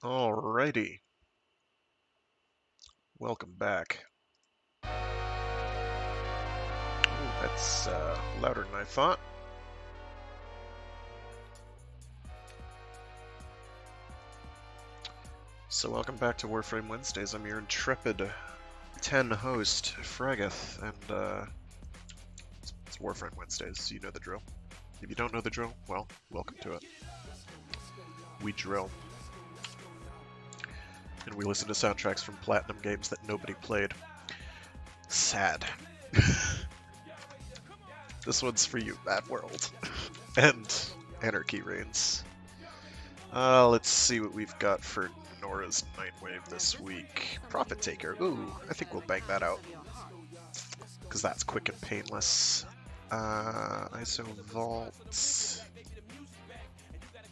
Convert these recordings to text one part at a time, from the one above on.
Alrighty, welcome back. Ooh, that's louder than I thought. So welcome back to Warframe Wednesdays. I'm your intrepid 10 host, Fraggoth, and it's Warframe Wednesdays, you know the drill. If you don't know the drill, well, welcome to it. We drill. And we listen to soundtracks from Platinum games that nobody played. Sad. This one's for you, Mad World. And Anarchy Reigns. Let's see what we've got for Nora's Nightwave this week. Profit Taker. Ooh, I think we'll bang that out. Because that's quick and painless. ISO Vault.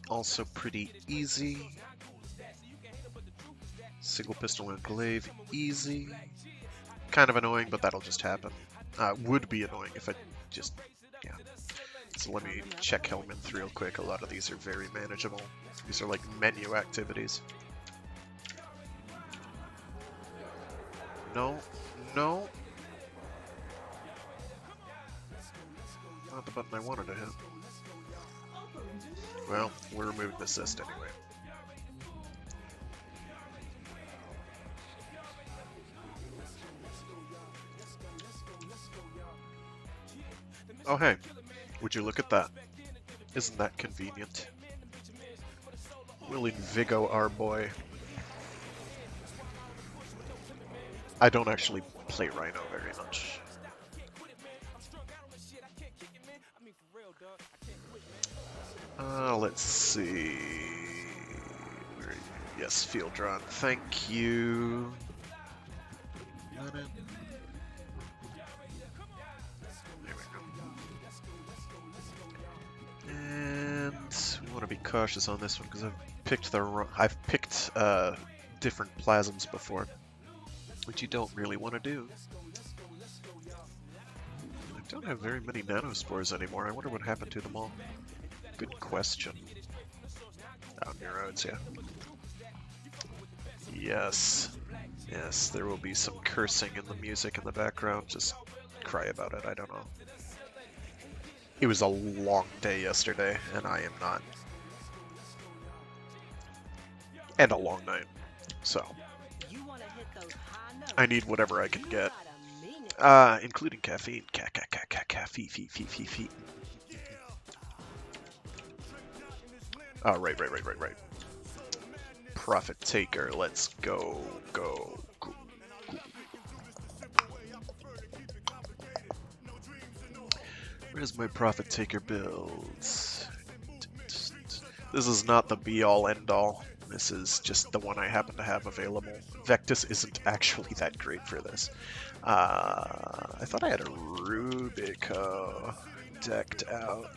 Also pretty easy. Single pistol and glaive. Easy. Kind of annoying, but that'll just happen. Would be annoying if I just... yeah. So let me check Helminth real quick. A lot of these are very manageable. These are like menu activities. No, no. Not the button I wanted to hit. Well, we're removing the assist anyway. Oh hey, would you look at that? Isn't that convenient? We'll Invigo our boy. I don't actually play Rhino very much. Let's see. Where are you? Yes, field drawn. Thank you. There we go. And we want to be cautious on this one because I've picked different plasms before, which you don't really want to do. I don't have very many nanospores anymore. I wonder what happened to them all. Good question. Out near roads, yeah. Yes. Yes, there will be some cursing in the music in the background. Just cry about it, I don't know. It was a long day yesterday, and I am not. And a long night. So, I need whatever I can get. Including caffeine. Caffeine. Oh, right. Profit Taker, let's go. Where's my Profit Taker builds? This is not the be-all, end-all. This is just the one I happen to have available. Vectis isn't actually that great for this. I thought I had a Rubico decked out.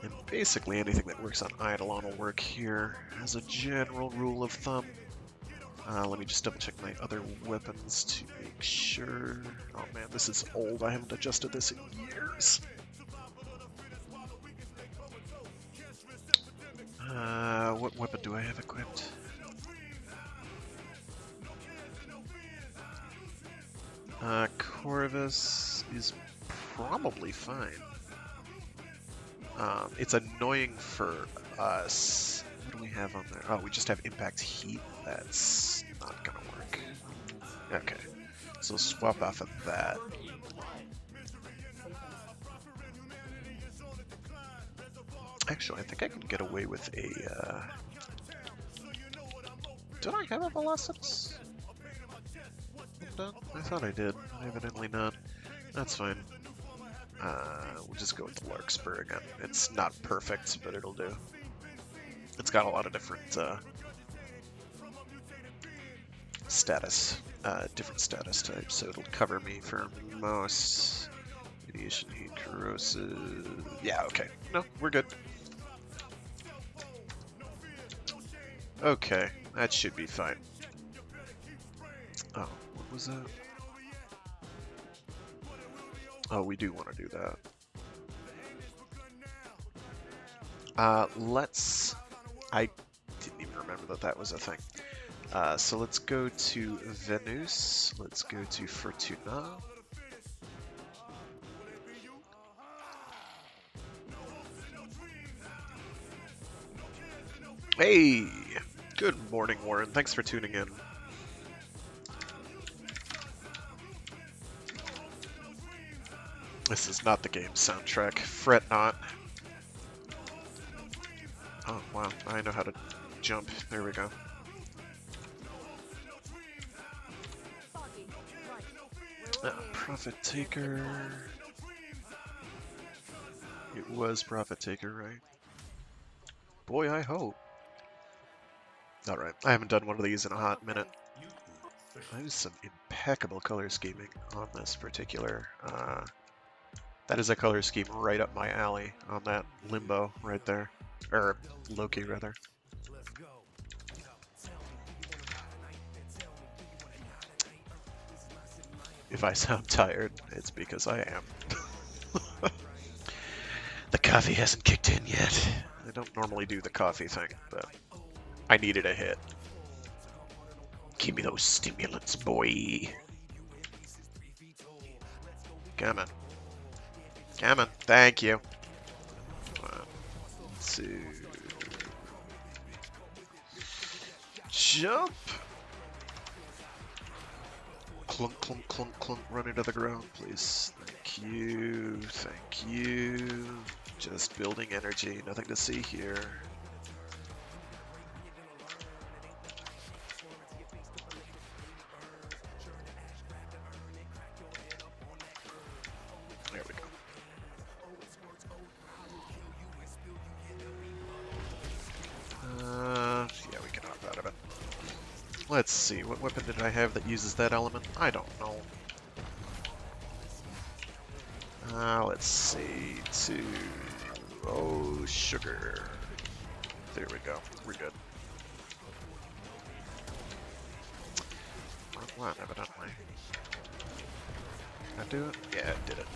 And basically anything that works on Eidolon will work here as a general rule of thumb. Let me just double check my other weapons to make sure. Oh man, this is old. I haven't adjusted this in years. What weapon do I have equipped? Corvus is probably fine. It's annoying for us. What do we have on there? Oh, we just have impact heat. That's not gonna work. Okay, so swap off of that. Actually, I think I can get away with a... Did I have a Velocitus? I thought I did. Evidently not. That's fine. We'll just go with the Larkspur again. It's not perfect, but it'll do. It's got a lot of different different status types, so it'll cover me for most. Radiation, heat, corrosive. Yeah, okay. No, we're good. Okay, that should be fine. Oh, what was that? Oh, we do want to do that. I didn't even remember that that was a thing. So let's go to Venus. Let's go to Fortuna. Hey! Good morning, Warren. Thanks for tuning in. This is not the game soundtrack. Fret not. Oh, wow. I know how to jump. There we go. Profit Taker. It was Profit Taker, right? Boy, I hope. Alright, I haven't done one of these in a hot minute. There's some impeccable color scheming on this particular. That is a color scheme right up my alley on that Limbo right there. Or Loki, rather. If I sound tired, it's because I am. The coffee hasn't kicked in yet. I don't normally do the coffee thing, but I needed a hit. Give me those stimulants, boy. Come on. Come on. Thank you. 1, 2. Jump. Clunk, clunk, clunk, clunk. Run into the ground, please. Thank you. Thank you. Just building energy. Nothing to see here. There we go. Yeah, we can hop out of it. Let's see, what weapon did I have that uses that element? I don't know. Let's see, 2. Oh, sugar. There we go, we're good. Wrong one, evidently. Can I do it? Yeah, I did it.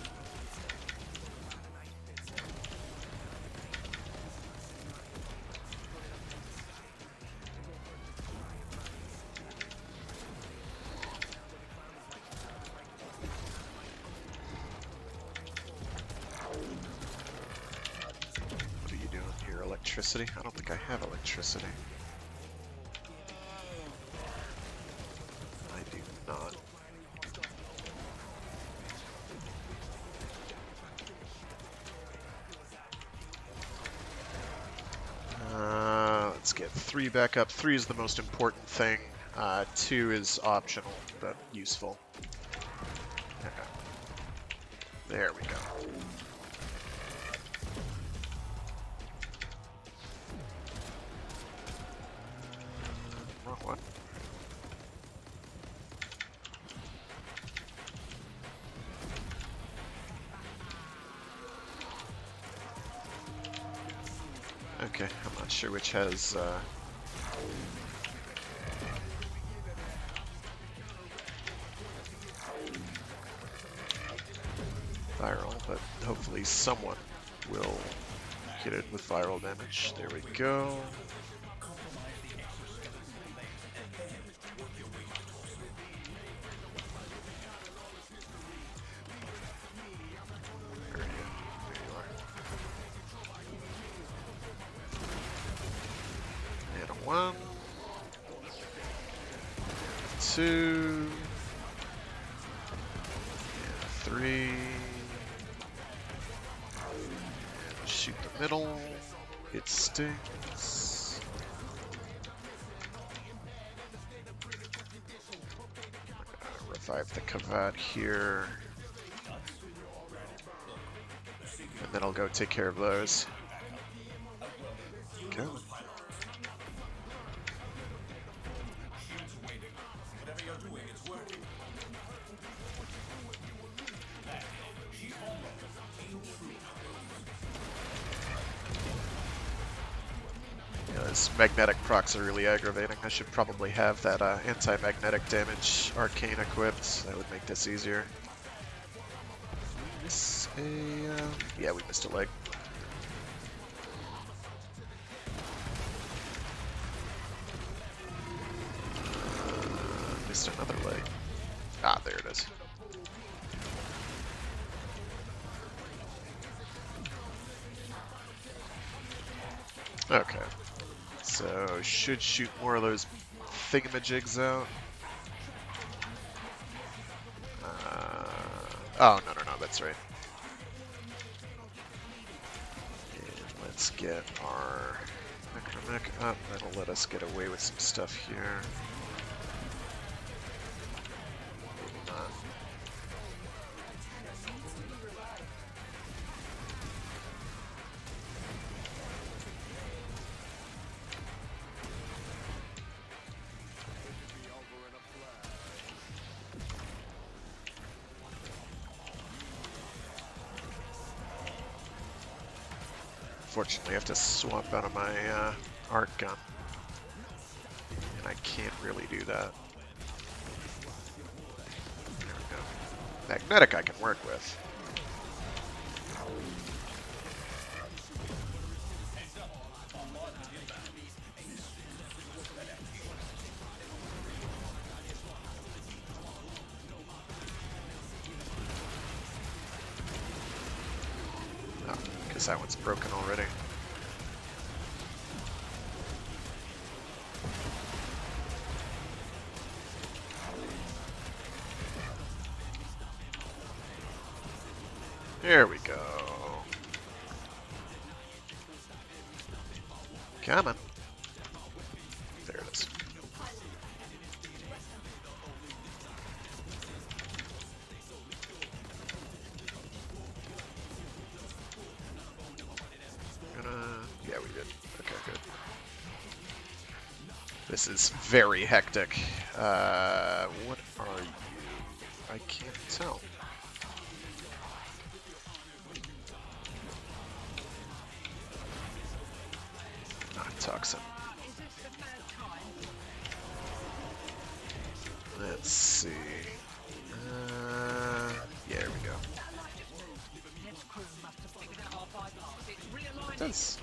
Electricity? I don't think I have electricity. I do not. Let's get 3 back up. 3 is the most important thing. 2 is optional, but useful. Okay. There we go. Okay, I'm not sure which has viral, but hopefully someone will get it with viral damage. There we go. And a 1, 2, and 3. And shoot the middle. It stings. Revive the Kavat here. And then I'll go take care of those. Okay. Those magnetic procs are really aggravating. I should probably have that anti-magnetic damage arcane equipped. That would make this easier. Yeah, we missed a leg. missed another light. Ah, there it is. Okay. So, should shoot more of those thingamajigs out. Oh, no, that's right. And let's get our necromech up. That'll let us get away with some stuff here. Maybe not. Fortunately, I have to swap out of my arc gun, and I can't really do that. There we go. Magnetic I can work with. Oh, because that one's broken already. There we go. Come on. There it is. Yeah, we did. Okay, good. This is very hectic. What are you? I can't tell. Toxin. Let's see. Yeah, here we go. It does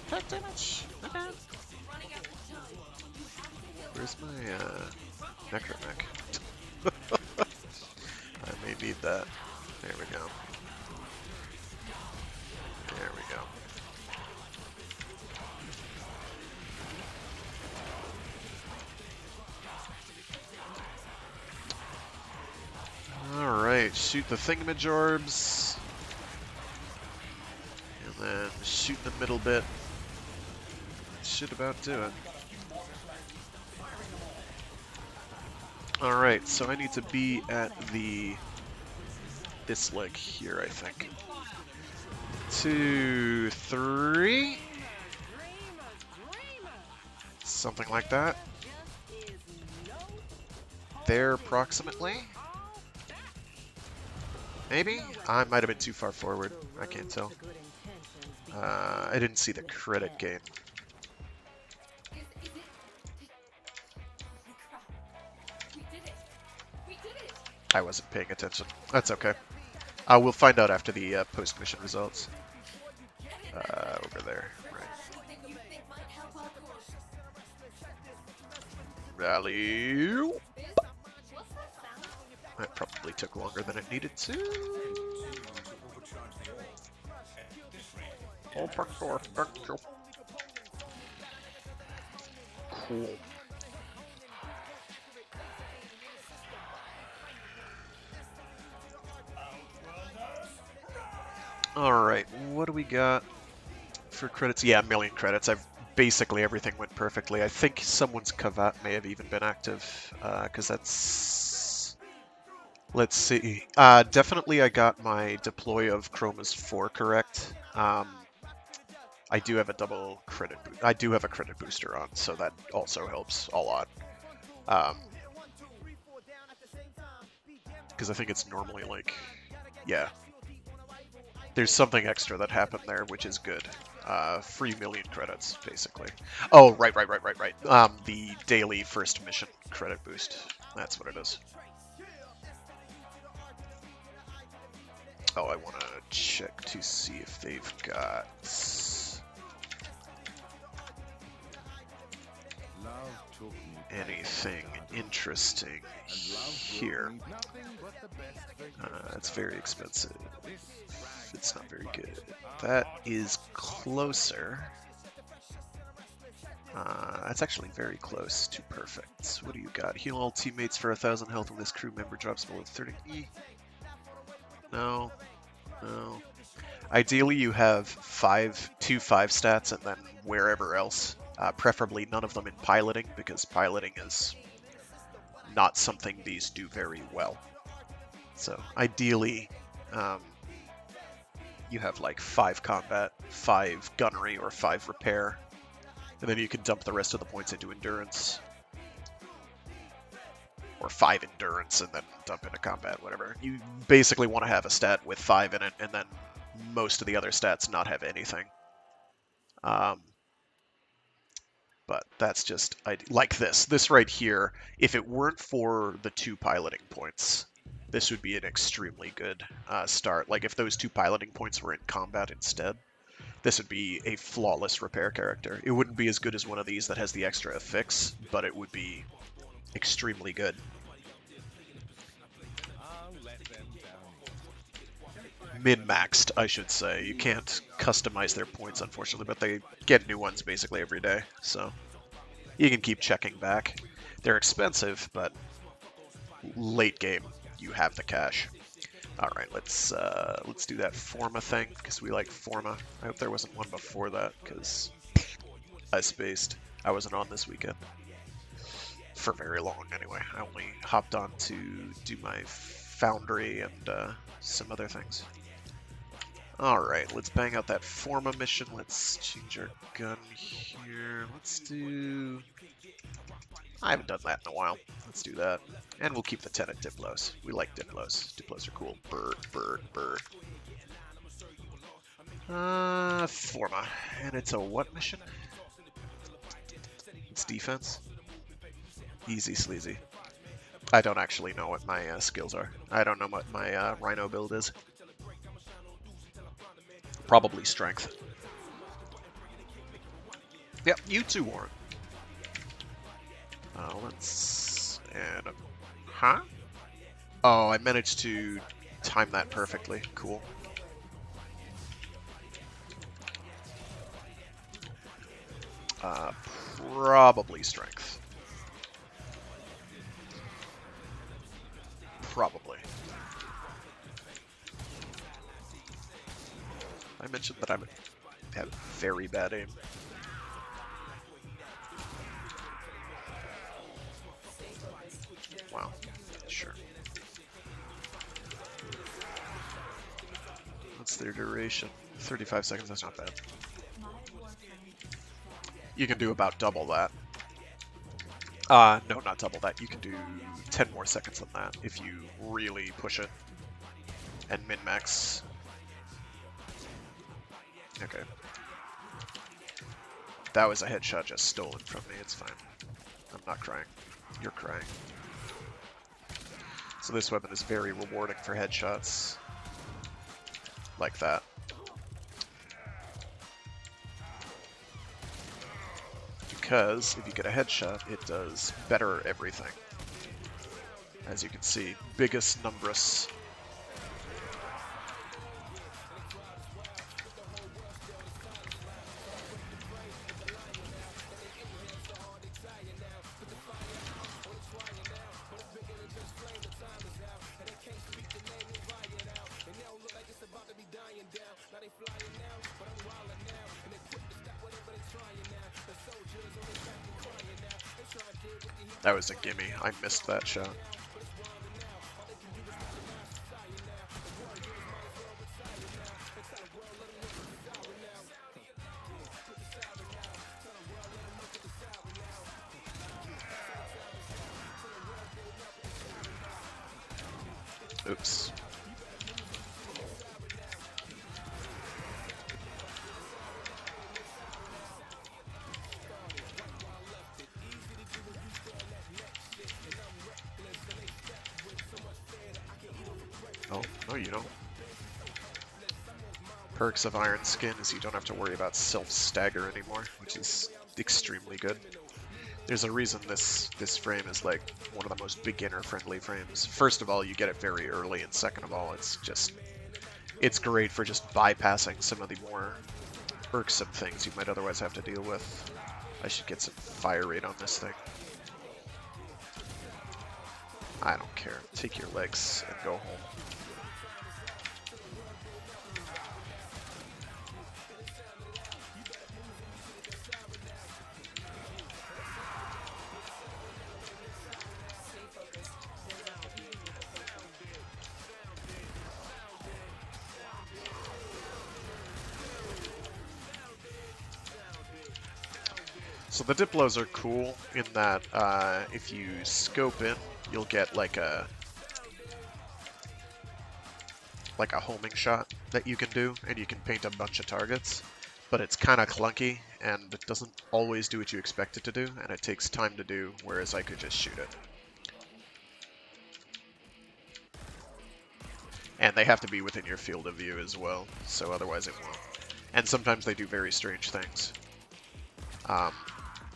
attack damage. Not bad. Where's my necromech? I may need that. There we go. There we go. Alright, shoot the thingamajarbs. And then shoot the middle bit. Should about do it. Alright, so I need to be at this leg here, I think. 2, 3. Something like that. There, approximately. Maybe? I might have been too far forward. I can't tell. I didn't see the credit gain. I wasn't paying attention. That's okay. We'll find out after the post-mission results. Over there. Right. Rally. That probably took longer than it needed to. Oh, parkour. Cool. Alright, what do we got for credits? Yeah, 1 million credits. Basically everything went perfectly. I think someone's Kavat may have even been active, because that's... Let's see. Definitely I got my deploy of Chroma's 4 correct. I do have a double credit I do have a credit booster on, so that also helps a lot. Because I think it's normally like... Yeah. There's something extra that happened there, which is good. 3 million credits, basically. Oh, right. The daily first mission credit boost. That's what it is. Oh, I want to check to see if they've got... Love took me anything interesting here. It's very expensive. It's not very good. That is closer. That's actually very close to perfect. What do you got? Heal all teammates for 1,000 health when this crew member drops below 30. No. No. Ideally, you have two 5 stats and then wherever else. Preferably none of them in piloting, because piloting is not something these do very well. So ideally, you have like 5 combat, 5 gunnery, or 5 repair, and then you can dump the rest of the points into endurance. Or 5 endurance and then dump into combat, whatever. You basically want to have a stat with 5 in it, and then most of the other stats not have anything. But that's just like this. This right here, if it weren't for the 2 piloting points, this would be an extremely good start. Like if those 2 piloting points were in combat instead, this would be a flawless repair character. It wouldn't be as good as one of these that has the extra affix, but it would be extremely good. Min-maxed, I should say. You can't customize their points, unfortunately, but they get new ones basically every day, so you can keep checking back. They're expensive, but late game, you have the cash. All right, let's do that Forma thing, because we like Forma. I hope there wasn't one before that, because I spaced. I wasn't on this weekend. For very long, anyway. I only hopped on to do my Foundry and some other things. Alright, let's bang out that Forma mission. Let's change our gun here. Let's do... I haven't done that in a while. Let's do that. And we'll keep the 10 at Diplos. We like Diplos. Diplos are cool. Bird, bird, bird. Forma. And it's a what mission? It's defense. Easy sleazy. I don't actually know what my skills are. I don't know what my Rhino build is. Probably strength. Yep, you too, Warren. Let's... and... huh? Oh, I managed to time that perfectly. Cool. Probably strength. Probably. I mentioned that I have very bad aim. Wow. Sure. What's their duration? 35 seconds, that's not bad. You can do about double that. No, not double that. You can do 10 more seconds than that if you really push it. And min-max. Okay. That was a headshot just stolen from me, it's fine. I'm not crying. You're crying. So this weapon is very rewarding for headshots. Like that. Because if you get a headshot, it does better everything. As you can see, biggest numbrus. That was a gimme. I missed that shot. Oops. Oh, no you don't. Perks of Iron Skin is you don't have to worry about self-stagger anymore, which is extremely good. There's a reason this frame is like one of the most beginner-friendly frames. First of all, you get it very early, and second of all, it's great for just bypassing some of the more irksome things you might otherwise have to deal with. I should get some fire rate on this thing. I don't care. Take your legs and go home. So the Diplos are cool in that if you scope in, you'll get like a homing shot that you can do, and you can paint a bunch of targets. But it's kind of clunky, and it doesn't always do what you expect it to do, and it takes time to do, whereas I could just shoot it. And they have to be within your field of view as well, so otherwise it won't. And sometimes they do very strange things.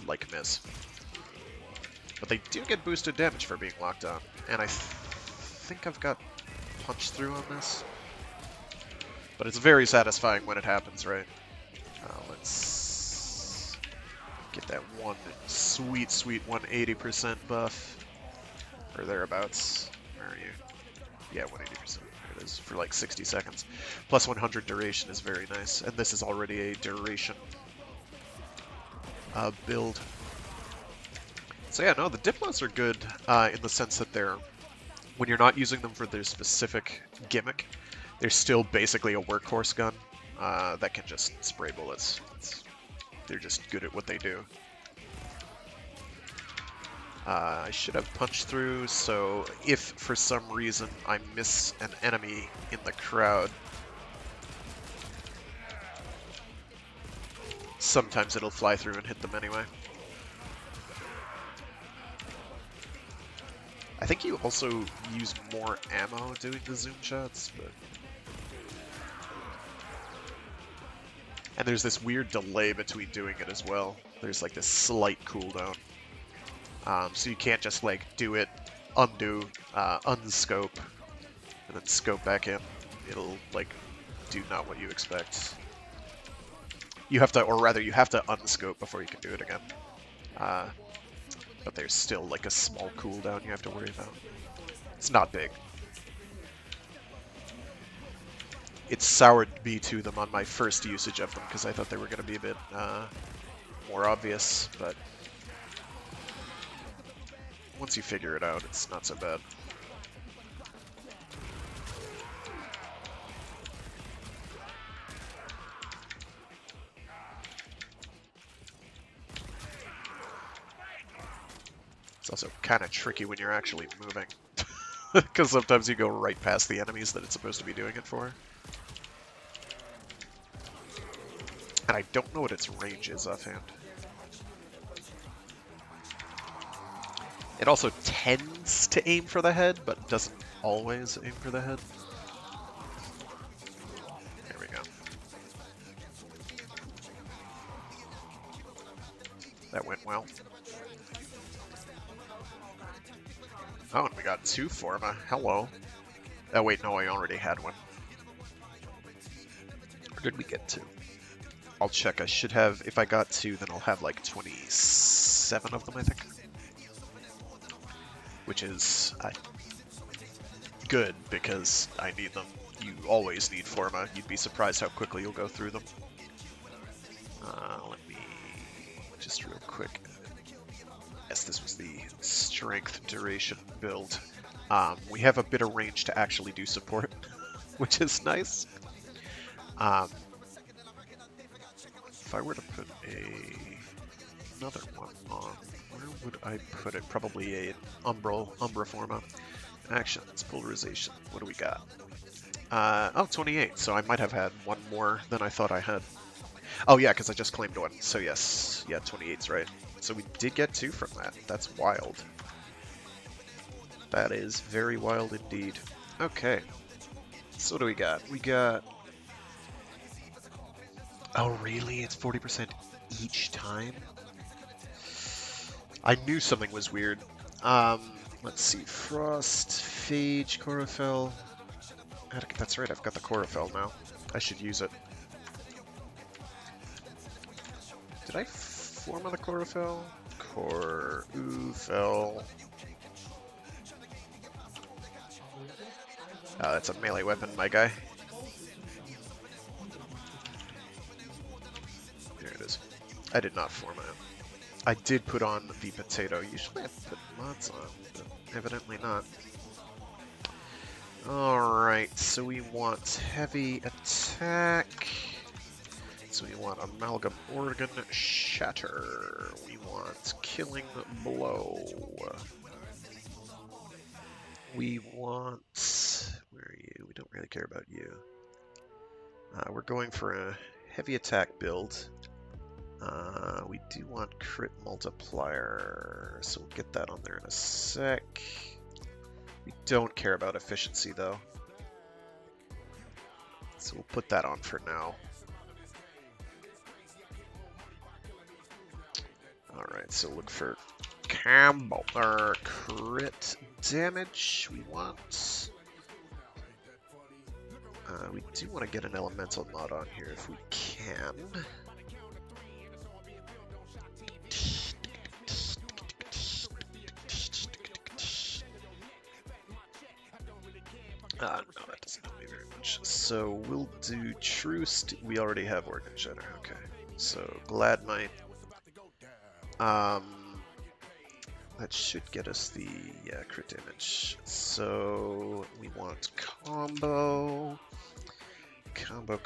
Like miss. But they do get boosted damage for being locked on, and I think I've got punch through on this. But it's very satisfying when it happens, right? Let's get that one sweet 180% buff. Or thereabouts. Where are you? Yeah, 180%. There it is, for like 60 seconds. Plus 100 duration is very nice, and this is already a duration build. So yeah, no, the Diplos are good in the sense that they're, when you're not using them for their specific gimmick, they're still basically a workhorse gun that can just spray bullets. They're just good at what they do. I should have punched through, so if for some reason I miss an enemy in the crowd, sometimes it'll fly through and hit them anyway. I think you also use more ammo doing the zoom shots, but... And there's this weird delay between doing it as well. There's like this slight cooldown. So you can't just like do it, undo, unscope, and then scope back in. It'll like do not what you expect. You have to, or rather you have to unscope before you can do it again. But there's still like a small cooldown you have to worry about. It's not big. It soured me to them on my first usage of them because I thought they were going to be a bit more obvious, but once you figure it out, it's not so bad. It's also kind of tricky when you're actually moving, because sometimes you go right past the enemies that it's supposed to be doing it for. And I don't know what its range is offhand. It also tends to aim for the head, but doesn't always aim for the head. There we go. That went well. Oh, and we got 2 Forma. Hello. Oh wait, no, I already had one. Where did we get to? I'll check. I should have, if I got 2, then I'll have like 27 of them, I think. Which is good, because I need them. You always need Forma. You'd be surprised how quickly you'll go through them. Let me just real quick. Yes, this was the strength duration build. We have a bit of range to actually do support, which is nice. If I were to put another one on, where would I put it? Probably a Umbra Forma. Actions, polarization. What do we got? Oh, 28. So I might have had one more than I thought I had. Oh yeah, because I just claimed one. So yes, yeah, 28's right. So we did get 2 from that. That's wild. That is very wild indeed. Okay. So what do we got? We got... Oh really? It's 40% each time? I knew something was weird. Let's see. Frost, Phage, Chlorophyll. That's right, I've got the Chlorophyll now. I should use it. Did I form on the Chlorophyll? Chlorophyll. Oh, that's a melee weapon, my guy. There it is. I did not form it. I did put on the potato. Usually I put mods on, but evidently not. Alright, so we want heavy attack. So we want amalgam organ shatter. We want killing blow. We want... Where are you? We don't really care about you. We're going for a heavy attack build. We do want crit multiplier, so we'll get that on there in a sec. We don't care about efficiency though, so we'll put that on for now. Alright, so look for combo or crit damage we want. We do want to get an elemental mod on here if we can. No, that doesn't help me very much. So we'll do Truce. We already have Organ Shatter. Okay. So Gladmite. That should get us the crit damage. So we want combo. Combo.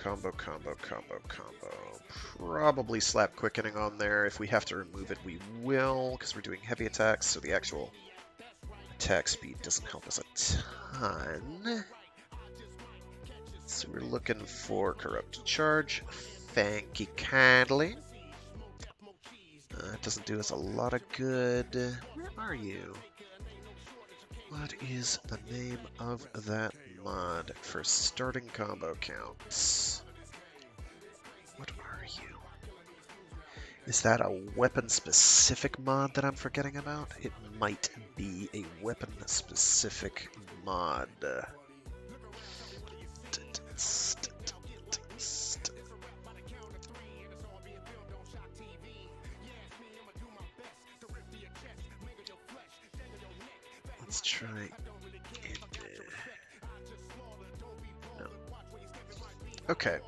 Probably slap quickening on there. If we have to remove it, we will, because we're doing heavy attacks, so the actual attack speed doesn't help us a ton. So we're looking for Corrupt Charge. Thank you kindly. It doesn't do us a lot of good. Where are you? What is the name of that mod for starting combo counts? What are you? Is that a weapon-specific mod that I'm forgetting about? It might be a weapon-specific mod. Let's try it. No. Okay.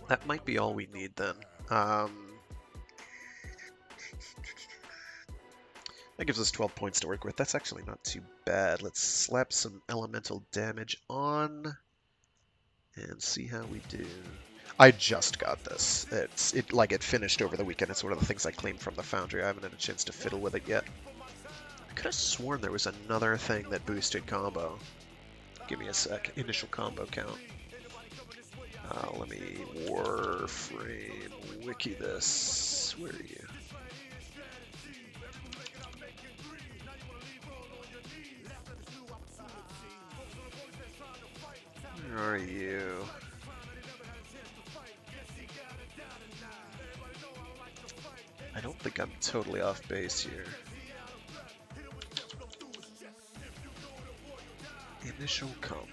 That might be all we need then. That gives us 12 points to work with. That's actually not too bad. Let's slap some elemental damage on and see how we do. I just got this. It finished over the weekend. It's one of the things I claimed from the Foundry. I haven't had a chance to fiddle with it yet. I could have sworn there was another thing that boosted combo. Give me a sec. Initial combo count. Let me Warframe wiki this. Where are you? Where are you? I don't think I'm totally off base here. Initial combo.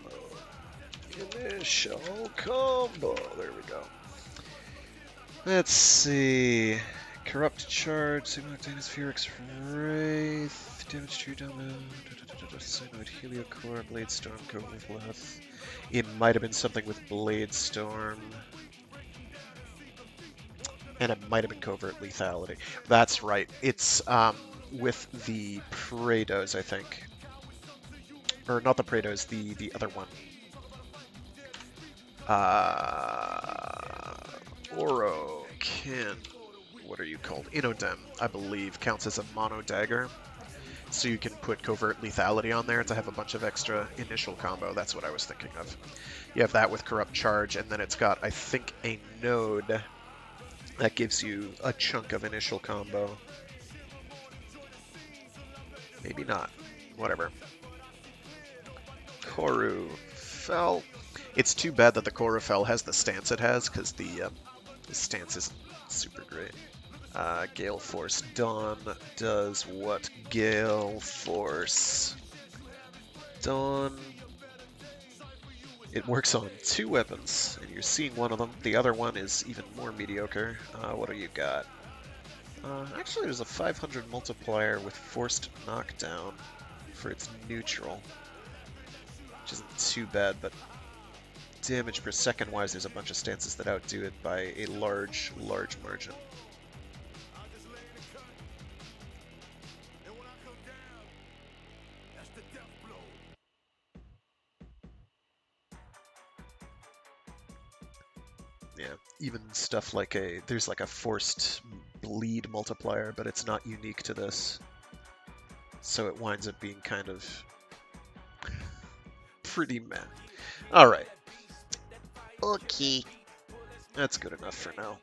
Initial combo. There we go. Let's see. Corrupt Charge, Simultaneous Wraith, Damage to Domo, Cyanoid Heliocore, Blade Storm, Covenant. It might have been something with Blade Storm. And it might have been Covert Lethality. That's right. It's with the Praedos, I think. Or not the Praedos, the other one. Orokin. What are you called? Inodem, I believe, counts as a mono dagger. So you can put Covert Lethality on there to have a bunch of extra initial combo. That's what I was thinking of. You have that with Corrupt Charge, and then it's got, I think, a node that gives you a chunk of initial combo. Maybe not. Whatever. Chlorophyll. It's too bad that the Chlorophyll has the stance it has, because the stance isn't super great. Gale Force Dawn does what? Gale Force Dawn. It works on 2 weapons, and you're seeing one of them. The other one is even more mediocre. What do you got? Actually, there's a 500 multiplier with forced knockdown for its neutral, which isn't too bad, but damage per second wise, there's a bunch of stances that outdo it by a large margin. Yeah, even stuff like there's like a forced bleed multiplier, but it's not unique to this. So it winds up being kind of pretty meh. Alright. Okay. That's good enough for now.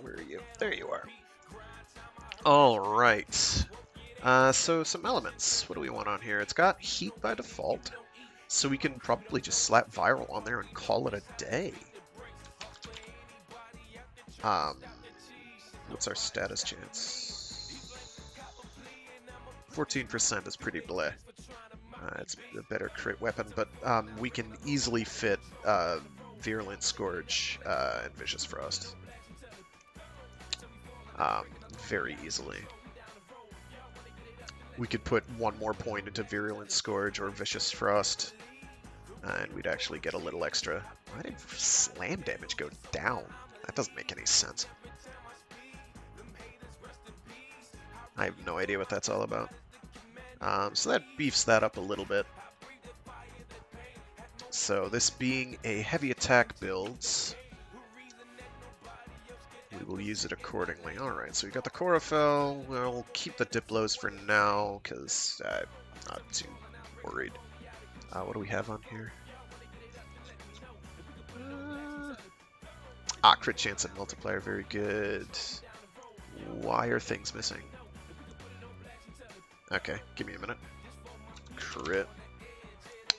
Where are you? There you are. Alright. So some elements. What do we want on here? It's got heat by default, so we can probably just slap viral on there and call it a day. What's our status chance? 14% is pretty bleh. It's a better crit weapon, but we can easily fit Virulent Scourge and Vicious Frost. Very easily. We could put 1 more point into Virulent Scourge or Vicious Frost, and we'd actually get a little extra. Why did slam damage go down? That doesn't make any sense. I have no idea what that's all about. So that beefs that up a little bit. So this being a heavy attack builds, we will use it accordingly. Alright, so we got the Chlorophyll. We'll keep the Diplos for now, because I'm not too worried. What do we have on here? Crit chance and multiplier, very good. Why are things missing? Okay, give me a minute. Crit.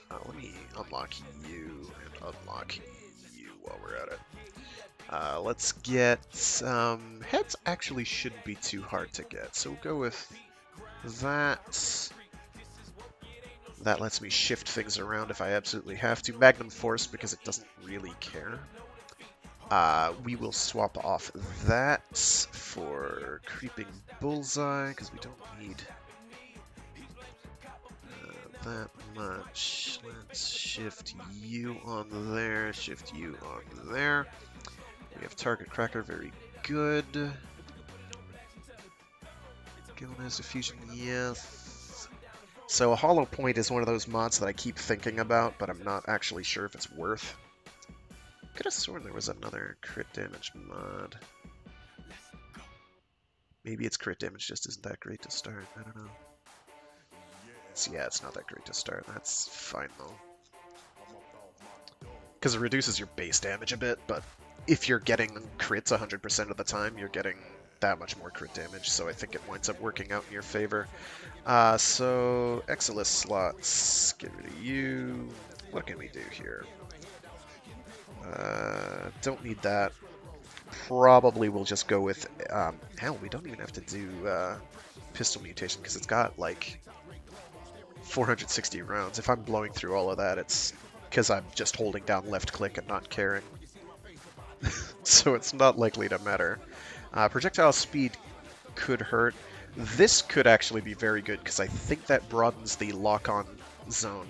Let me unlock you and unlock you while we're at it. Let's get heads. Actually, shouldn't be too hard to get, so we'll go with that. That lets me shift things around if I absolutely have to. Magnum Force, because it doesn't really care. We will swap off that for Creeping Bullseye, because we don't need that much. Let's shift you on there, shift you on there. We have Target Cracker, very good. Gilnaz Diffusion, yes. So a Hollow Point is one of those mods that I keep thinking about, but I'm not actually sure if it's worth. Could have sworn there was another crit damage mod. Maybe its crit damage just isn't that great to start. I don't know. So yeah, it's not that great to start. That's fine though. Because it reduces your base damage a bit, but if you're getting crits 100% of the time, you're getting that much more crit damage, so I think it winds up working out in your favor. So, Exilus slots, get rid of you. What can we do here? Don't need that. Probably we'll just go with, hell, we don't even have to do pistol mutation, because it's got, like, 460 rounds. If I'm blowing through all of that, it's because I'm just holding down left click and not caring. So it's not likely to matter. Projectile speed could hurt. This could actually be very good, because I think that broadens the lock-on zone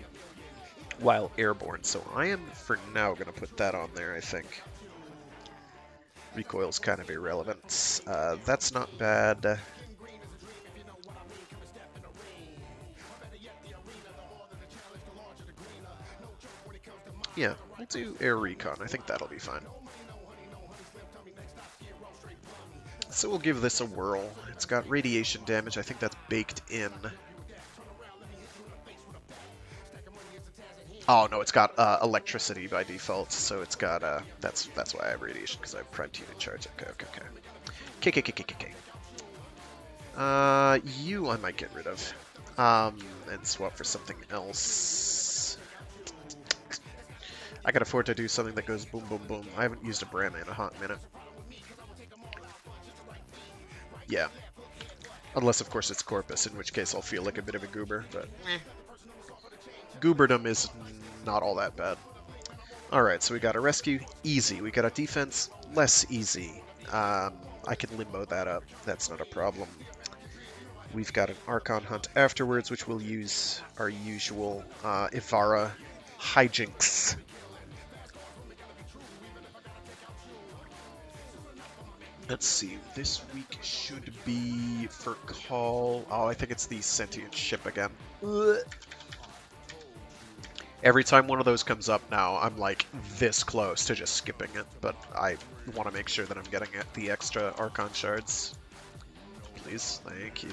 while airborne. So I am, for now, going to put that on there, I think. Recoil's kind of irrelevant. That's not bad. Yeah, we'll do air recon. I think that'll be fine. So we'll give this a whirl. It's got radiation damage. I think that's baked in. Oh no, it's got electricity by default. So it's got that's why I have radiation, because I have Prime Team in charge. Okay. You I might get rid of, and swap for something else. I can afford to do something that goes boom, boom, boom. I haven't used a brand in a hot minute. Yeah. Unless, of course, it's Corpus, in which case I'll feel like a bit of a goober, but gooberdom is not all that bad. Alright, so we got a rescue, easy. We got a defense, less easy. I can limbo that up, that's not a problem. We've got an Archon hunt afterwards, which we'll use our usual Ivara hijinks. Let's see, this week should be for call... Oh, I think it's the sentient ship again. Ugh. Every time one of those comes up now, I'm like this close to just skipping it, but I want to make sure that I'm getting the extra Archon shards. Please, thank you.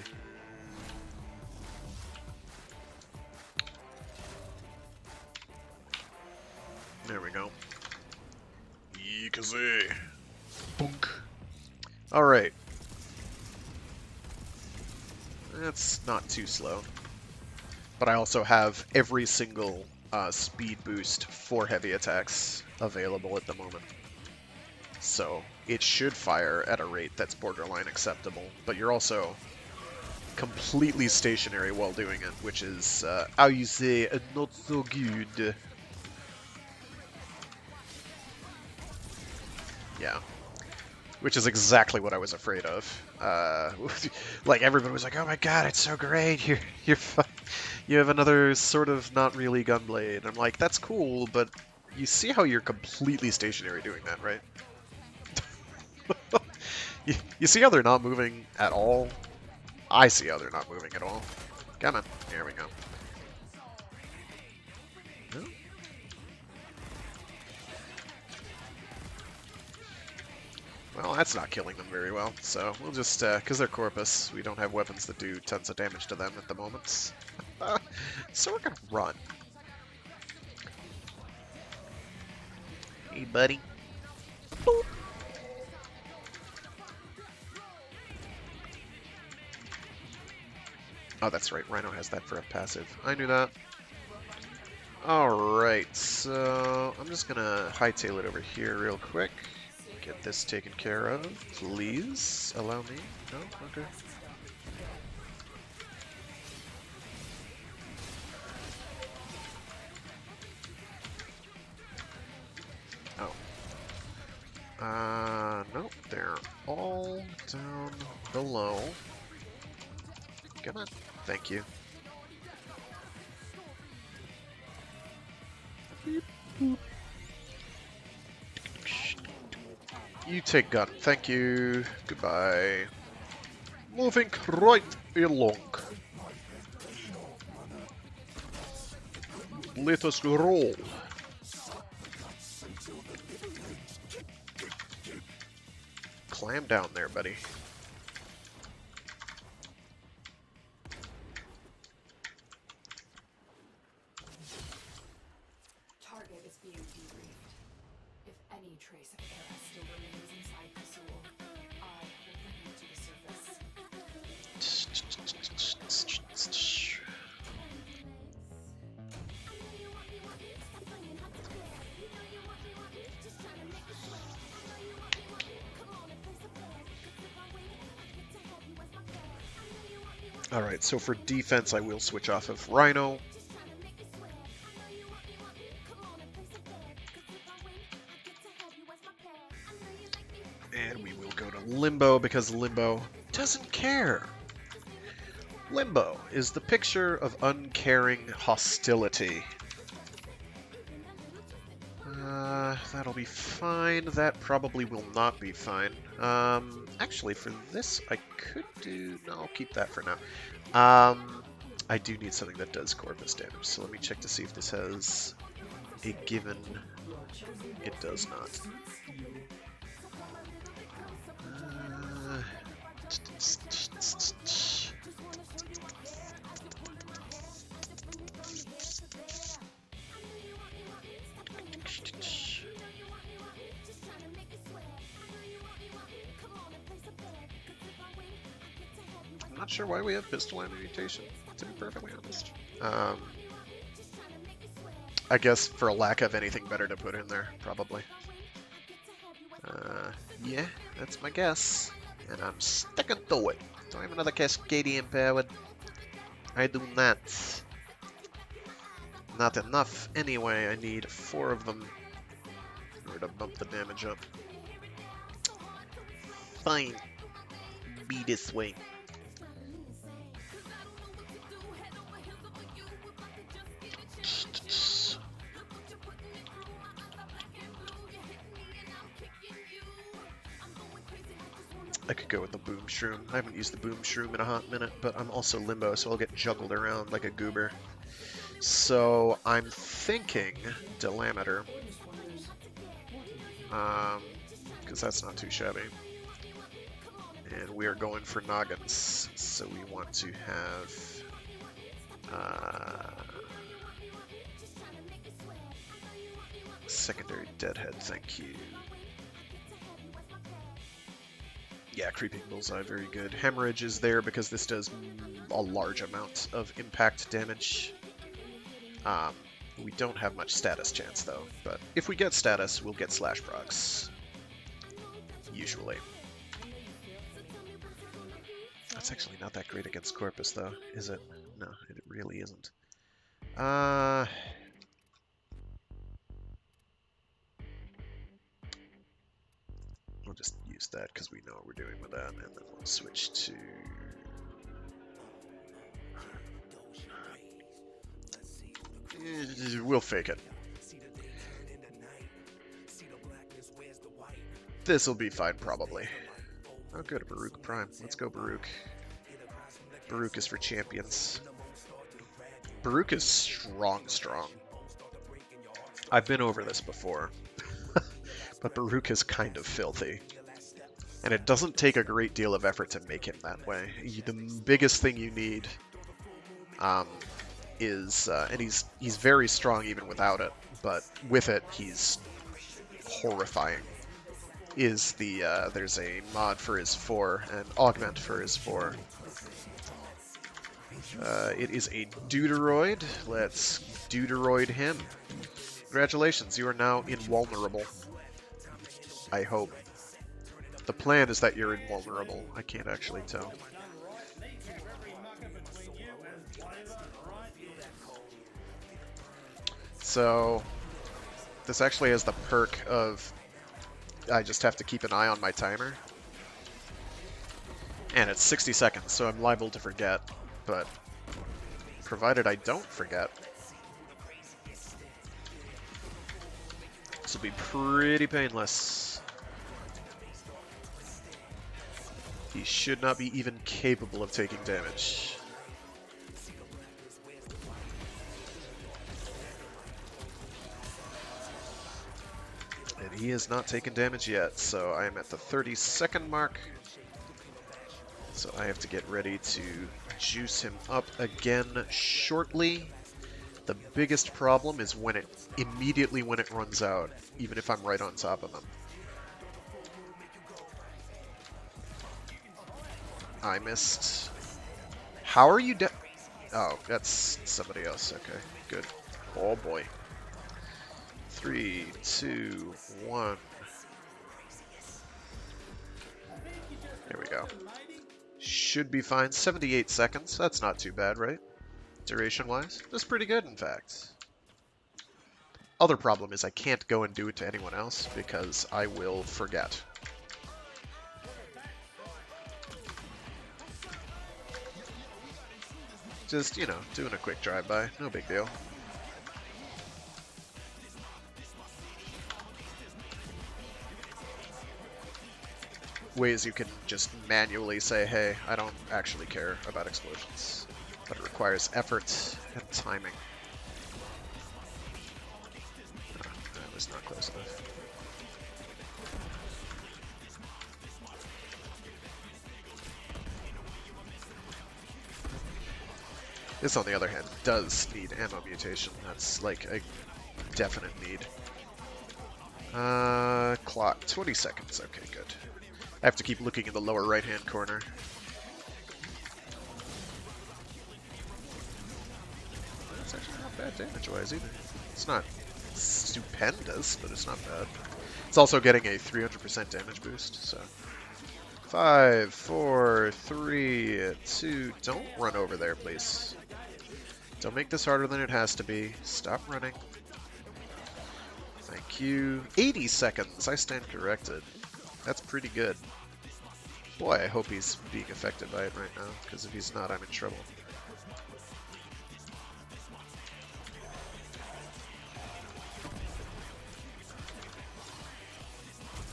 There we go. Yikaze. Bunk. Alright. That's not too slow. But I also have every single speed boost for heavy attacks available at the moment. So it should fire at a rate that's borderline acceptable, but you're also completely stationary while doing it, which is, how you say, not so good. Yeah. Which is exactly what I was afraid of. Like, everybody was like, oh my god, it's so great, you have another sort of not really gunblade. I'm like, that's cool, but you see how you're completely stationary doing that, right? you see how they're not moving at all? I see how they're not moving at all. Come on, here we go. No? Well, that's not killing them very well, so we'll just, because they're Corpus, we don't have weapons that do tons of damage to them at the moment. So we're gonna run. Hey, buddy. Boop. Oh, that's right, Rhino has that for a passive. I knew that. Alright, so I'm just gonna hightail it over here real quick. Get this taken care of, please. Allow me. No? Okay. Oh. Nope, they're all down below. Come on. Thank you. Beep, boop. You take gun. Thank you. Goodbye. Moving right along. Let us roll. Clam down there, buddy. Target is being debriefed. If any trace of Hera still remains inside perusal, I will bring you to the surface. Alright, so for defense I will switch off of Rhino. And we will go to Limbo because Limbo doesn't care. Limbo is the picture of uncaring hostility. That'll be fine. That probably will not be fine. Actually, for this, I could do... No, I'll keep that for now. I do need something that does Corpus damage, so let me check to see if this has a given... It does not. I'm not sure why we have pistol ammunition, to be perfectly honest. I guess for a lack of anything better to put in there, probably. Yeah, that's my guess. And I'm sticking to it. Do I have another Cascadian powered? I do not. Not enough anyway. I need 4 of them in order to bump the damage up. Fine. Be this way. I could go with the Boom Shroom. I haven't used the Boom Shroom in a hot minute, but I'm also Limbo, so I'll get juggled around like a goober. So I'm thinking Delameter, because that's not too shabby. And we are going for Noggins, so we want to have secondary Deadhead, thank you. Yeah, Creeping Bullseye, very good. Hemorrhage is there because this does a large amount of impact damage. We don't have much status chance though, but if we get status, we'll get Slash procs. Usually. That's actually not that great against Corpus though, is it? No, it really isn't. We'll just use that because we know what we're doing with that, and then we'll switch to... We'll fake it. This'll be fine, probably. Oh good, Baruch Prime. Let's go, Baruch. Baruch is for champions. Baruch is strong. I've been over this before. But Baruch is kind of filthy. And it doesn't take a great deal of effort to make him that way. The biggest thing you need is... and he's very strong even without it, but with it, he's horrifying. Is the... there's a mod for his 4 and augment for his 4. It is a Deuteroid. Let's Deuteroid him. Congratulations, you are now invulnerable. I hope. The plan is that you're invulnerable. I can't actually tell. So, this actually has the perk of I just have to keep an eye on my timer. And it's 60 seconds, so I'm liable to forget, but provided I don't forget, this will be pretty painless. He should not be even capable of taking damage. And he has not taken damage yet, so I am at the 30-second mark. So I have to get ready to juice him up again shortly. The biggest problem is when immediately when it runs out, even if I'm right on top of him. I missed. How are you dead? Oh, that's somebody else. Okay, good. Oh boy. 3, 2, 1. There we go. Should be fine. 78 seconds. That's not too bad, right? Duration-wise. That's pretty good, in fact. Other problem is I can't go and do it to anyone else because I will forget. Just, you know, doing a quick drive-by. No big deal. Ways you can just manually say, hey, I don't actually care about explosions. But it requires effort and timing. Oh, that was not close enough. This, on the other hand, does need ammo mutation. That's like a definite need. Clock. 20 seconds. Okay, good. I have to keep looking in the lower right-hand corner. That's actually not bad damage-wise either. It's not stupendous, but it's not bad. It's also getting a 300% damage boost, so 5, 4, 3, 2. Don't run over there, please. Don't make this harder than it has to be. Stop running. Thank you. 80 seconds. I stand corrected. That's pretty good. Boy, I hope he's being affected by it right now, because if he's not, I'm in trouble.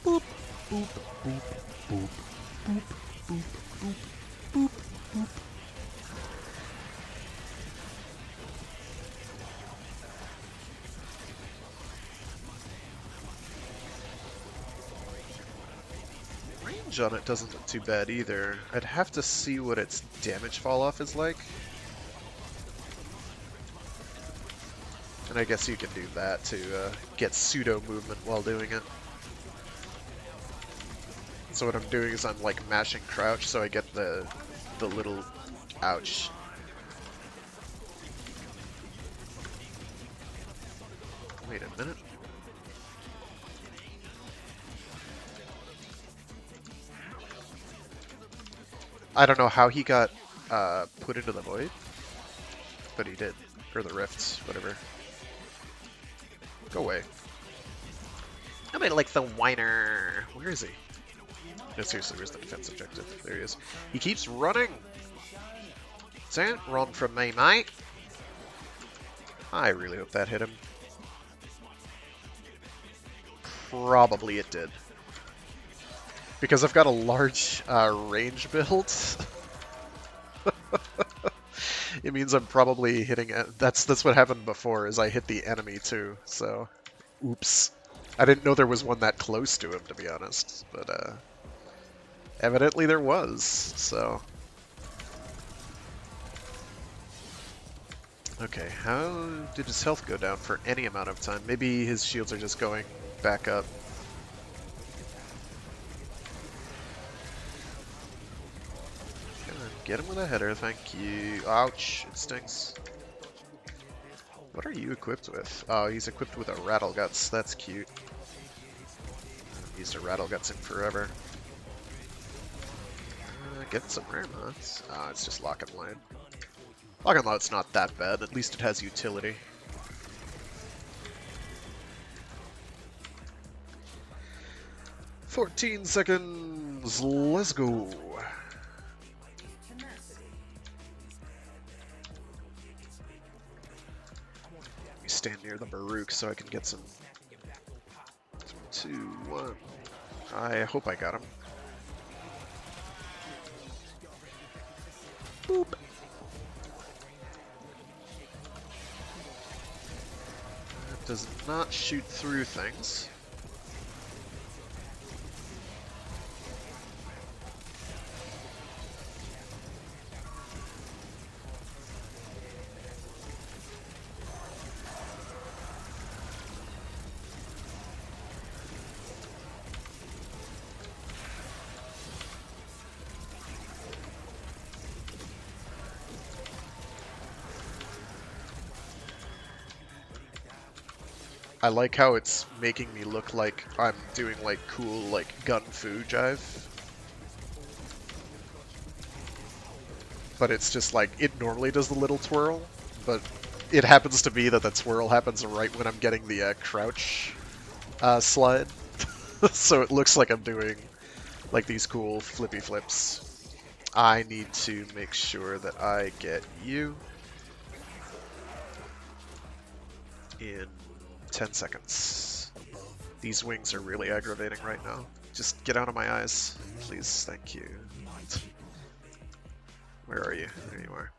Boop, boop, boop, boop, boop, boop, boop, boop, boop. Range on it doesn't look too bad either. I'd have to see what its damage fall off is like. And I guess you can do that to get pseudo movement while doing it. So what I'm doing is I'm like mashing crouch so I get the little ouch. Wait a minute. I don't know how he got put into the void, but he did. Or the rifts, whatever. Go away. Nobody like the whiner. Where is he? No, seriously, where's the defense objective? There he is. He keeps running! Don't run from me, mate! I really hope that hit him. Probably it did. Because I've got a large range build. It means I'm probably hitting it. That's what happened before, is I hit the enemy too, so... Oops. I didn't know there was one that close to him, to be honest, but evidently there was, so... Okay, how did his health go down for any amount of time? Maybe his shields are just going back up. Get him with a header, thank you. Ouch, it stings. What are you equipped with? Oh, he's equipped with a Rattle Guts. That's cute. I haven't used a Rattle Guts in forever. Get some rare mods. Ah, it's just Lock and Load. Lock and Load's not that bad. At least it has utility. "14 seconds. Let's go." Stand near the Baruch so I can get some 2, 1. I hope I got him. Boop. That does not shoot through things. I like how it's making me look like I'm doing like cool like gun fu jive. But it's just like, it normally does the little twirl, but it happens to be that the twirl happens right when I'm getting the crouch slide. So it looks like I'm doing like these cool flippy flips. I need to make sure that I get you in 10 seconds. These wings are really aggravating right now. Just get out of my eyes, please. Thank you. Where are you? There you are.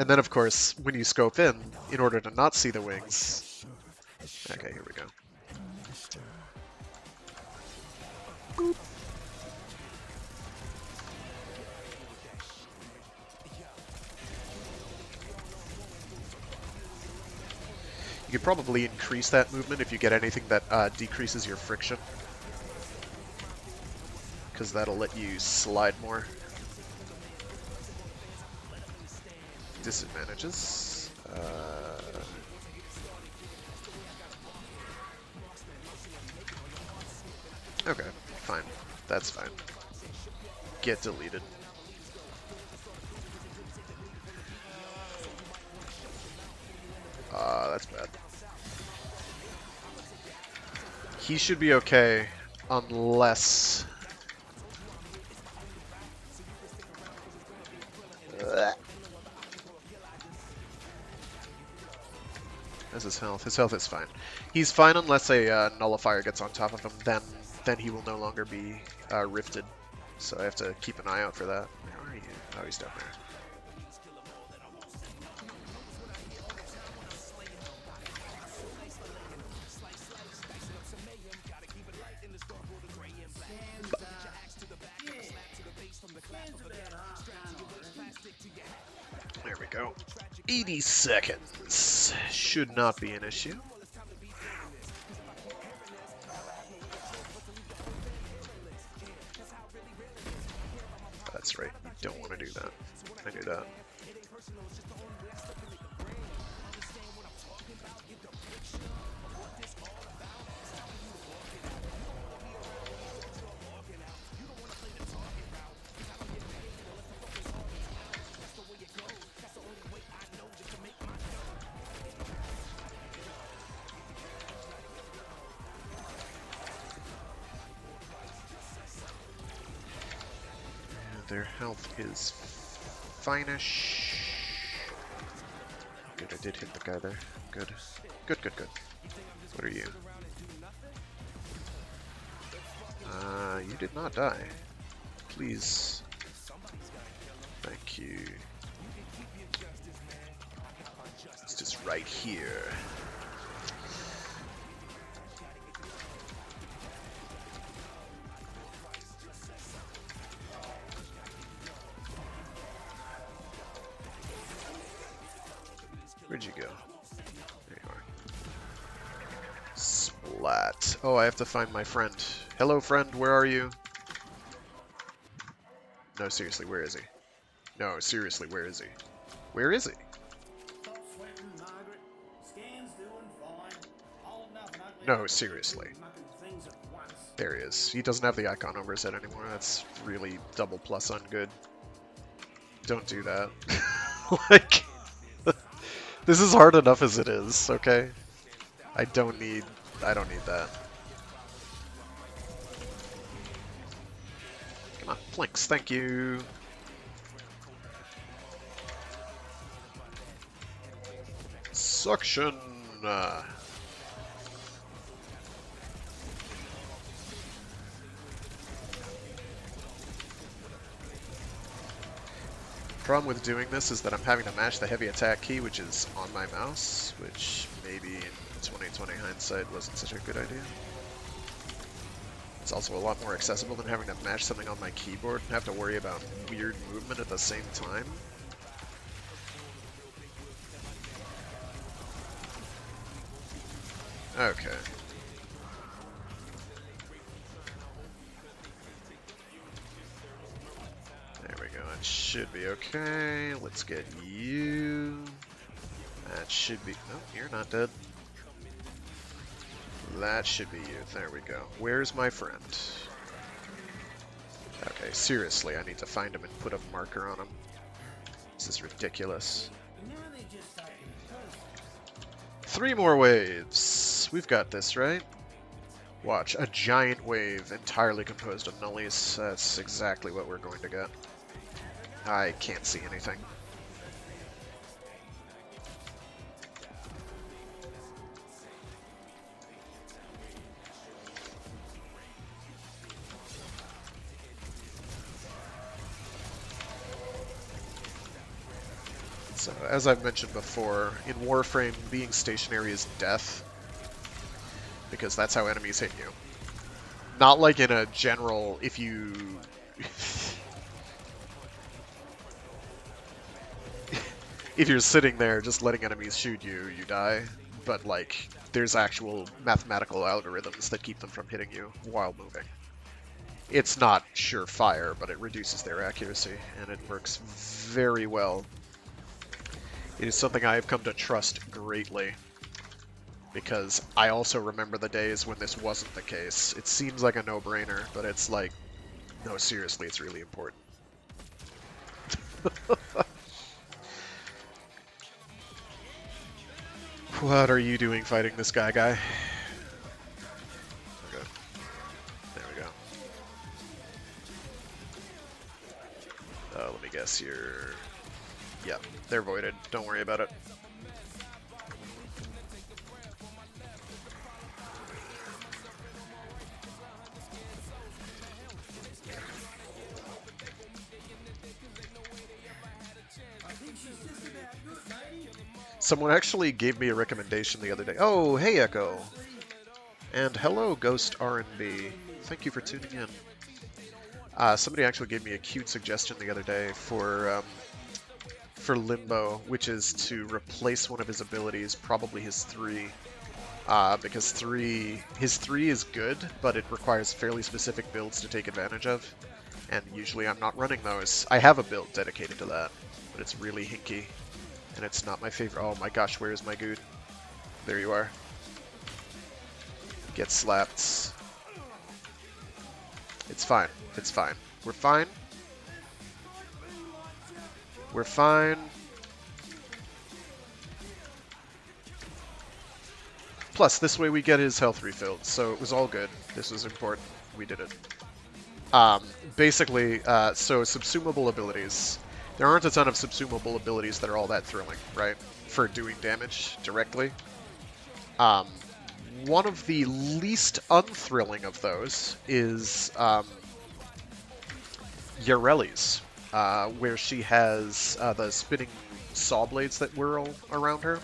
And then, of course, when you scope in order to not see the wings... Okay, here we go. Boop. You could probably increase that movement if you get anything that decreases your friction. Because that'll let you slide more. Disadvantages. Okay, fine. That's fine. get deleted. That's bad. He should be okay, unless... That's his health. His health is fine. He's fine unless a nullifier gets on top of him. Then he will no longer be rifted. So I have to keep an eye out for that. Where are you? Oh, he's down there. There we go. 80 seconds. Should not be an issue. That's right. You don't want to do that. I knew that. Their health is fine-ish. Good, I did hit the guy there. Good. Good, good, good. What are you? You did not die. Please. Thank you. It's just right here. Where'd you go? There you are. Splat. Oh, I have to find my friend. Hello, friend, where are you? No, seriously, where is he? No, seriously, where is he? Where is he? No, seriously. There he is. He doesn't have the icon over his head anymore. That's really double plus on good. Don't do that. Like... This is hard enough as it is, okay? I don't need that. Come on, Plinks, thank you. Suction. Problem with doing this is that I'm having to mash the heavy attack key, which is on my mouse, which maybe in 2020 hindsight wasn't such a good idea. It's also a lot more accessible than having to mash something on my keyboard and have to worry about weird movement at the same time. Okay. That should be okay. Let's get you. That should be... No, you're not dead. That should be you. There we go. Where's my friend? Okay, seriously, I need to find him and put a marker on him. This is ridiculous. 3 more waves. We've got this, right? Watch, a giant wave entirely composed of nullies. That's exactly what we're going to get. I can't see anything. So, as I've mentioned before, in Warframe, being stationary is death, because that's how enemies hit you. Not like in a general, if you... if you're sitting there just letting enemies shoot you, you die. But, like, there's actual mathematical algorithms that keep them from hitting you while moving. It's not surefire, but it reduces their accuracy, and it works very well. It is something I have come to trust greatly, because I also remember the days when this wasn't the case. It seems like a no-brainer, but it's like, No, seriously, it's really important. What are you doing fighting this guy? Okay. There we go. Let me guess, you're... Yeah, they're voided. Don't worry about it. Someone actually gave me a recommendation the other day. Oh, hey Echo! And hello, Ghost R&B. Thank you for tuning in. Somebody actually gave me a cute suggestion the other day for Limbo, which is to replace one of his abilities, probably his 3. Because his 3 is good, but it requires fairly specific builds to take advantage of. And usually I'm not running those. I have a build dedicated to that, but it's really hinky. And it's not my favorite. Oh my gosh, where is my good? There you are. Get slapped. It's fine. It's fine. We're fine. We're fine. Plus, this way we get his health refilled, so it was all good. This was important. We did it. Basically, so subsumable abilities. There aren't a ton of subsumable abilities that are all that thrilling, right? For doing damage directly. One of the least unthrilling of those is Relics, where she has the spinning saw blades that whirl around her.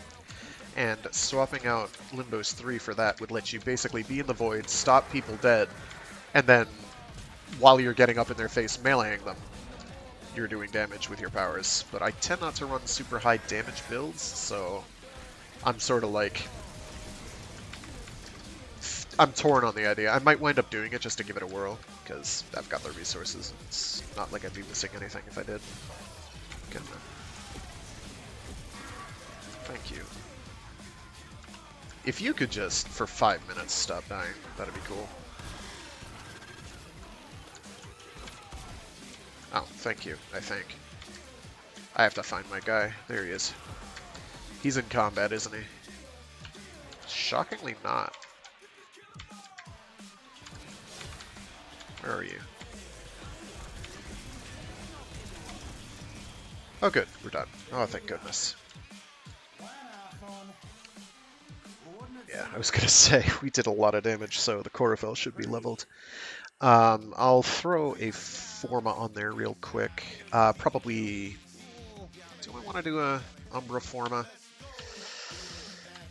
And swapping out Limbo's 3 for that would let you basically be in the void, stop people dead, and then, while you're getting up in their face meleeing them, you're doing damage with your powers. But I tend not to run super high damage builds, so I'm sort of like... I'm torn on the idea. I might wind up doing it just to give it a whirl, because I've got the resources. It's not like I'd be missing anything if I did. Okay. Thank you. If you could just, for 5 minutes, stop dying, that'd be cool. Oh, thank you, I think. I have to find my guy. There he is. He's in combat, isn't he? Shockingly not. Where are you? Oh good, we're done. Oh, thank goodness. Yeah, I was gonna say, we did a lot of damage, so the Chorophel should be leveled. I'll throw a Forma on there real quick. Probably... Do I want to do a Umbra Forma?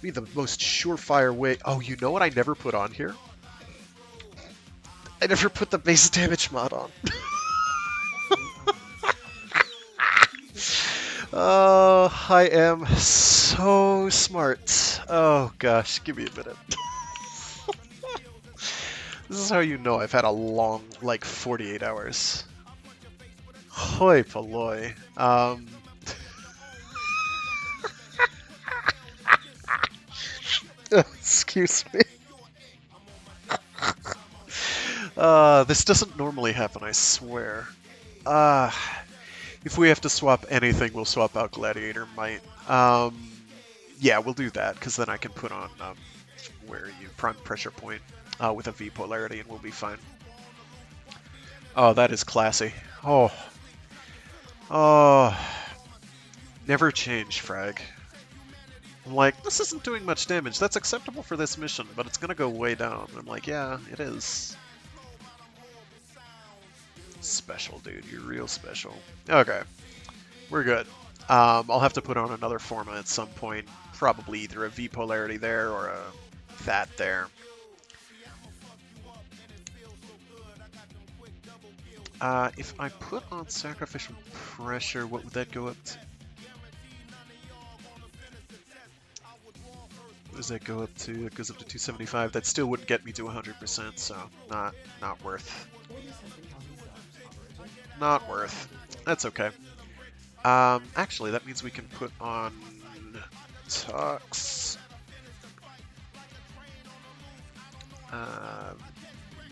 Be the most surefire way... Oh, you know what I never put on here? I never put the base damage mod on. Oh, I am so smart. Oh gosh, give me a minute. This is how you know I've had a long, like, 48 hours. Hoi polloi. Excuse me. This doesn't normally happen, I swear. If we have to swap anything, we'll swap out Gladiator Might. Yeah, we'll do that, because then I can put on, where are you? Prime Pressure Point with a V polarity, and we'll be fine. Oh, that is classy. Oh. Oh. Never change, Frag. I'm like, this isn't doing much damage. That's acceptable for this mission, but it's gonna go way down. I'm like, yeah, it is. Special, dude. You're real special. Okay. We're good. I'll have to put on another Forma at some point. Probably either a V polarity there or a that there. If I put on Sacrificial Pressure, what would that go up to? What does that go up to? It goes up to 275. That still wouldn't get me to 100%, so not worth. Not worth. That's okay. Actually, that means we can put on Tux.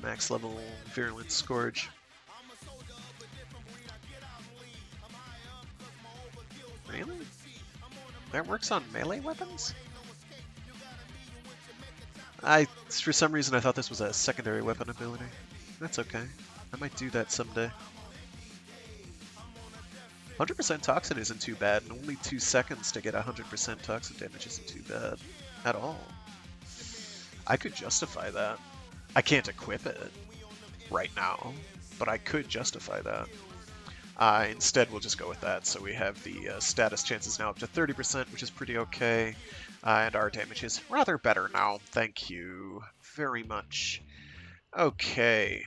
Max level Virulent Scourge. That works on melee weapons? For some reason, I thought this was a secondary weapon ability. That's okay. I might do that someday. 100% toxin isn't too bad, and only 2 seconds to get 100% toxin damage isn't too bad at all. I could justify that. I can't equip it right now, but I could justify that. Instead, we'll just go with that. So we have the status chances now up to 30%, which is pretty okay. And our damage is rather better now. Thank you very much. Okay.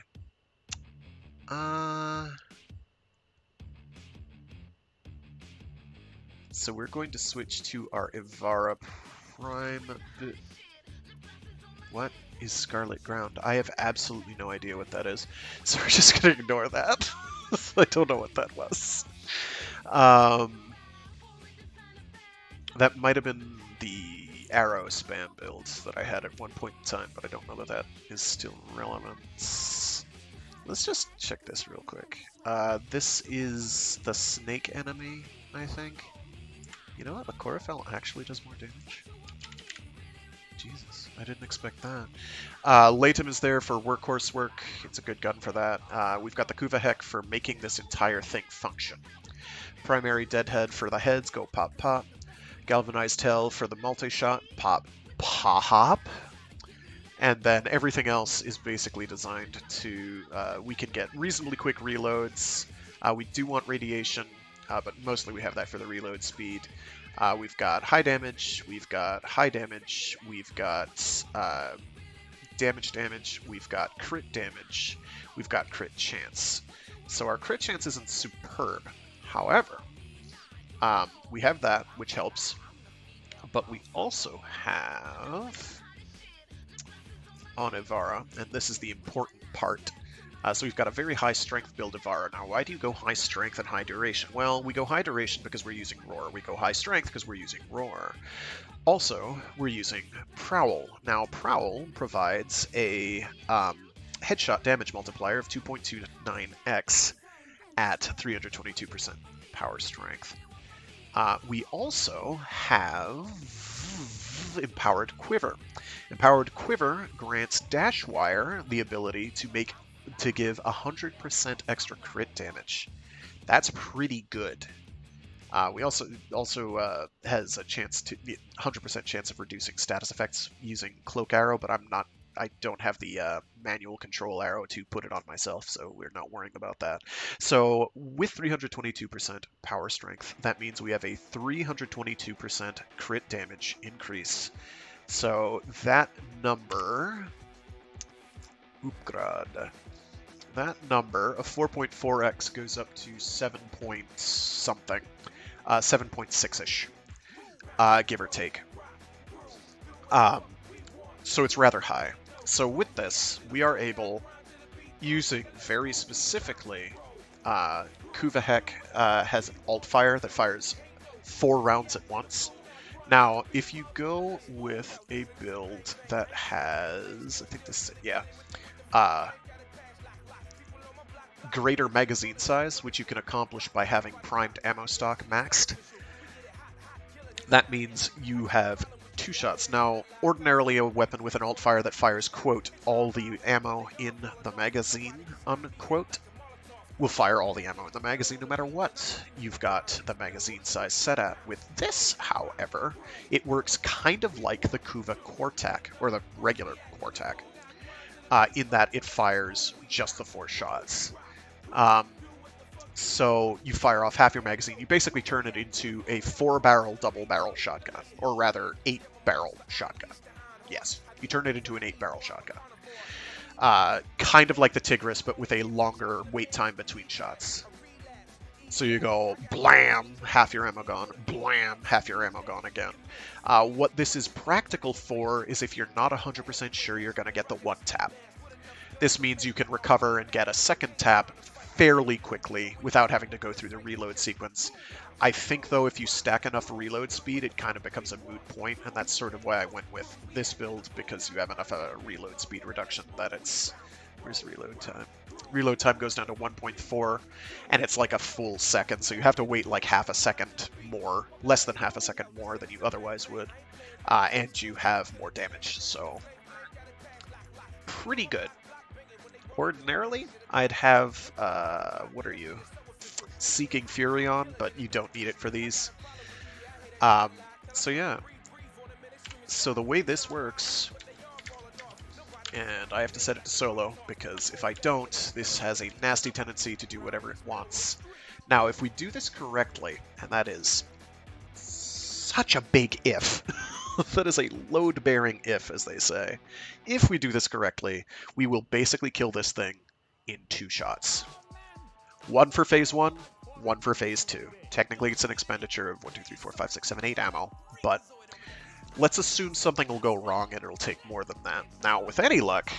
So we're going to switch to our Ivara Prime. What is Scarlet Ground? I have absolutely no idea what that is. So we're just going to ignore that. I don't know what that was. That might have been the arrow spam builds that I had at one point in time, but I don't know that that is still relevant. Let's just check this real quick. This is the snake enemy, I think. You know what? The Chlorophyll actually does more damage. Jesus, I didn't expect that. Latum is there for workhorse work. It's a good gun for that. We've got the Kuvahek for making this entire thing function. Primary Deadhead for the heads, go pop pop. Galvanized Tail for the multi-shot, pop pop. And then everything else is basically designed to, we can get reasonably quick reloads. We do want radiation, but mostly we have that for the reload speed. We've got high damage, we've got high damage, we've got damage, we've got crit damage, we've got crit chance. So our crit chance isn't superb. However, we have that, which helps. But we also have on Ivara, and this is the important part. So we've got a very high strength build Ivara. Now, why do you go high strength and high duration? Well, we go high duration because we're using Roar. We go high strength because we're using Roar. Also, we're using Prowl. Now, provides a headshot damage multiplier of 2.29x at 322% power strength. We also have Empowered Quiver. Empowered Quiver grants Dashwire the ability to give 100% extra crit damage. That's pretty good. We also has a chance to 100% chance of reducing status effects using Cloak Arrow, but I don't have the manual control arrow to put it on myself, so we're not worrying about that. So with 322% power strength, that means we have a 322% crit damage increase. So that number, that number of 4.4x goes up to 7 point something, 7.6ish, give or take. So it's rather high. So with this, we are able, using very specifically, Kuvahek has an alt fire that fires 4 rounds at once. Now, if you go with a build that has, I think this, greater magazine size, which you can accomplish by having primed ammo stock maxed, that means you have 2 shots. Now, ordinarily a weapon with an alt fire that fires, quote, all the ammo in the magazine, unquote, will fire all the ammo in the magazine no matter what you've got the magazine size set at. With this, however, it works kind of like the Kuva Quartak, or the regular Quartak, in that it fires just the 4 shots. So you fire off half your magazine. You basically turn it into a 4-barrel double-barrel shotgun, or rather 8-barrel shotgun. Yes, you turn it into an 8-barrel shotgun. Kind of like the Tigris, but with a longer wait time between shots. So you go blam, half your ammo gone, blam, half your ammo gone again. What this is practical for is if you're not 100% sure you're going to get the 1 tap. This means you can recover and get a 2nd tap fairly quickly without having to go through the reload sequence. I think, though, if you stack enough reload speed, it kind of becomes a moot point, and that's sort of why I went with this build, because you have enough reload speed reduction that it's Where's reload time? Reload time goes down to 1.4, and it's like a full second, so you have to wait like half a second more, less than half a second more than you otherwise would, and you have more damage, so pretty good. Ordinarily, I'd have, what are you? Seeking Fury on, but you don't need it for these. So yeah. So the way this works, and I have to set it to solo, because if I don't, this has a nasty tendency to do whatever it wants. Now, if we do this correctly, and that is such a big if, that is a load-bearing if, as they say. If we do this correctly, we will basically kill this thing in 2 shots. 1 for phase 1, 1 for phase 2. Technically, it's an expenditure of 1, 2, 3, 4, 5, 6, 7, 8 ammo, but let's assume something will go wrong and it'll take more than that. Now, with any luck,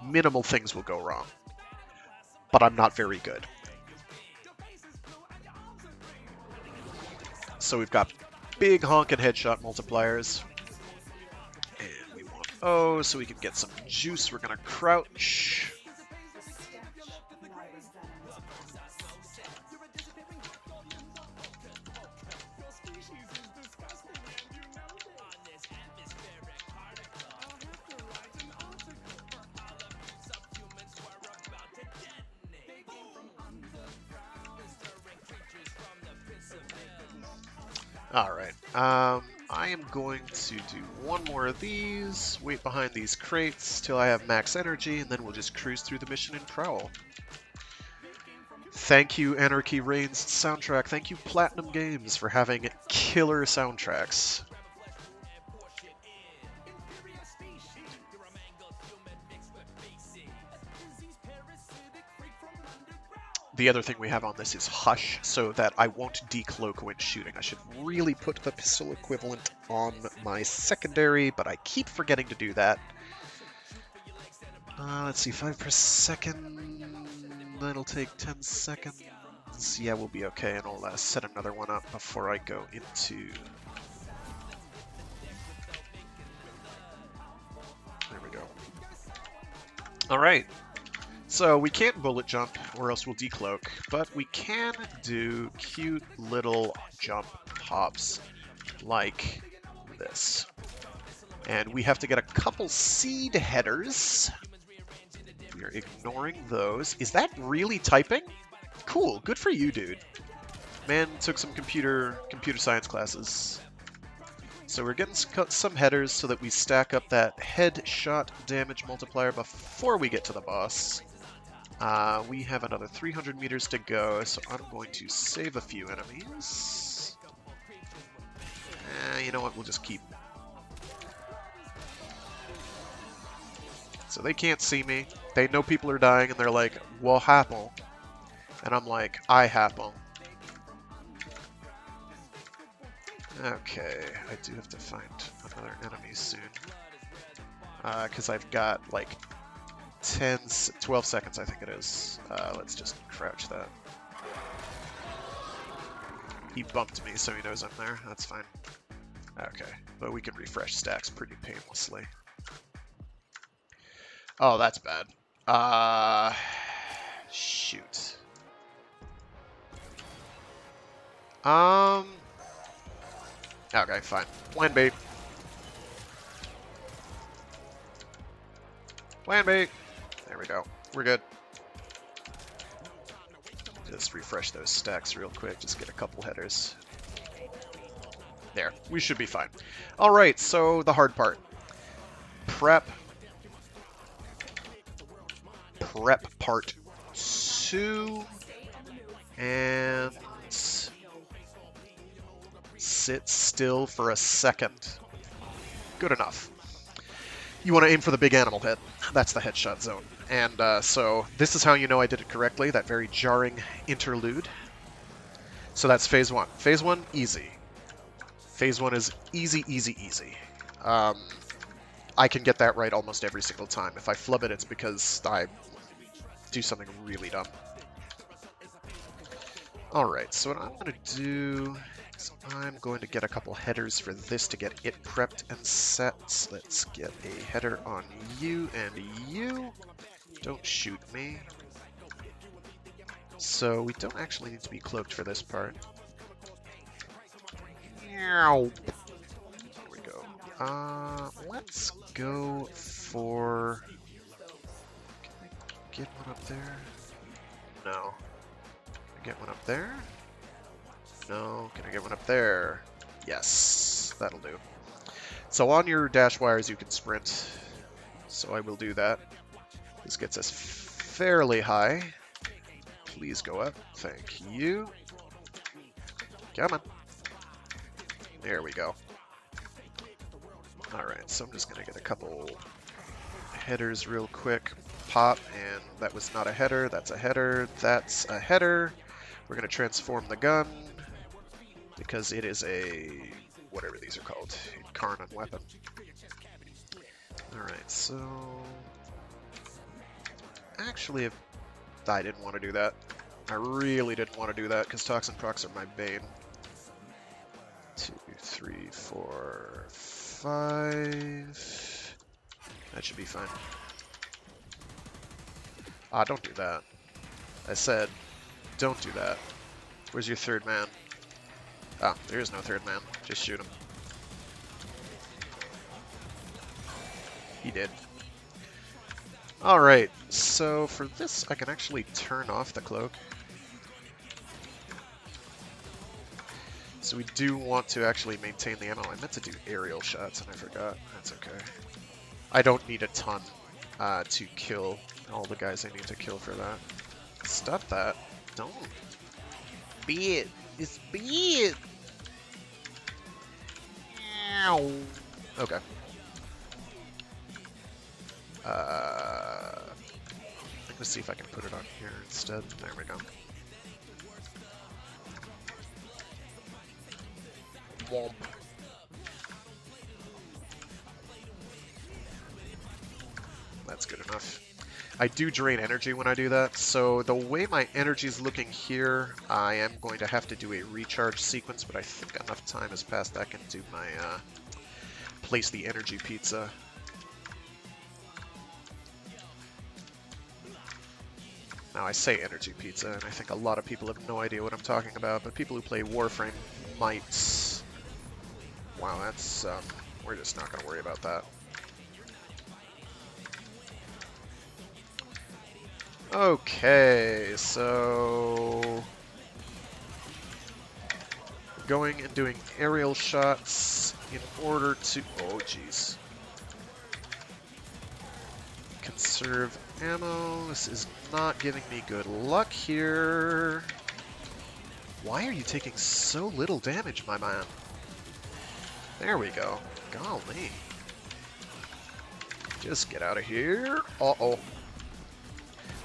minimal things will go wrong, but I'm not very good. So we've got big honkin' headshot multipliers, and we want O so we can get some juice. We're gonna crouch. Alright, I am going to do one more of these, wait behind these crates till I have max energy, and then we'll just cruise through the mission and prowl. Thank you, Anarchy Reigns soundtrack. Thank you, Platinum Games, for having killer soundtracks. The other thing we have on this is Hush, so that I won't decloak when shooting. I should really put the pistol equivalent on my secondary, but I keep forgetting to do that. Let's see, 5 per second. That'll take 10 seconds. Yeah, we'll be okay, and I'll set another one up before I go into... There we go. Alright. So we can't bullet jump, or else we'll decloak, but we can do cute little jump hops like this. And we have to get a couple seed headers. We are ignoring those. Is that really typing? Cool, good for you, dude. Man took some computer science classes. So we're getting some headers so that we stack up that headshot damage multiplier before we get to the boss. We have another 300 meters to go, so I'm going to save a few enemies. You know what, we'll just keep. So they can't see me. They know people are dying, and they're like, well, happen. And I'm like, I happen. Okay, I do have to find another enemy soon. Because I've got, like, 12 seconds, I think it is. Let's just crouch that. He bumped me, so he knows I'm there. That's fine. Okay, but we can refresh stacks pretty painlessly. Oh, that's bad. Shoot. Okay, fine. Plan B. Plan B. There we go. We're good. Just refresh those stacks real quick. Just get a couple headers. There. We should be fine. Alright, so the hard part. Prep. Prep part 2. And... sit still for a second. Good enough. You want to aim for the big animal head. That's the headshot zone. And so this is how you know I did it correctly, that very jarring interlude. So that's phase 1. Phase 1, easy. Phase 1 is easy, easy, easy. I can get that right almost every single time. If I flub it, it's because I do something really dumb. Alright, so what I'm going to do is I'm going to get a couple headers for this to get it prepped and set. Let's get a header on you and you. Don't shoot me. So we don't actually need to be cloaked for this part. There we go. Let's go for... Can I get one up there? No. Can I get one up there? No. Can I get one up there? Yes. That'll do. So on your dash wires you can sprint. So I will do that. This gets us fairly high. Please go up. Thank you. Come on. There we go. Alright, so I'm just going to get a couple headers real quick. Pop, and that was not a header. That's a header. That's a header. We're going to transform the gun because it is a... whatever these are called. Incarnate weapon. Alright, so... Actually, if I didn't want to do that. I really didn't want to do that because toxin procs are my bane. 2, 3, 4, 5. That should be fine. Ah, don't do that. I said, don't do that. Where's your third man? Ah, there is no third man. Just shoot him. He did. Alright, so for this I can actually turn off the cloak. So we do want to actually maintain the ammo. I meant to do aerial shots and I forgot. That's okay. I don't need a ton to kill all the guys I need to kill for that. Stop that. Don't. Be it. It's be it. Ow. Okay. Let's see if I can put it on here instead. There we go. Womp. That's good enough. I do drain energy when I do that, so the way my energy is looking here, I am going to have to do a recharge sequence, but I think enough time has passed I can do my, place the energy pizza. Now I say energy pizza, and I think a lot of people have no idea what I'm talking about, but people who play Warframe might. Wow, that's, we're just not going to worry about that. Okay, so... going and doing aerial shots in order to... Oh, jeez. Conserve ammo. This is not giving me good luck here. Why are you taking so little damage, my man? There we go. Golly. Just get out of here. Uh-oh.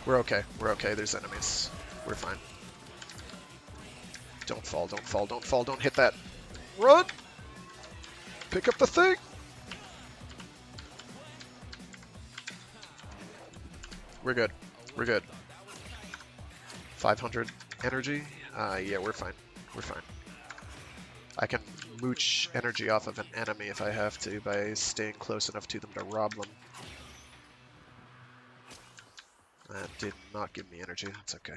We're okay. We're okay. There's enemies. We're fine. Don't fall. Don't fall. Don't fall. Don't hit that. Run! Pick up the thing! We're good. We're good. 500 energy? Yeah, we're fine. We're fine. I can mooch energy off of an enemy if I have to by staying close enough to them to rob them. That did not give me energy. That's okay.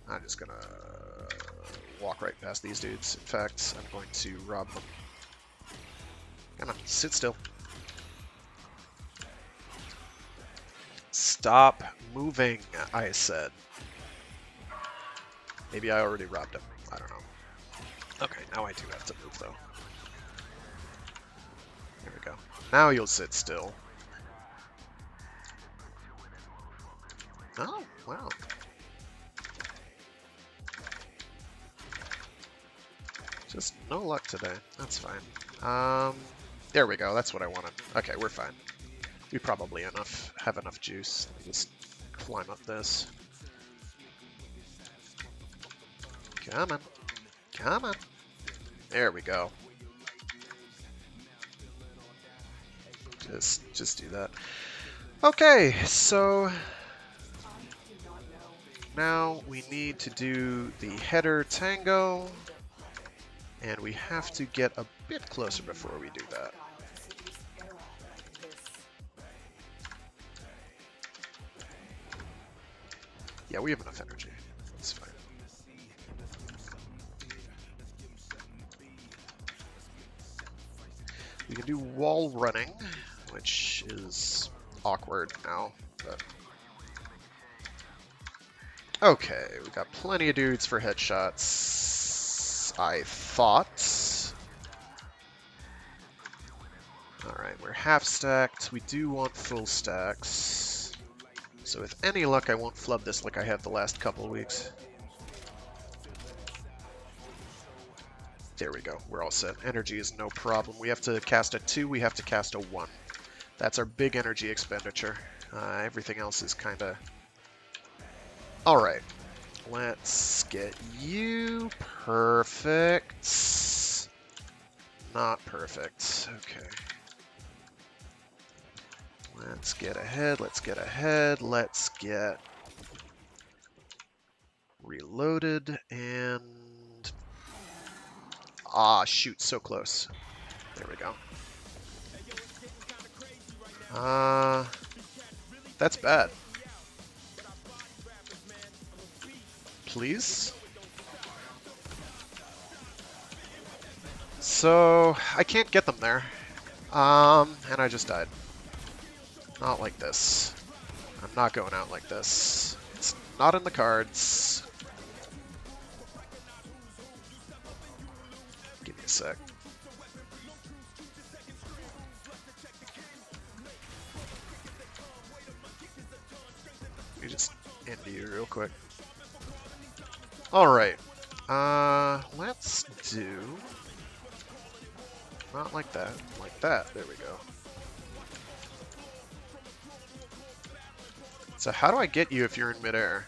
I'm just gonna walk right past these dudes. In fact, I'm going to rob them. Come on, sit still. Stop moving, I said. Maybe I already robbed him. I don't know. Okay, now I do have to move, though. There we go. Now you'll sit still. Oh, wow. Just no luck today. That's fine. There we go. That's what I wanted. Okay, we're fine. We probably have enough juice. Let me just climb up this. Come on. Come on. There we go. Just do that. Okay, so now we need to do the header tango, and we have to get a bit closer before we do that. Yeah, we have enough energy. That's fine. We can do wall running, which is awkward now, but... Okay, we got plenty of dudes for headshots, I thought. Alright, we're half stacked. We do want full stacks. So with any luck, I won't flub this like I have the last couple weeks. There we go. We're all set. Energy is no problem. We have to cast a 2, we have to cast a 1. That's our big energy expenditure. Everything else is kind of... Alright. Let's get you perfect. Not perfect. Okay. Let's get ahead. Let's get ahead. Let's get reloaded and... Ah, shoot. So close. There we go. That's bad. Please? So, I can't get them there. And I just died. Not like this. I'm not going out like this. It's not in the cards. Give me a sec. Let me just end you real quick. Alright. Let's do... Not like that. Like that. There we go. So how do I get you if you're in midair?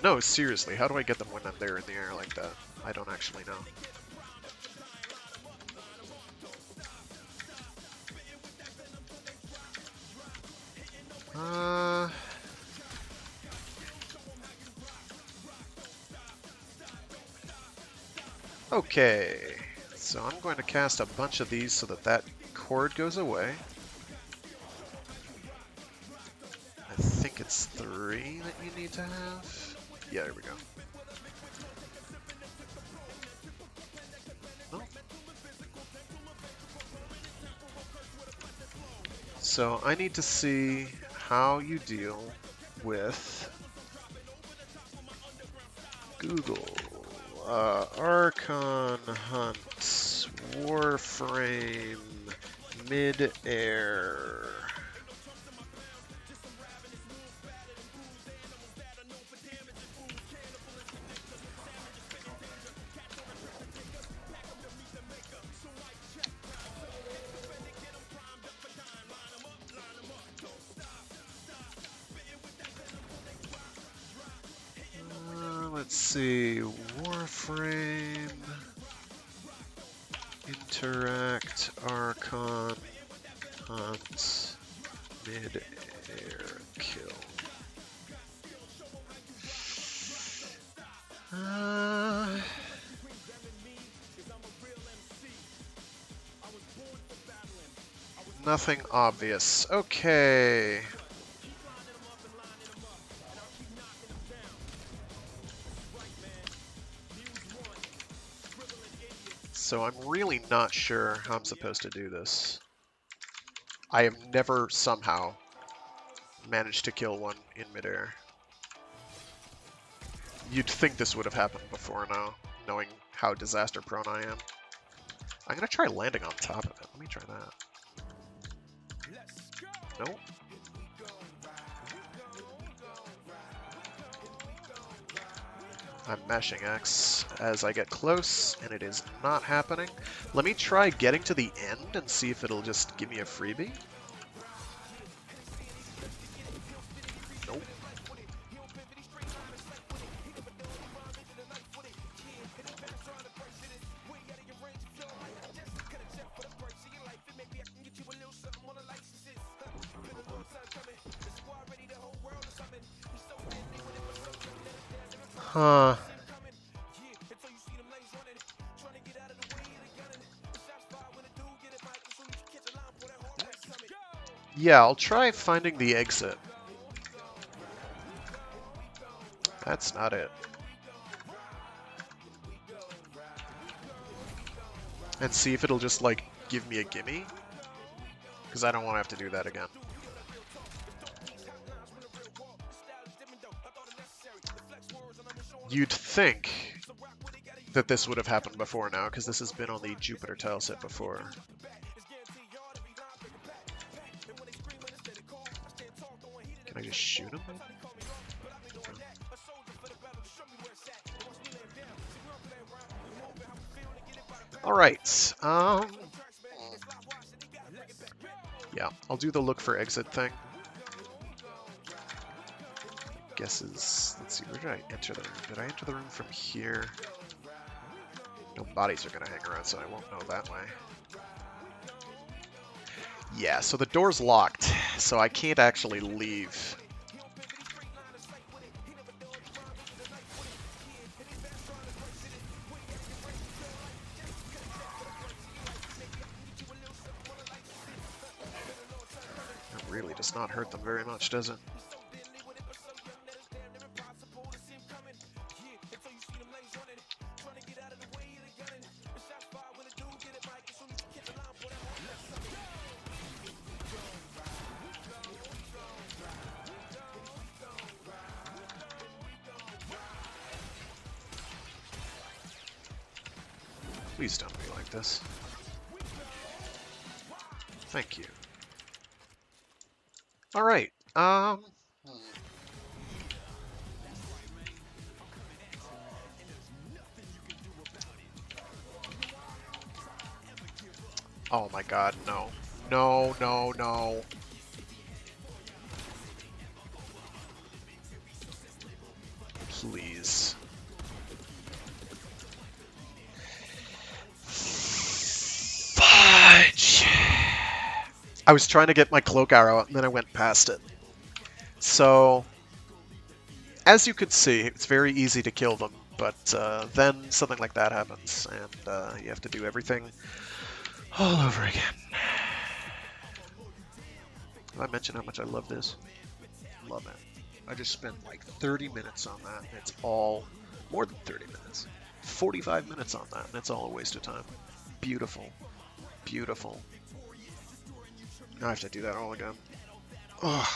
No, seriously, how do I get them when I'm there in the air like that? I don't actually know. Okay, so I'm going to cast a bunch of these so that that cord goes away. I think it's 3 that you need to have. Yeah, there we go. Oh. So I need to see how you deal with Google. Archon Hunt, Warframe, Mid-Air. Let's see, Warframe, Interact, Archon, Hunt, Mid-Air, Kill. Nothing obvious. Okay. So I'm really not sure how I'm supposed to do this. I have never somehow managed to kill one in midair. You'd think this would have happened before now, knowing how disaster prone I am. I'm gonna try landing on top of it. Let me try that. Nope. I'm mashing X as I get close, and it is not happening. Let me try getting to the end and see if it'll just give me a freebie. Nope. Huh. Yeah, I'll try finding the exit. That's not it. And see if it'll just, like, give me a gimme. Because I don't want to have to do that again. You'd think that this would have happened before now, because this has been on the Jupiter tile set before. Can I just shoot him? Alright, yeah, I'll do the look for exit thing. Guesses, let's see, where did I enter the room? Did I enter the room from here? No bodies are gonna hang around, so I won't know that way. Yeah, so the door's locked, so I can't actually leave. It really does not hurt them very much, does it? Please don't be like this. Thank you. Alright, oh my god, no. No, no, no. Please. Fudge! I was trying to get my cloak arrow out, and then I went past it. So, as you could see, it's very easy to kill them, but then something like that happens, and you have to do everything all over again. Did I mention how much I love this? Love it. I just spent like 30 minutes on that, and it's all more than 30 minutes. 45 minutes on that, and it's all a waste of time. Beautiful. Beautiful. Now I have to do that all again. Ugh.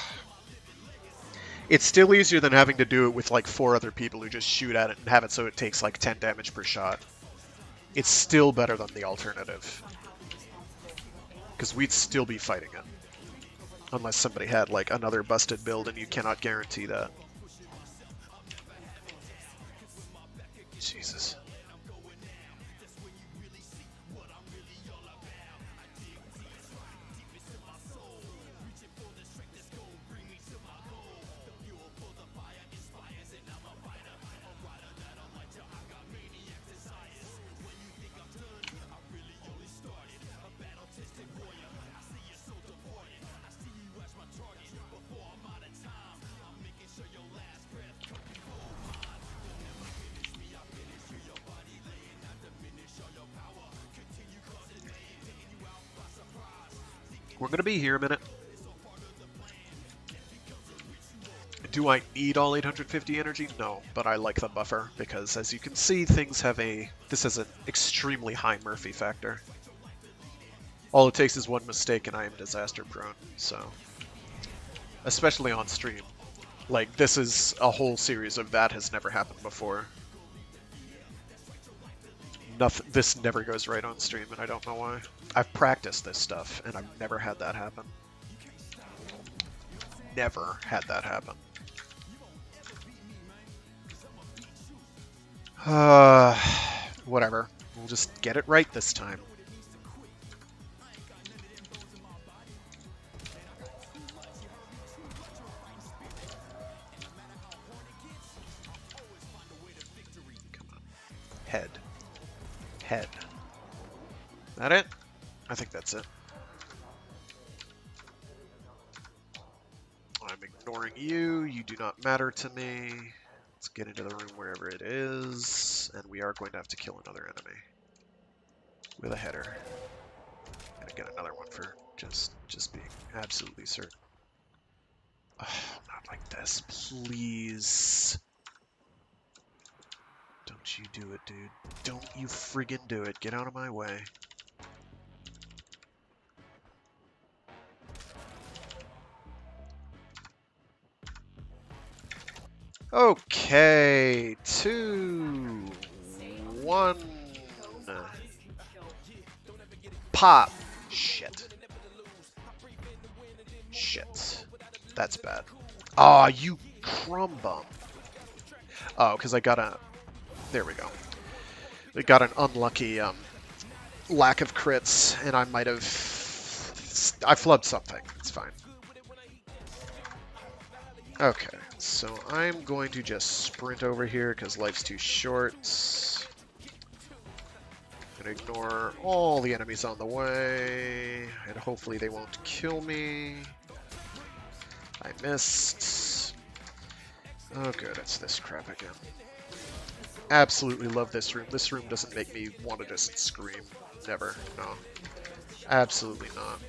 It's still easier than having to do it with like 4 other people who just shoot at it and have it so it takes like 10 damage per shot. It's still better than the alternative. Because we'd still be fighting it. Unless somebody had like another busted build, and you cannot guarantee that. Jesus. We're going to be here a minute. Do I need all 850 energy? No, but I like the buffer because, as you can see, things have this has an extremely high Murphy factor. All it takes is one mistake and I am disaster prone, so. Especially on stream. Like, this is a whole series of that has never happened before. Nothing, this never goes right on stream, and I don't know why. I've practiced this stuff, and I've never had that happen. Never had that happen. Whatever. We'll just get it right this time. Come on. Head. Head. That it? I think that's it. I'm ignoring you. You do not matter to me. Let's get into the room wherever it is. And we are going to have to kill another enemy. With a header. And get another one for just being absolutely certain. Oh, not like this, please. Don't you do it, dude. Don't you friggin' do it. Get out of my way. Okay, 2, 1. Pop. Shit. Shit. That's bad. Aw, you crumb bum. Oh, because I got a... There we go. We got an unlucky lack of crits, and I might have... I flubbed something. It's fine. Okay, so I'm going to just sprint over here because life's too short. Gonna ignore all the enemies on the way, and hopefully they won't kill me. I missed. Oh good, it's this crap again. Absolutely love this room. This room doesn't make me want to just scream. Never. No. Absolutely not.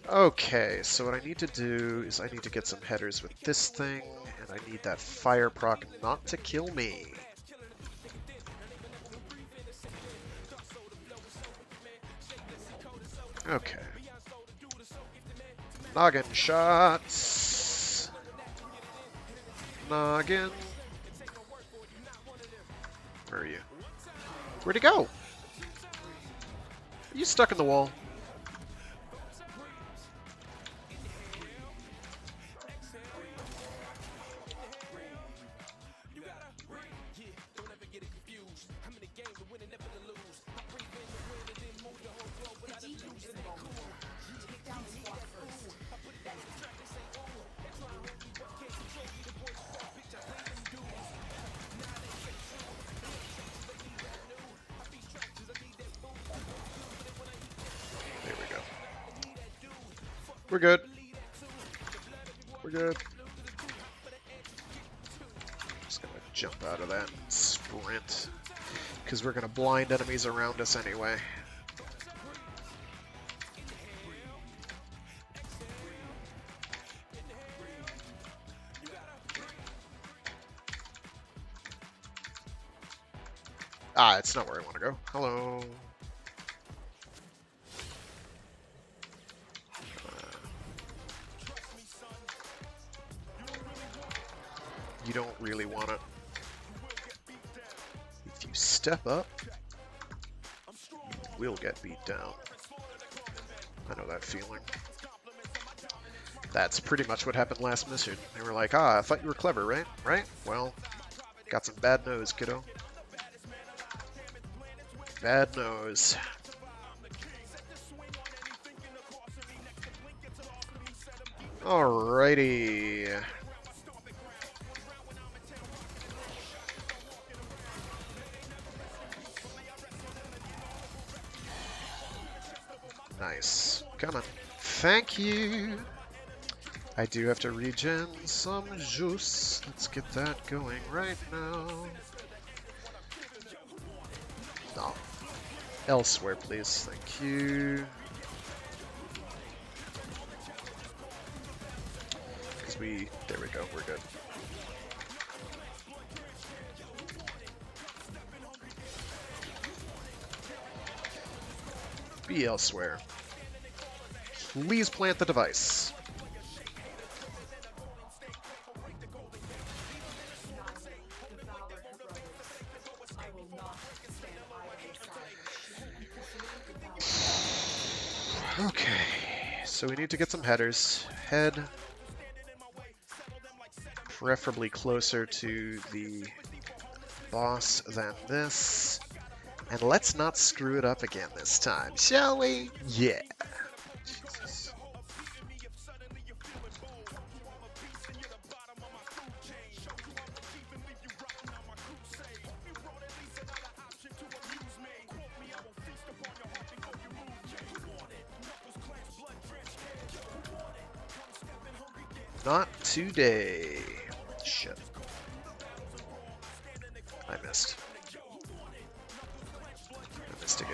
Okay, so what I need to do is I need to get some headers with this thing, and I need that fire proc not to kill me. Okay. Noggin shots. Noggin. Where are you? Where'd he go? Are you stuck in the wall? We're good. We're good. Just gonna jump out of that and sprint. Because we're gonna blind enemies around us anyway. Ah, it's not where I want to go. Hello. You don't really want it. If you step up, you will get beat down. I know that feeling. That's pretty much what happened last mission. They were like, ah, I thought you were clever, right? Right? Well, got some bad nose, kiddo. Bad nose. Alrighty. Nice. Come on. Thank you. I do have to regen some juice. Let's get that going right now. No. Elsewhere, please. Thank you. Because there we go. We're good. Be elsewhere. Please plant the device. Okay, so we need to get some headers. Head preferably closer to the boss than this. And let's not screw it up again this time, shall we? Yeah. Jesus. Not today. Shit. I missed. I missed again.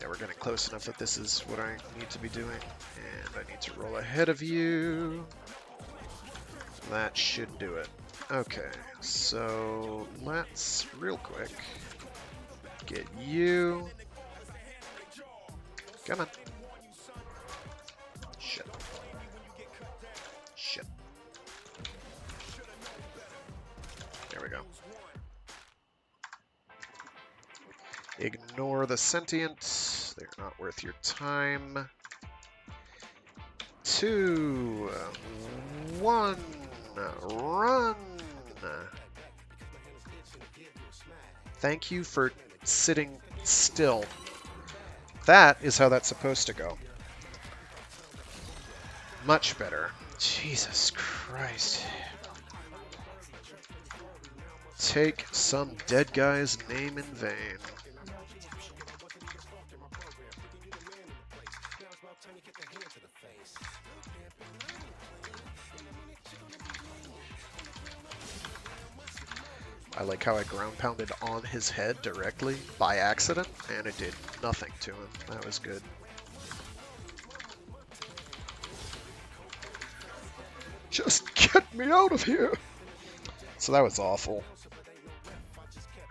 Yeah, we're getting close enough that this is what I need to be doing. And I need to roll ahead of you. That should do it. Okay, so let's, real quick, get you. Come on. Shit. Shit. There we go. Ignore the sentient. They're not worth your time. 2, 1, run! Thank you for sitting still. That is how that's supposed to go. Much better. Jesus Christ. Take some dead guy's name in vain. I like how I ground pounded on his head directly by accident, and it did nothing to him. That was good. Just get me out of here! So that was awful.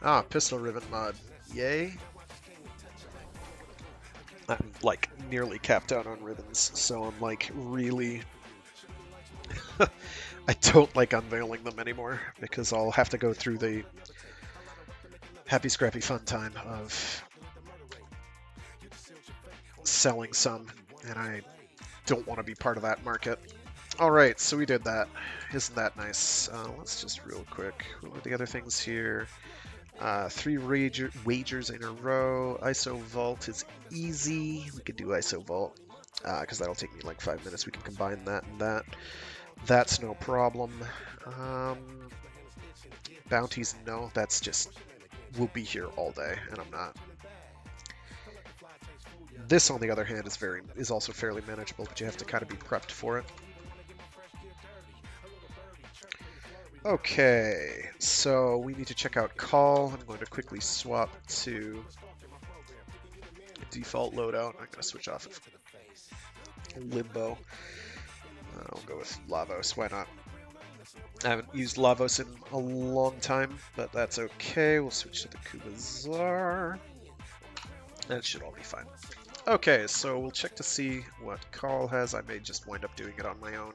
Ah, pistol ribbon mod. Yay. I'm like nearly capped out on ribbons, so I'm like really... I don't like unveiling them anymore, because I'll have to go through the happy scrappy fun time of selling some, and I don't want to be part of that market. Alright, so we did that. Isn't that nice? Let's just real quick, what were the other things here? 3 wagers in a row. ISO Vault is easy. We could do ISO Vault, because that'll take me like 5 minutes. We can combine that and that. That's no problem. Bounties, no. That's just... we'll be here all day, and I'm not. This, on the other hand, is also fairly manageable, but you have to kind of be prepped for it. Okay, so we need to check out call. I'm going to quickly swap to default loadout. I'm going to switch off of Limbo. I'll go with Lavos, why not? I haven't used Lavos in a long time, but that's okay. We'll switch to the Kubazar. That should all be fine. Okay, so we'll check to see what call has. I may just wind up doing it on my own.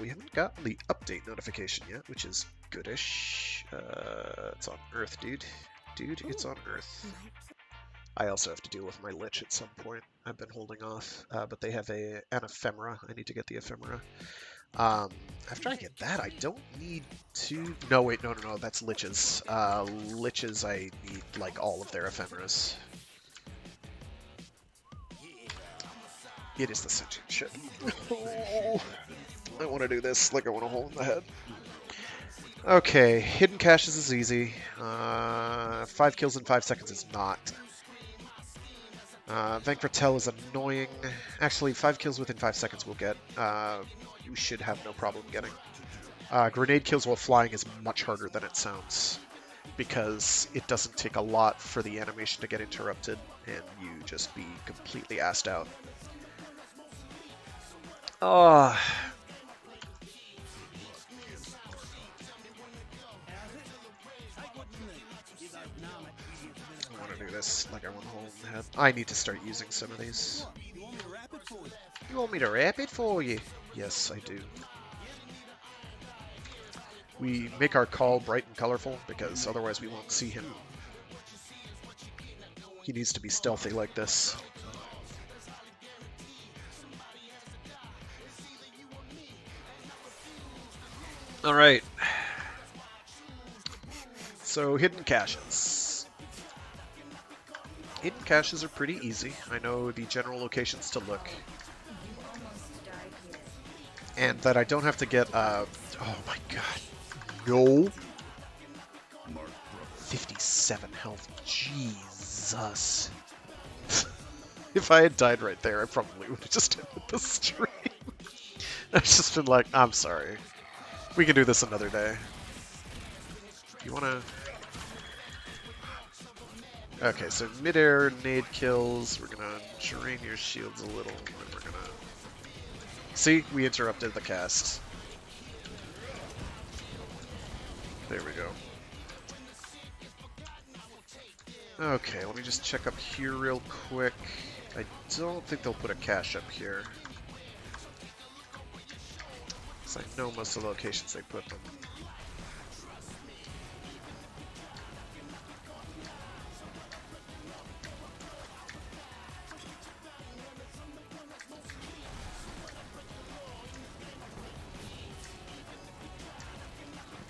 We haven't gotten the update notification yet, which is goodish. It's on Earth, dude. Dude, it's on Earth. I also have to deal with my Lich at some point. I've been holding off, but they have an ephemera. I need to get the ephemera. After I get that, I don't need to... No, wait, no, that's Liches. Liches, I need, like, all of their ephemeras. It is the sentient shit. Oh, I want to do this like I want a hole in the head. Okay, hidden caches is easy. 5 kills in 5 seconds is not. Vankvertel is annoying. Actually, 5 kills within 5 seconds we'll get. You should have no problem getting. Grenade kills while flying is much harder than it sounds, because it doesn't take a lot for the animation to get interrupted, and you just be completely assed out. I want to do this like I want to hold in the head. I need to start using some of these. You want me to wrap it for you? Yes, I do. We make our call bright and colorful, because otherwise we won't see him. He needs to be stealthy like this. Alright. So, hidden caches. Hidden caches are pretty easy. I know the general locations to look. And that I don't have to get, oh my god. No. 57 health. Jesus. If I had died right there, I probably would have just ended the stream. I've just been like, I'm sorry. We can do this another day. You wanna... Okay, so mid-air nade kills. We're gonna drain your shields a little, and we're gonna... See? We interrupted the cast. There we go. Okay, let me just check up here real quick. I don't think they'll put a cache up here. Because I know most of the locations they put them.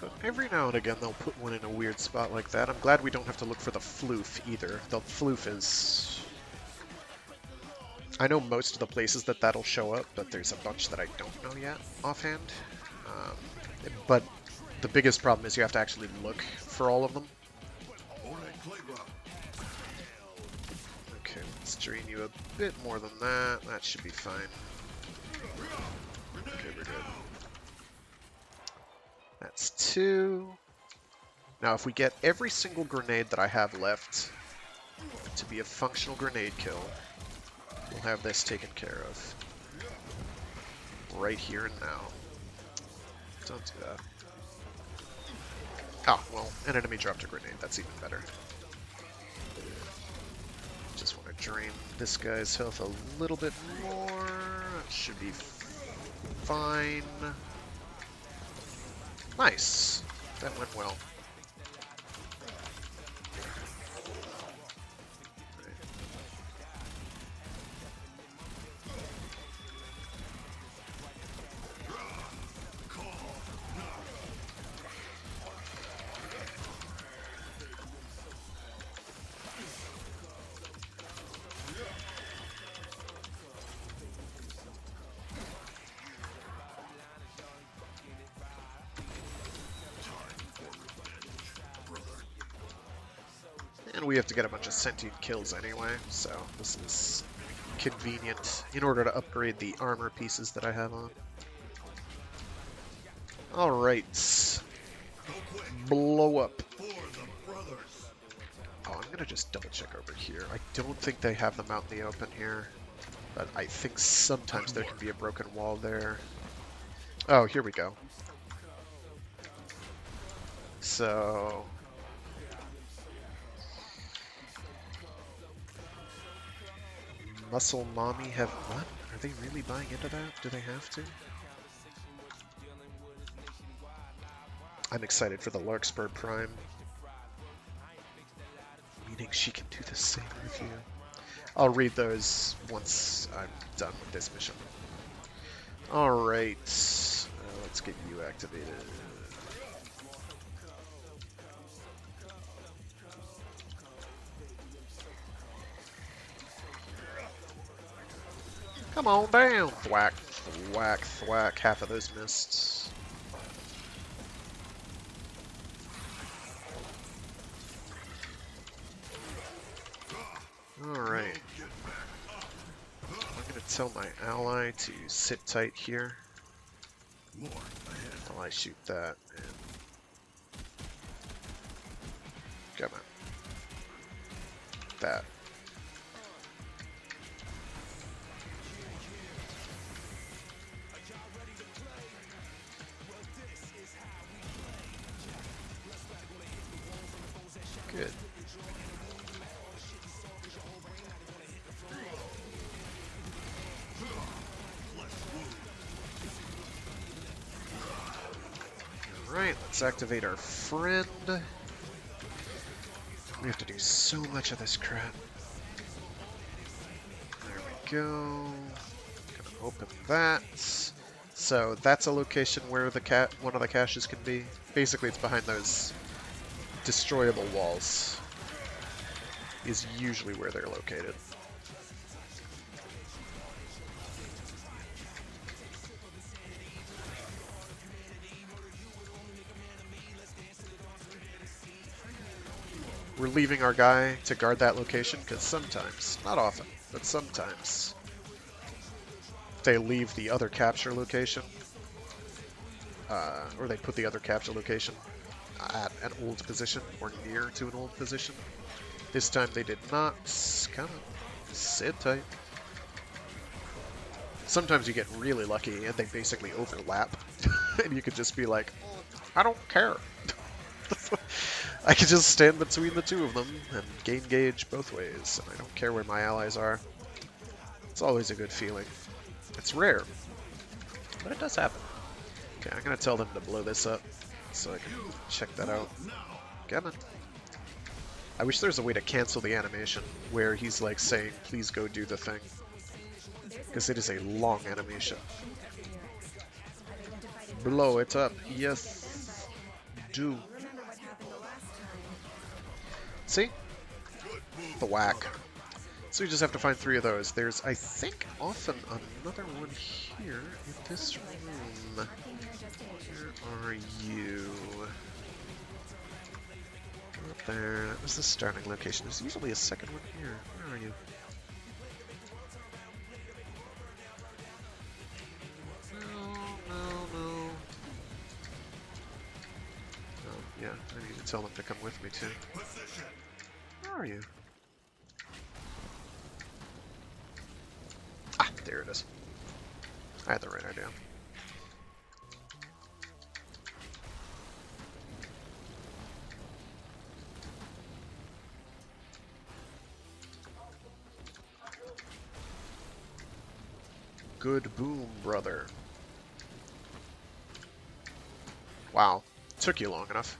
But every now and again they'll put one in a weird spot like that. I'm glad we don't have to look for the floof either. The floof is... I know most of the places that that'll show up, but there's a bunch that I don't know yet offhand. But the biggest problem is you have to actually look for all of them. Okay, let's drain you a bit more than that. That should be fine. Okay, we're good. That's 2. Now, if we get every single grenade that I have left to be a functional grenade kill, we'll have this taken care of. Right here and now. Don't do that. Oh, well, an enemy dropped a grenade. That's even better. Just want to drain this guy's health a little bit more. That should be fine. Nice. That went well. And we have to get a bunch of sentient kills anyway, so this is convenient in order to upgrade the armor pieces that I have on. Alright. Blow up. Oh, I'm gonna just double check over here. I don't think they have them out in the open here, but I think sometimes there can be a broken wall there. Oh, here we go. So... Muscle Mommy have what? Are they really buying into that? Do they have to? I'm excited for the Larkspur Prime. Meaning she can do the same with you. I'll read those once I'm done with this mission. Alright. Let's get you activated. Come on down! Thwack, thwack, thwack. Half of those missed. Alright. I'm gonna tell my ally to sit tight here while I shoot that. And... Come on. That. Good. Alright, let's activate our friend. We have to do so much of this crap. There we go. Gonna open that. So that's a location where the one of the caches can be. Basically, it's behind those destroyable walls. Is usually where they're located. We're leaving our guy to guard that location because sometimes, not often, but sometimes, they leave the other capture location, or they put the other capture location at an old position or near to an old position. This time they did not. Come on. Sit tight. Sometimes you get really lucky and they basically overlap. And you could just be like, I don't care. I could just stand between the two of them and gain gauge both ways. And I don't care where my allies are. It's always a good feeling. It's rare, but it does happen. Okay, I'm going to tell them to blow this up so I can check that out. Come on. I wish there's a way to cancel the animation where he's like saying, please go do the thing. Because it is a long animation. Blow it up. Yes. Do. See? The whack. So you just have to find 3 of those. There's, I think, often another one here in this room. Where are you? Up there. That was the starting location. There's usually a second one here. Where are you? No. Oh, yeah. I need to tell them to come with me, too. Where are you? Ah, there it is. I had the right idea. Good boom, brother. Wow. Took you long enough.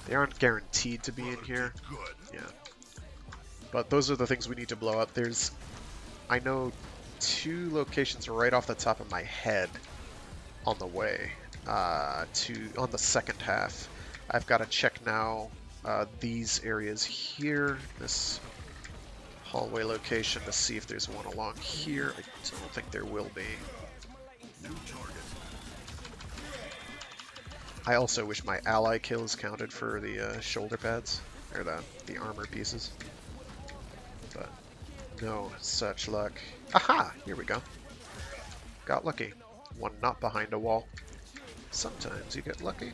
They aren't guaranteed to be in here. Yeah. But those are the things we need to blow up. There's, I know, 2 locations right off the top of my head on the way on the second half. I've got to check now these areas here, this hallway location, to see if there's one along here. I don't think there will be. I also wish my ally kills counted for the shoulder pads, or the armor pieces. But no such luck. Aha! Here we go. Got lucky. One not behind a wall. Sometimes you get lucky.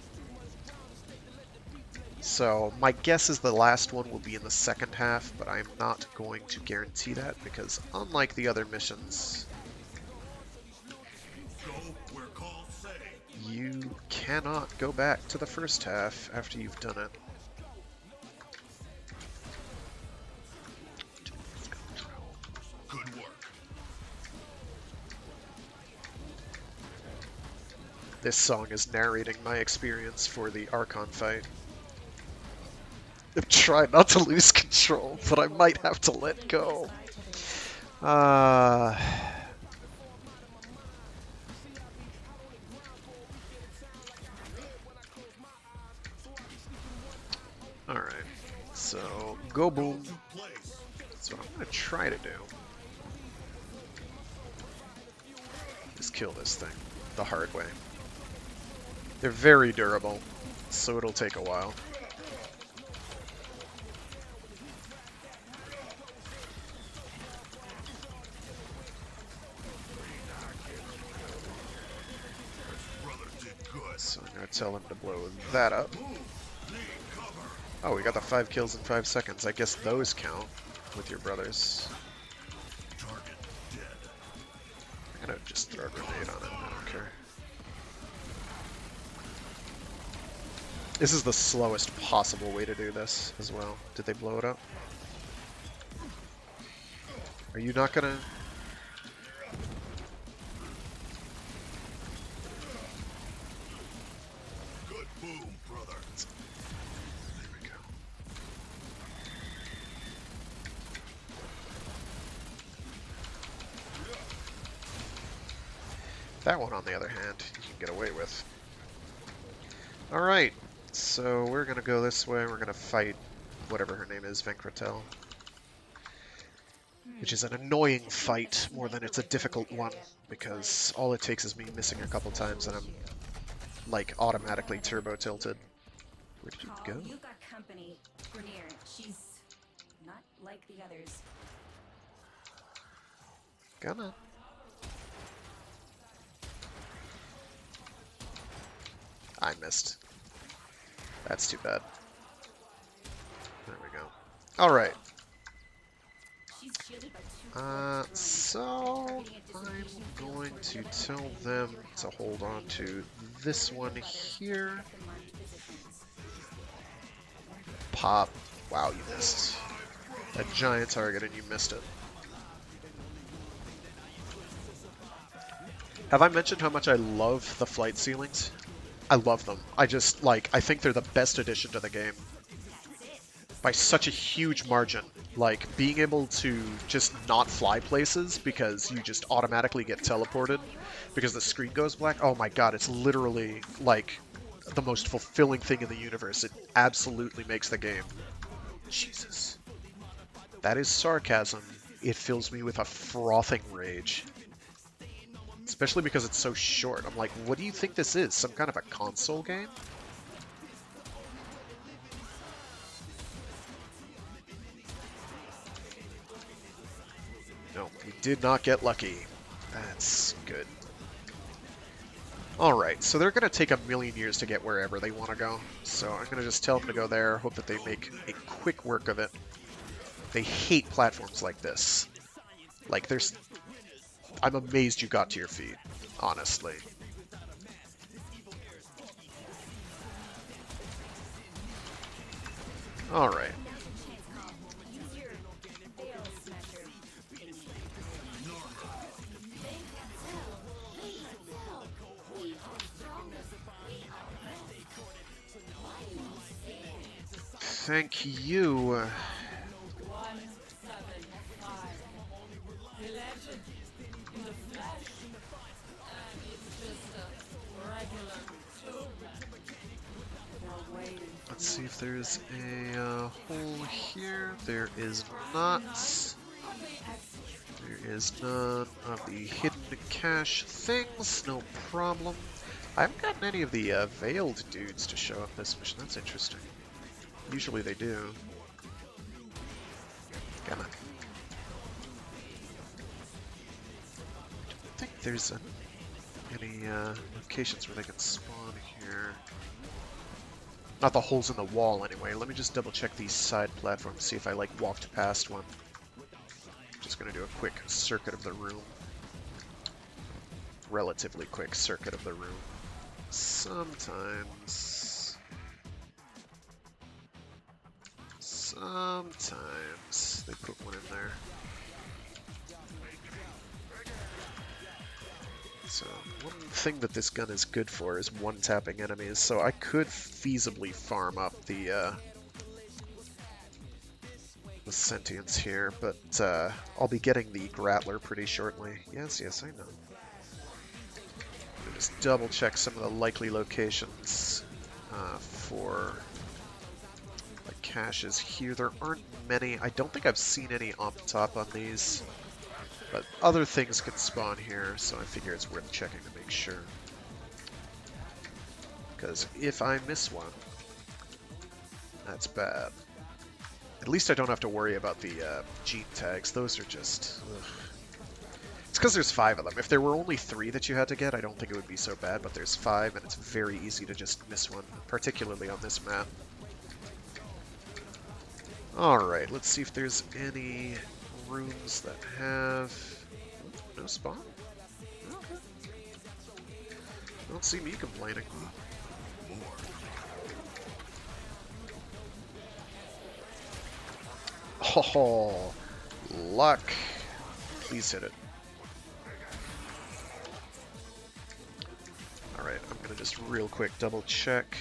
So my guess is the last one will be in the second half, but I'm not going to guarantee that because unlike the other missions, you cannot go back to the first half after you've done it. Good work. This song is narrating my experience for the Archon fight. I've tried not to lose control, but I might have to let go. Alright, so go boom. That's what I'm going to try to do. Just kill this thing the hard way. They're very durable, so it'll take a while. So I'm going to tell him to blow that up. Oh, we got the 5 kills in 5 seconds. I guess those count with your brothers. I'm going to just throw a grenade on it. I don't care. This is the slowest possible way to do this as well. Did they blow it up? Are you not going to... That one, on the other hand, you can get away with. Alright, so we're going to go this way. We're going to fight whatever her name is, Venkratel. Which is an annoying fight more than it's a difficult one, because all it takes is me missing a couple times and I'm, like, automatically turbo-tilted. Where did you go? You got company. Grenier. She's not like the others. Come on. I missed. That's too bad. There we go. Alright. She's shielded by two So I'm going to tell them to hold on to this one here. Pop. Wow, you missed. A giant target and you missed it. Have I mentioned how much I love the flight ceilings? I love them. I just, like, I think they're the best addition to the game. By such a huge margin. Like, being able to just not fly places because you just automatically get teleported because the screen goes black. Oh my god, it's literally, like, the most fulfilling thing in the universe. It absolutely makes the game. Jesus. That is sarcasm. It fills me with a frothing rage. Especially because it's so short. I'm like, what do you think this is? Some kind of a console game? No, we did not get lucky. That's good. Alright, so they're going to take a million years to get wherever they want to go. So I'm going to just tell them to go there, hope that they make a quick work of it. They hate platforms like this. Like, there's... I'm amazed you got to your feet, honestly. Alright. Thank you. Let's see if there's a hole here. There is not. There is none of the hidden cache things. No problem. I haven't gotten any of the veiled dudes to show up this mission. That's interesting. Usually they do. Come on. I don't think there's any locations where they can spawn here. Not the holes in the wall, anyway. Let me just double check these side platforms, see if I, like, walked past one. Just gonna do a quick circuit of the room. Relatively quick circuit of the room. Sometimes they put one in there. So, one thing that this gun is good for is one-tapping enemies, so I could feasibly farm up the sentience here, but I'll be getting the Grappler pretty shortly. Yes, I know. Just double-check some of the likely locations for the caches here. There aren't many. I don't think I've seen any up top on these. But other things can spawn here, so I figure it's worth checking to make sure. Because if I miss one, that's bad. At least I don't have to worry about the gene tags. Those are just... ugh. It's because there's 5 of them. If there were only 3 that you had to get, I don't think it would be so bad, but there's 5, and it's very easy to just miss one, particularly on this map. Alright, let's see if there's any rooms that have no spawn. Okay. Don't see me complaining. Oh, luck. Please hit it. Alright, I'm gonna just real quick double check.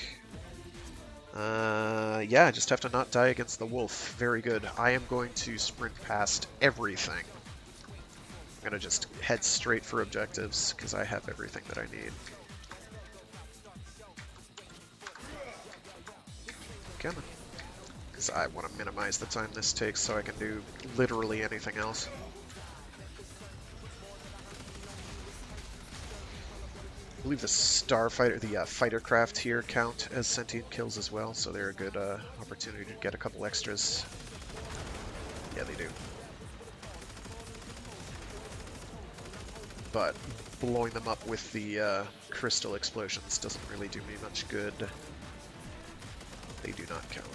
Yeah, I just have to not die against the wolf. Very good. I am going to sprint past everything. I'm gonna just head straight for objectives, because I have everything that I need. Come on. Because I want to minimize the time this takes so I can do literally anything else. I believe the starfighter, the fighter craft here count as sentient kills as well, so they're a good opportunity to get a couple extras. Yeah, they do. But blowing them up with the crystal explosions doesn't really do me much good. They do not count.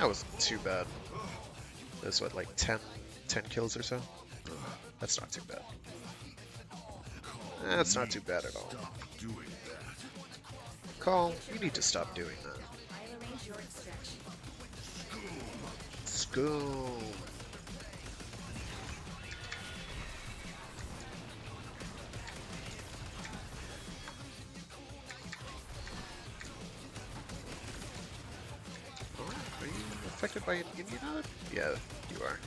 That wasn't too bad. That's what, like 10 kills or so? That's not too bad. That's not too bad at all. Call, you need to stop doing that. I'll arrange your extraction. Let's go. Oh, are you affected by an Indian Island? Yeah, you are.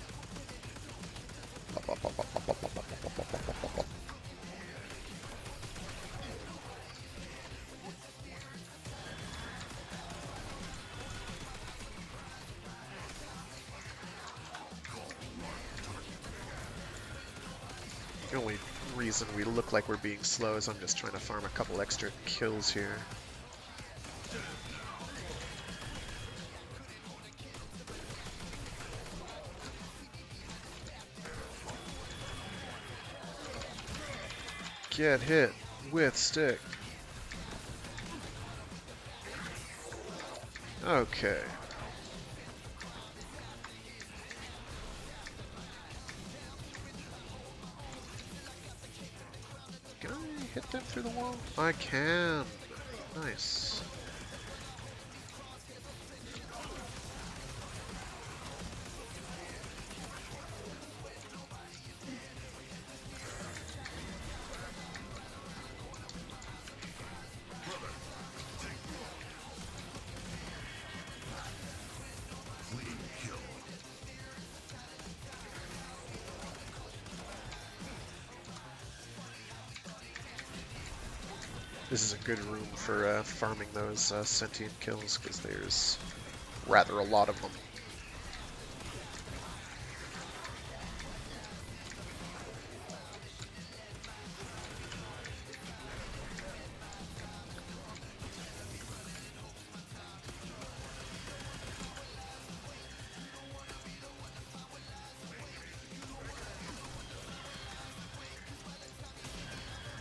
The only reason we look like we're being slow is I'm just trying to farm a couple extra kills here. Get hit with stick. Okay. Can I hit them through the wall? I can. Nice. This is a good room for farming those sentient kills, because there's rather a lot of them.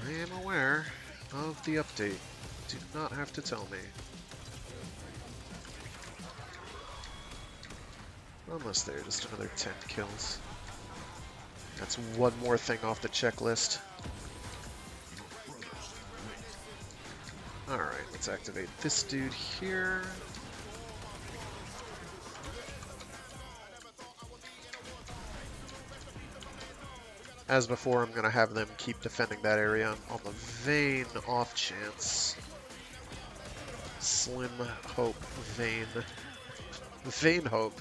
I am aware of the update. Do not have to tell me. Almost there, just another 10 kills. That's one more thing off the checklist. Alright, let's activate this dude here. As before, I'm going to have them keep defending that area on the vain off chance. Slim hope, vain. Vain hope.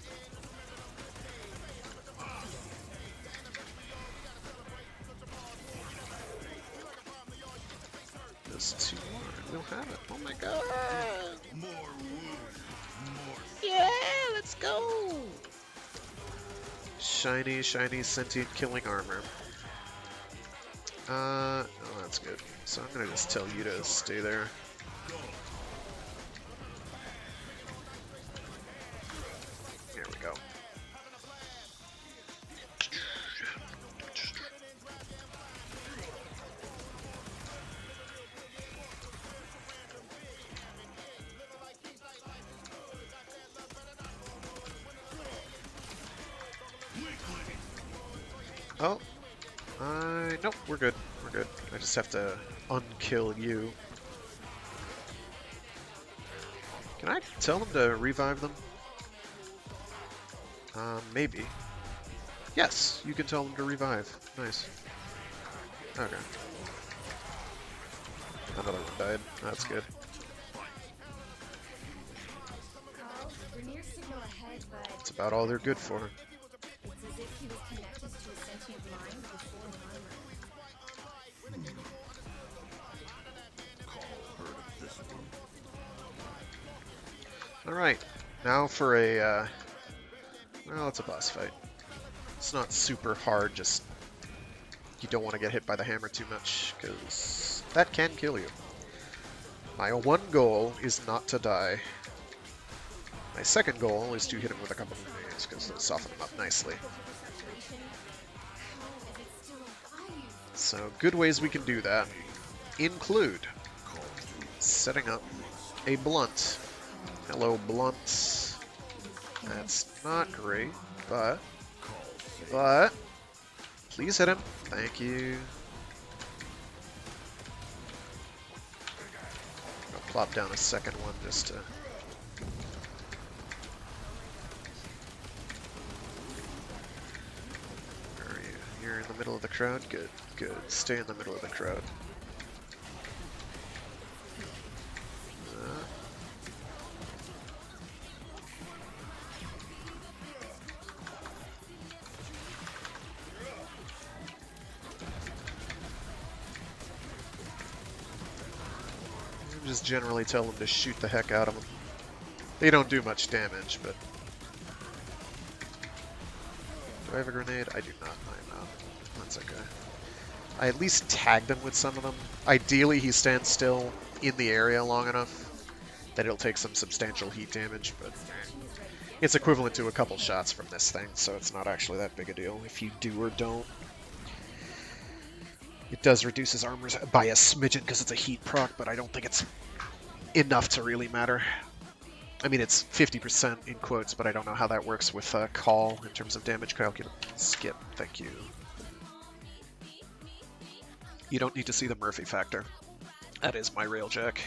Just 2 more, and we'll have it. Oh my god! Yeah, let's go! Shiny, shiny sentient killing armor. Oh, that's good. So I'm gonna just tell you to stay there. Here we go. Oh. Nope, we're good. We're good. I just have to unkill you. Can I tell them to revive them? Maybe. Yes, you can tell them to revive. Nice. Okay. Another one died. That's good. Carl, Rainier's signal ahead, but That's about all they're good for. it's as if he was connected to a sentient mind before the armor. Alright, now for a, well, it's a boss fight. It's not super hard, just you don't want to get hit by the hammer too much, because that can kill you. My one goal is not to die. My second goal is to hit him with a couple of grenades, because they'll soften him up nicely. So, good ways we can do that include setting up a blunt. Hello, blunts. That's not great, but please hit him. Thank you. I'll plop down a second one just to. Where are you? You're in the middle of the crowd? Good, good. Stay in the middle of the crowd. Just generally tell them to shoot the heck out of them. They don't do much damage, but... Do I have a grenade? I do not. I know. That's okay. I at least tagged him with some of them. Ideally, he stands still in the area long enough that it'll take some substantial heat damage, but it's equivalent to a couple shots from this thing, so it's not actually that big a deal if you do or don't. It does reduce his armor by a smidgen because it's a heat proc, but I don't think it's enough to really matter. I mean, it's 50% in quotes, but I don't know how that works with call in terms of damage calculation. Skip, thank you. You don't need to see the Murphy factor. That is my railjack.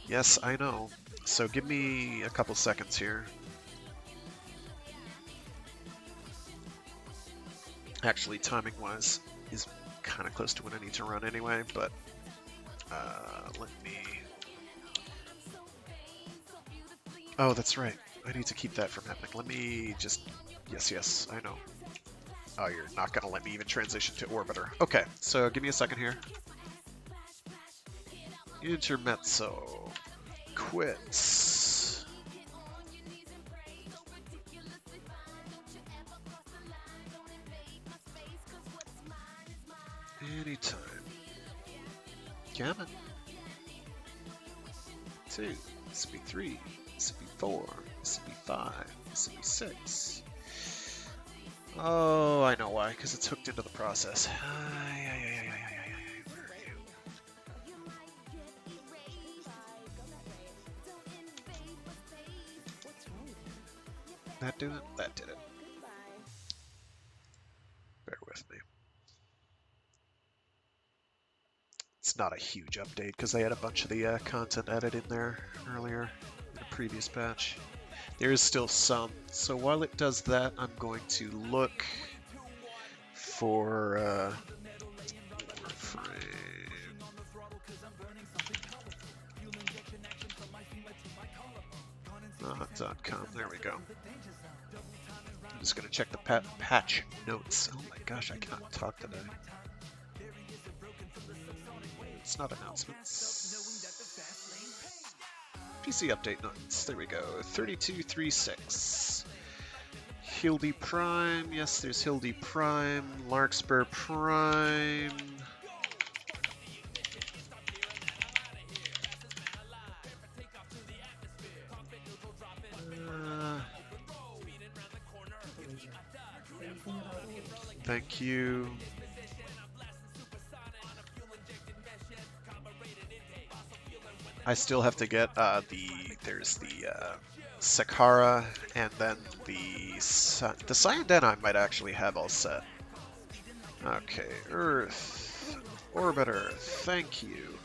Yes, I know. So give me a couple seconds here. Actually, timing-wise, is kind of close to when I need to run anyway, but let me... Oh, that's right. I need to keep that from happening. Let me just... Yes, I know. Oh, you're not going to let me even transition to Orbiter. Okay, so give me a second here. Intermezzo. Quits. Anytime. Gammon. 2. This would be 3. This would be 4. This would be 5. This would be 6. Oh, I know why, because it's hooked into the process. Where are you? That do it? That did it. Bear with me. It's not a huge update because they had a bunch of the content added in there earlier in a previous patch. There is still some, so while it does that, I'm going to look for Warframe. .com. There we go. I'm just going to check the patch notes. Oh my gosh, I cannot talk today. It's not announcements. PC update notes. There we go. 3236. Hildy Prime. Yes, there's Hildy Prime. Larkspur Prime. Thank you. I still have to get there's the Sakara, and then the Cyandena I might actually have all set. Okay, Earth, Orbiter, thank you.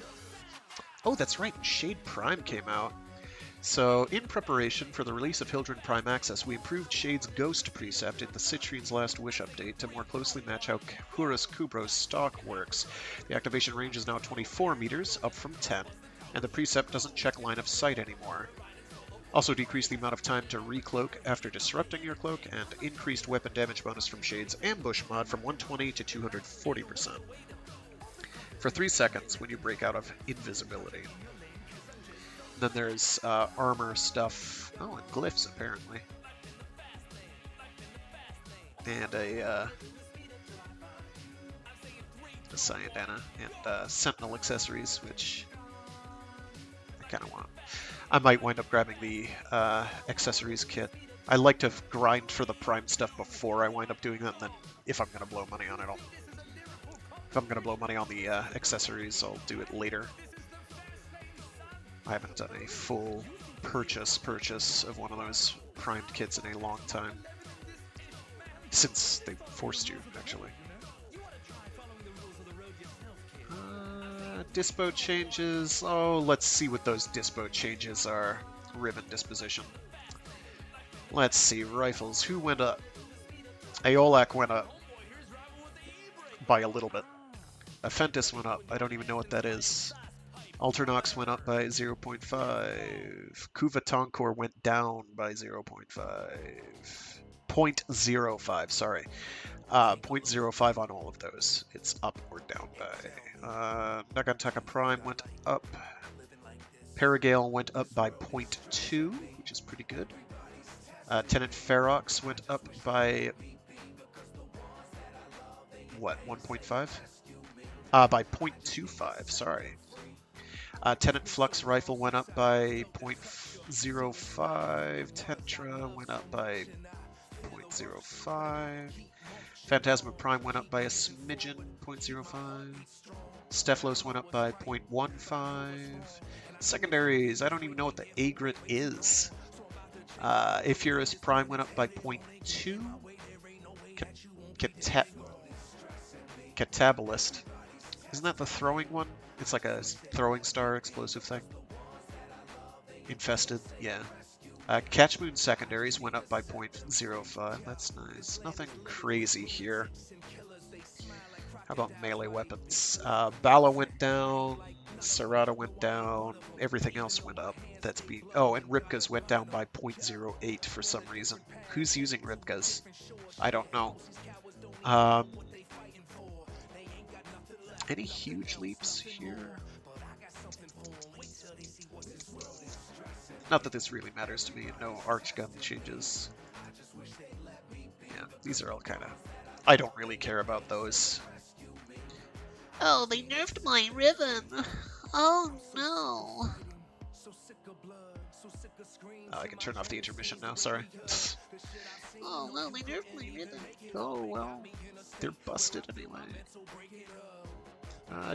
Oh, that's right, Shade Prime came out. So, in preparation for the release of Hildren Prime Access, we improved Shade's Ghost precept in the Citrine's Last Wish update to more closely match how Horus Kubro's stock works. The activation range is now 24 meters, up from 10. And the precept doesn't check line of sight anymore. Also decreased the amount of time to recloak after disrupting your cloak, and increased weapon damage bonus from Shade's Ambush mod from 120 to 240%. For 3 seconds when you break out of invisibility. And then there's armor stuff. Oh, and glyphs apparently. And a Cyandena and Sentinel accessories, which I kind of want. I might wind up grabbing the accessories kit. I like to grind for the Prime stuff before I wind up doing that, and then if I'm going to blow money on it, if I'm going to blow money on the accessories, I'll do it later. I haven't done a full purchase of one of those primed kits in a long time. Since they forced you, actually. Dispo changes. Oh, let's see what those dispo changes are. Ribbon disposition. Let's see. Rifles. Who went up? Aolak went up. By a little bit. Afentis went up. I don't even know what that is. Alternox went up by 0.5. Kuva Tonkor went down by 0.5. 0.05, sorry. 0.05 on all of those. It's up or down by. Nagantaka Prime went up. Paragale went up by 0.2, which is pretty good. Tenant Ferox went up by... what, 1.5? By 0.25, sorry. Tenant Flux Rifle went up by 0.05. Tetra went up by 0.05. Phantasma Prime went up by a smidgen, 0.05. Stephalos went up by 0.15. Secondaries, I don't even know what the Agrit is. Epheurus Prime went up by 0.2. Catabolist. Isn't that the throwing one? It's like a throwing star explosive thing. Infested, yeah. Catchmoon secondaries went up by 0.05. That's nice. Nothing crazy here. How about melee weapons? Bala went down. Sarada went down. Everything else went up. That's oh, and Ripkas went down by 0.08 for some reason. Who's using Ripkas? I don't know. Any huge leaps here? Not that this really matters to me. No arch gun changes. Yeah, these are all kind of... I don't really care about those. Oh, they nerfed my ribbon. Oh no. I can turn off the intermission now, sorry. Oh no, they nerfed my ribbon. Oh well, they're busted anyway.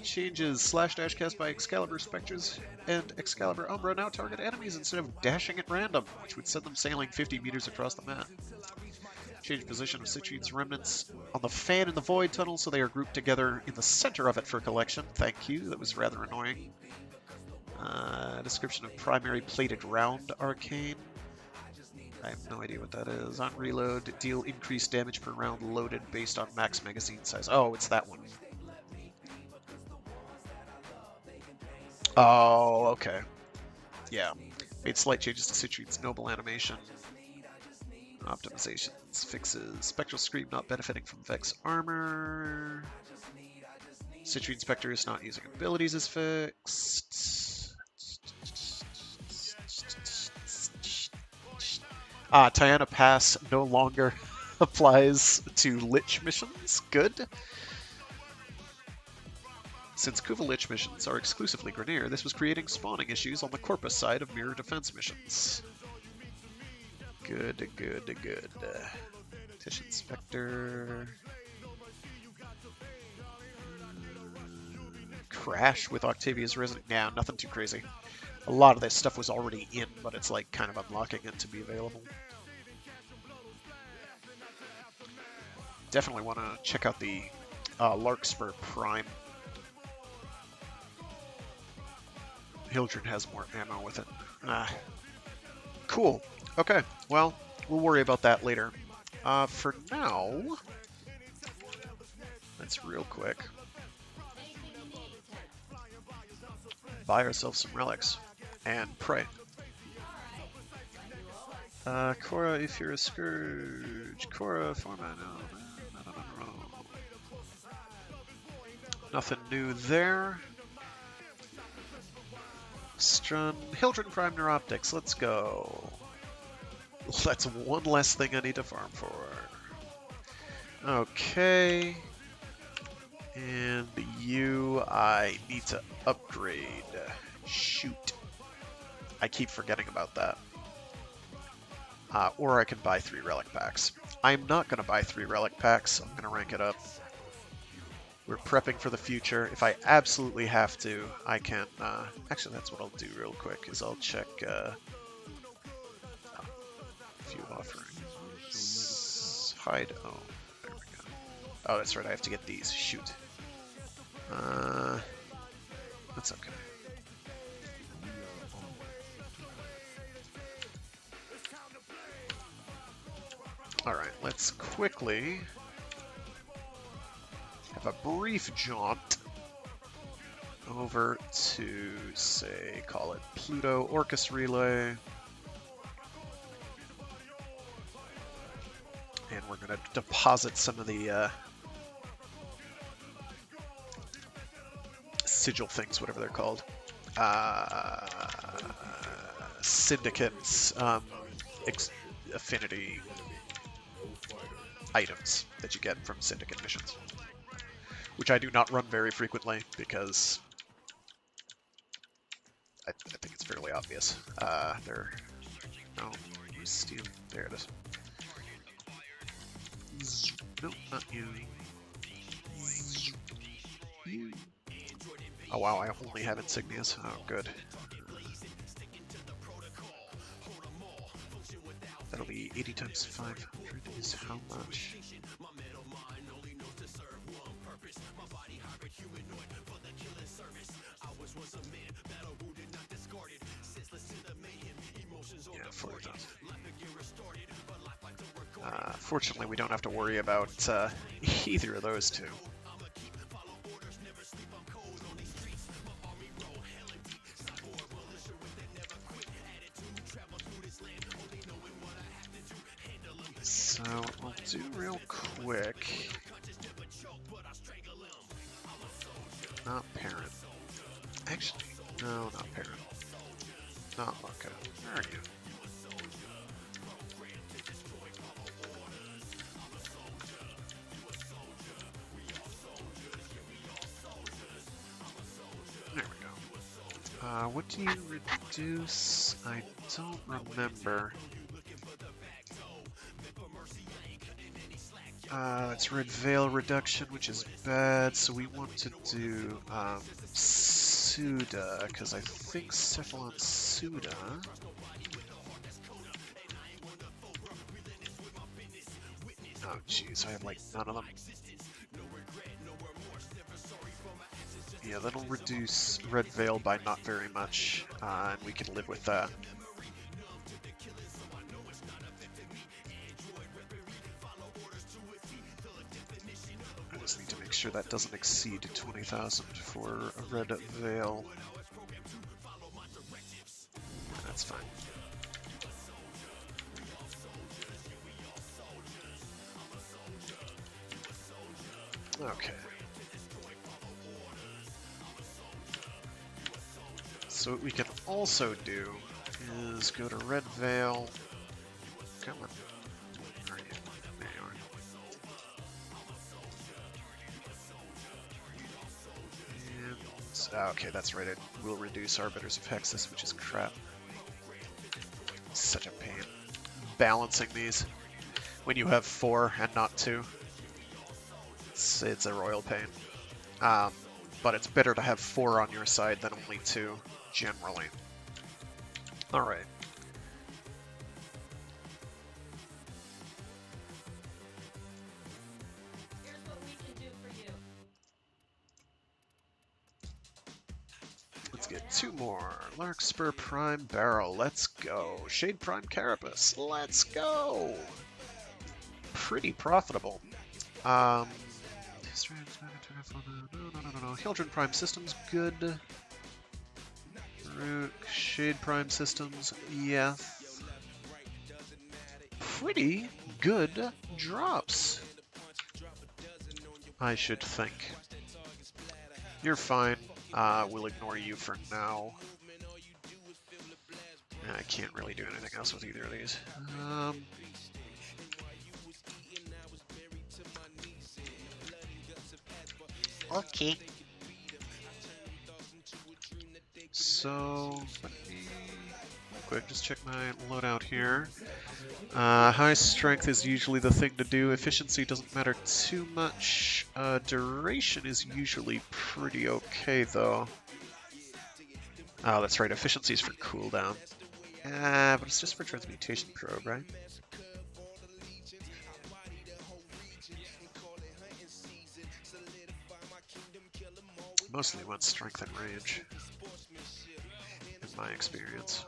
Changes slash dash cast by Excalibur Spectres and Excalibur Umbra now target enemies instead of dashing at random, which would send them sailing 50 meters across the map. Change position of Citrine's remnants on the fan in the Void Tunnel so they are grouped together in the center of it for collection. Thank you, that was rather annoying. Description of primary plated round arcane. I have no idea what that is. On reload, deal increased damage per round loaded based on max magazine size. Oh, it's that one. Oh, okay. Yeah. Made slight changes to Citrine's noble animation. Optimizations, fixes. Spectral Scream not benefiting from Vex armor. Citrine Spectre is not using abilities is fixed. Tiana Pass no longer applies to Lich missions. Good. Since Kuva Lich missions are exclusively Grineer, this was creating spawning issues on the Corpus side of Mirror Defense missions. Good, good, good. Tish Inspector. Crash with Octavia's Resident. Yeah, nothing too crazy. A lot of this stuff was already in, but it's like kind of unlocking it to be available. Definitely want to check out the Larkspur Prime. Hildred has more ammo with it. Cool. Okay, well, we'll worry about that later. For now, let's real quick buy ourselves some relics and pray. Cora, if you're a Scourge. Cora, format, no. Nothing new there. Strun, Hildred Prime Neuroptics, let's go. That's one less thing I need to farm for. Okay. And you, I need to upgrade. Shoot. I keep forgetting about that. Or I can buy 3 relic packs. I'm not going to buy 3 relic packs. I'm going to rank it up. We're prepping for the future. If I absolutely have to, I can... actually, that's what I'll do real quick, is I'll check few offerings. Hide. Oh, there we go. Oh, that's right. I have to get these. Shoot. That's okay. Alright, let's quickly have a brief jaunt over to, say, call it Pluto Orcus Relay. And we're going to deposit some of the sigil things, whatever they're called. Syndicates, affinity items that you get from syndicate missions, which I do not run very frequently because I think it's fairly obvious. No, steal. There it is. Nope, not you. Oh wow, I only have insignias. Oh, good. That'll be 80 times 500 is how much? Yeah, 4,000. Fortunately, we don't have to worry about either of those two. So we'll do real quick. Not parent. Actually, no, not parent. Not Luca. Where are you? There we go. What do you reduce? I don't remember. It's Red Veil reduction, which is bad, so we want to do Suda, because I think Cephalon Suda. Oh jeez, I have like none of them. Yeah, that'll reduce Red Veil by not very much, and we can live with that. Need to make sure that doesn't exceed 20,000 for a Red Veil. That's fine. Okay. So what we can also do is go to Red Veil. Come on. Where are you? There you are. Okay, that's right. It will reduce Arbiters of Hexus, which is crap. Such a pain. Balancing these when you have 4 and not 2. It's a royal pain. But it's better to have 4 on your side than only 2, generally. Alright. Let's get 2 more. Larkspur Prime Barrel. Let's go. Shade Prime Carapace. Let's go. Pretty profitable. No. Hildren Prime Systems, good. Rook, Shade Prime Systems, yes. Pretty good drops, I should think. You're fine. We'll ignore you for now. I can't really do anything else with either of these. Okay. So, let me quick just check my loadout here. High strength is usually the thing to do. Efficiency doesn't matter too much. Duration is usually pretty okay though. Oh, that's right. Efficiency is for cooldown. But it's just for Transmutation Probe, right? Mostly wants strength and range, in my experience.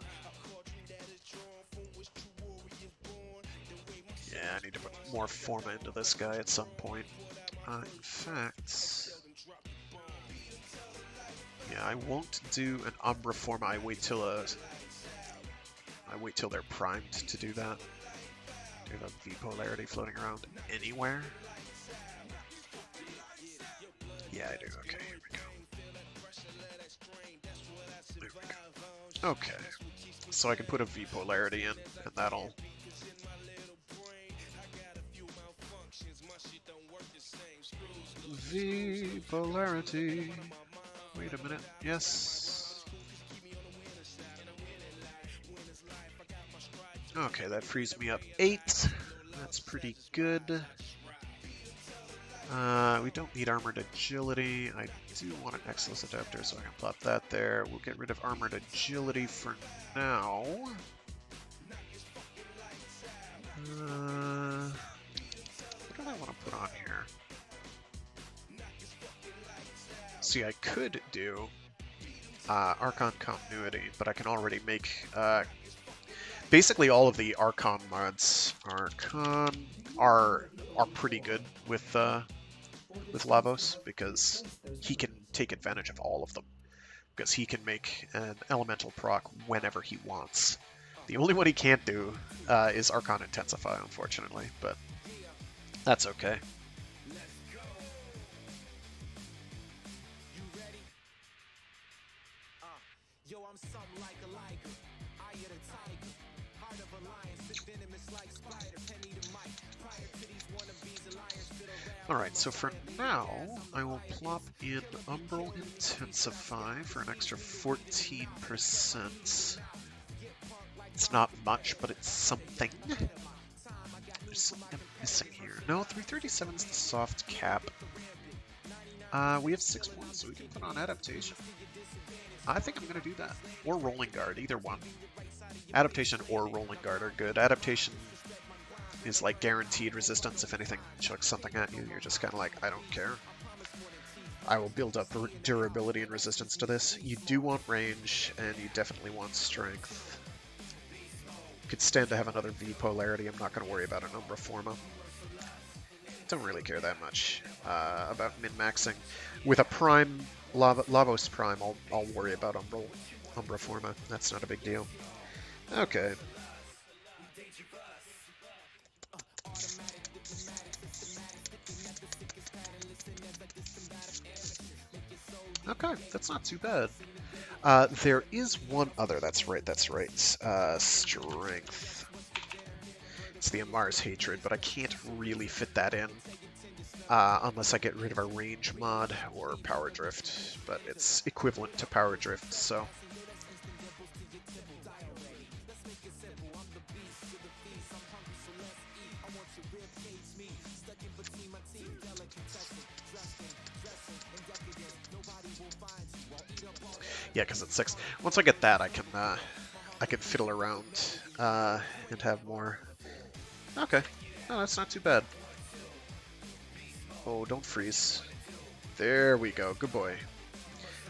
Yeah, I need to put more Forma into this guy at some point. In fact, yeah, I won't do an Umbra Forma. I wait till they're primed to do that. Do you have a V polarity floating around anywhere? Yeah, I do. Okay, here we go. There we go. Okay, so I can put a V polarity in, and that'll. V polarity. Wait a minute. Yes. Okay, that frees me up 8. That's pretty good. We don't need Armored Agility. I do want an Excellence Adapter, so I can plop that there. We'll get rid of Armored Agility for now. What do I want to put on here? See, I could do Archon Continuity, but I can already make... basically all of the Archon mods are pretty good with Lavos, because he can take advantage of all of them. Because he can make an elemental proc whenever he wants. The only one he can't do is Archon Intensify, unfortunately, but that's okay. Alright, so for now, I will plop in Umbral Intensify for an extra 14%. It's not much, but it's something. There's something I'm missing here. No, 337 is the soft cap. We have 6 points, so we can put on Adaptation. I think I'm going to do that. Or Rolling Guard, either one. Adaptation or Rolling Guard are good. Adaptation is like guaranteed resistance. If anything chucks something at you, you're just kind of like, I don't care. I will build up durability and resistance to this. You do want range, and you definitely want strength. Could stand to have another V polarity. I'm not going to worry about an Umbra Forma. Don't really care that much about min-maxing. With a Prime, Lavos Prime, I'll worry about Umbra Forma. That's not a big deal. Okay. Okay, that's not too bad. There is one other, that's right. Strength. It's the Amar's Hatred, but I can't really fit that in unless I get rid of a range mod or Power Drift, but it's equivalent to Power Drift, so... Yeah, because it's 6. Once I get that, I can fiddle around and have more. Okay, no, that's not too bad. Oh, don't freeze. There we go. Good boy.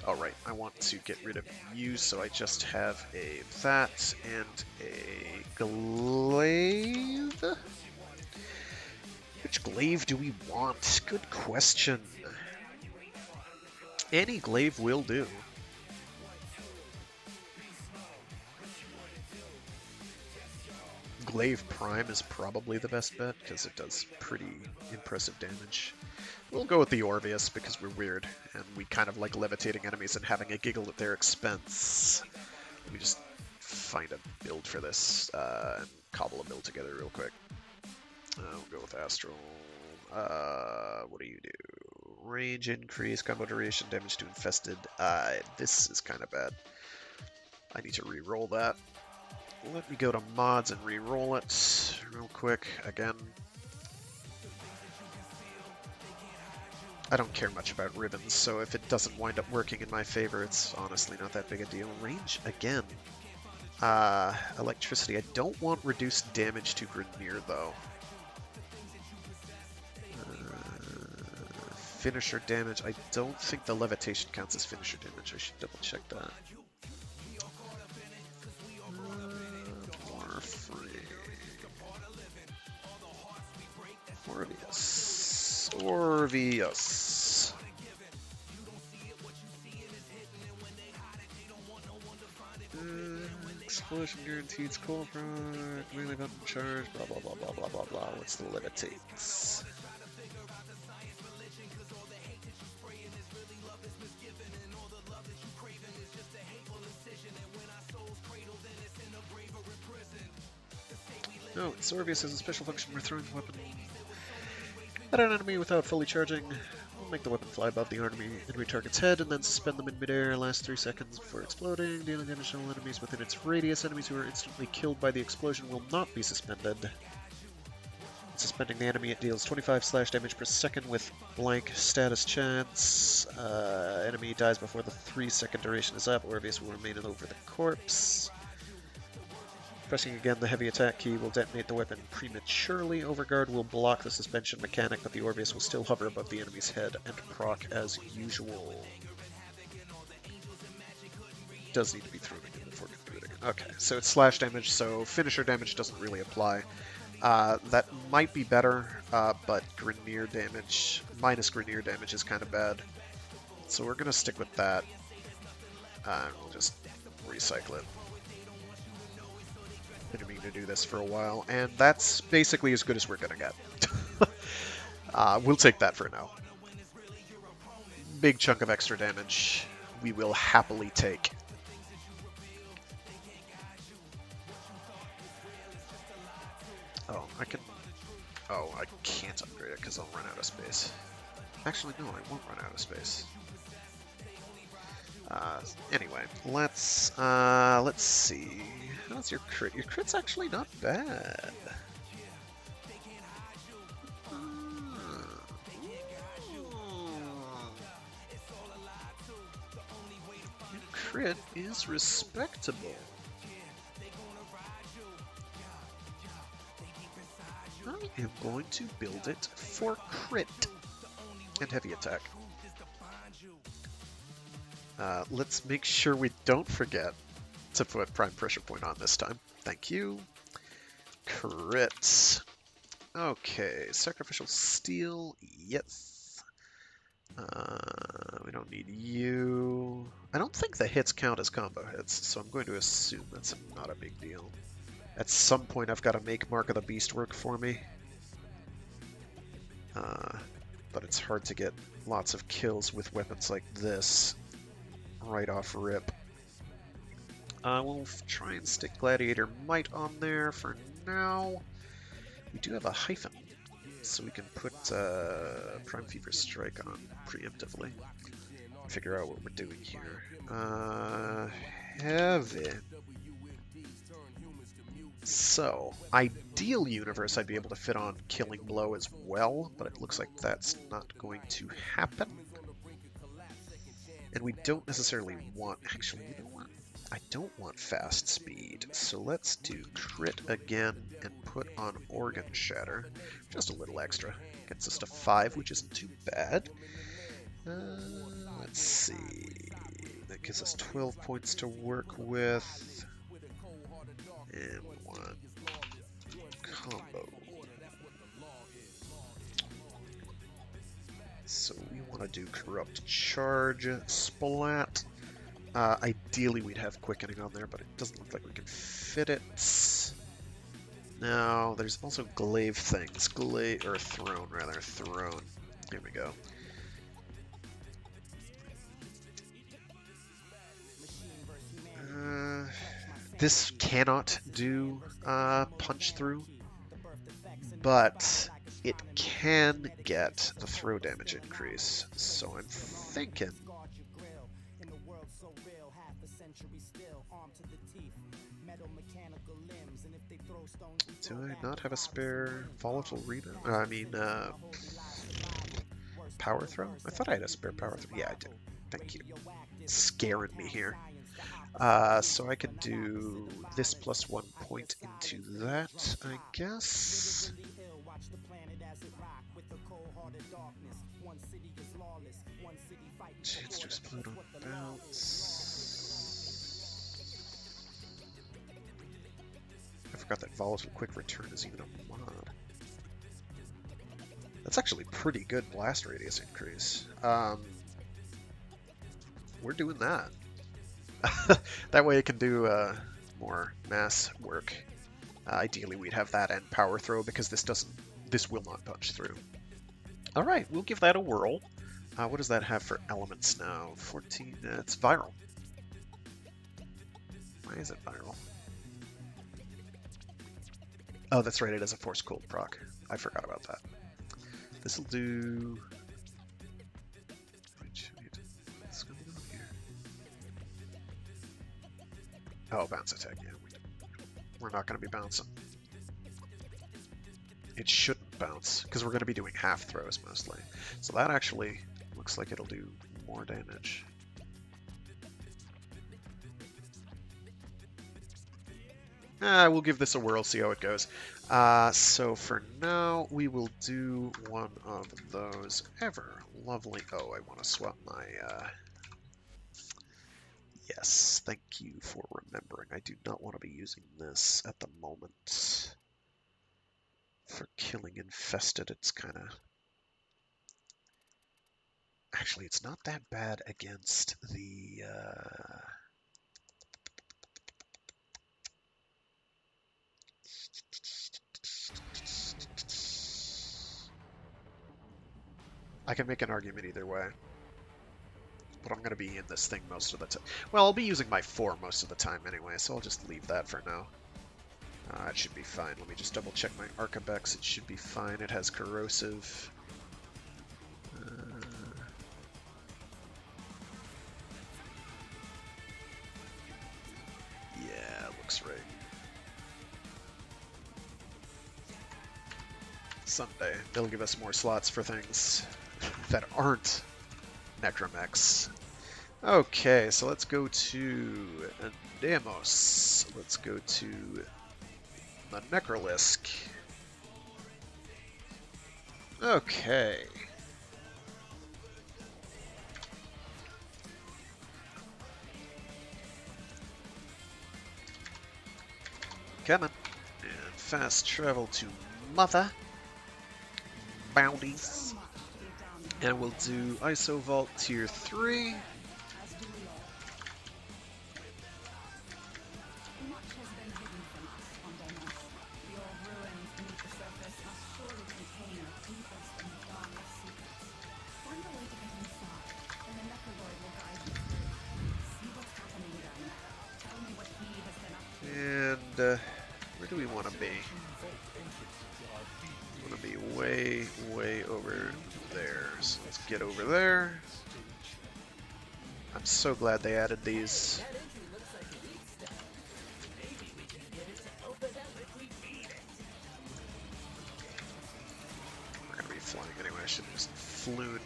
All right, I want to get rid of you, so I just have that and a glaive. Which glaive do we want? Good question. Any glaive will do. Glaive Prime is probably the best bet, because it does pretty impressive damage. We'll go with the Orvius, because we're weird, and we kind of like levitating enemies and having a giggle at their expense. Let me just find a build for this, and cobble a build together real quick. We'll go with Astral. What do you do? Range increase, combo duration, damage to infested. This is kind of bad. I need to re-roll that. Let me go to mods and re-roll it real quick again. I don't care much about ribbons, so if it doesn't wind up working in my favor, it's honestly not that big a deal. Range again. Electricity. I don't want reduced damage to Grenier, though. Finisher damage. I don't think the levitation counts as finisher damage. I should double check that. Orvius. Explosion guaranteed cold product, melee button charge, blah blah blah blah blah blah blah. What's the levitates? No, Orvius has a special function where throwing the weapon at an enemy without fully charging will make the weapon fly above the enemy target's head and then suspend them in midair. Last 3 seconds before exploding, dealing damage to all enemies within its radius. Enemies who are instantly killed by the explosion will not be suspended. Suspending the enemy, it deals 25 slash damage per second with blank status chance. Enemy dies before the 3-second duration is up. Orvius will remain over the corpse. Pressing again the heavy attack key will detonate the weapon prematurely. Overguard will block the suspension mechanic, but the Orvius will still hover above the enemy's head and proc as usual. Does need to be thrown again before it can do it again. Okay, so it's slash damage, so finisher damage doesn't really apply. That might be better, but Grenier damage, minus Grenier damage is kind of bad. So we're going to stick with that. We'll just recycle it. Been meaning to do this for a while, and that's basically as good as we're gonna get. We'll take that for now. Big chunk of extra damage we will happily take. Oh, I can't upgrade it because I'll run out of space. Actually, no, I won't run out of space. Anyway, let's see. How's your crit? Your crit's actually not bad. Your crit is respectable. I am going to build it for crit and heavy attack. Let's make sure we don't forget to put prime pressure point on this time. Thank you. Crits. Okay, sacrificial steel. Yes. We don't need you. I don't think the hits count as combo hits, so I'm going to assume that's not a big deal. At some point, I've got to make Mark of the Beast work for me. But it's hard to get lots of kills with weapons like this right off rip. We'll try and stick Gladiator Might on there for now. We do have a hyphen, so we can put Prime Fever Strike on preemptively. Figure out what we're doing here. Heavy. So, ideal universe, I'd be able to fit on Killing Blow as well, but it looks like that's not going to happen. And we don't necessarily want... Actually, you know what? I don't want fast speed, so let's do crit again and put on Organ Shatter. Just a little extra. Gets us to 5, which isn't too bad. Let's see. That gives us 12 points to work with. And we want combo. So we want to do Corrupt Charge, Splat. Ideally we'd have Quickening on there, but it doesn't look like we can fit it. Now, there's also glaive things. Or Throne, rather. Throne. Here we go. This cannot do Punch Through, but it can get the throw damage increase. So I'm thinking... Do I not have a spare volatile rebound? Power throw? I thought I had a spare power throw. Yeah, I do. Thank you. Scaring me here. So I could do this plus 1 point into that, I guess. Chance to explode on bounce. I forgot that volatile quick return is even a mod. That's actually pretty good blast radius increase. We're doing that. That way it can do more mass work. Ideally, we'd have that and power throw because this will not punch through. All right, we'll give that a whirl. What does that have for elements now? 14. It's viral. Why is it viral? Oh, that's right. It has a force cold proc. I forgot about that. This will do. What's going on here? Oh, bounce attack. Yeah, we're not going to be bouncing. It shouldn't bounce because we're going to be doing half throws mostly. So that actually looks like it'll do more damage. We'll give this a whirl, see how it goes. So for now, we will do one of those ever lovely. Oh, I want to swap my. Yes, thank you for remembering. I do not want to be using this at the moment. For killing infested, it's kind of. Actually, it's not that bad against the. I can make an argument either way. But I'm going to be in this thing most of the time. Well, I'll be using my 4 most of the time anyway, so I'll just leave that for now. It should be fine. Let me just double check my Arcabex. It should be fine. It has corrosive. Yeah, looks right. Someday they'll give us more slots for things that aren't Necromechs. Okay, so let's go to Demos. Let's go to the Necrolisk. Okay. Come on. And fast travel to Mother. Bounties. And we'll do ISO Vault Tier 3. And where do we want to be? We want to be way, way over there. So let's get over there. I'm so glad they added these. We're going to be flying anyway. I should have just flown.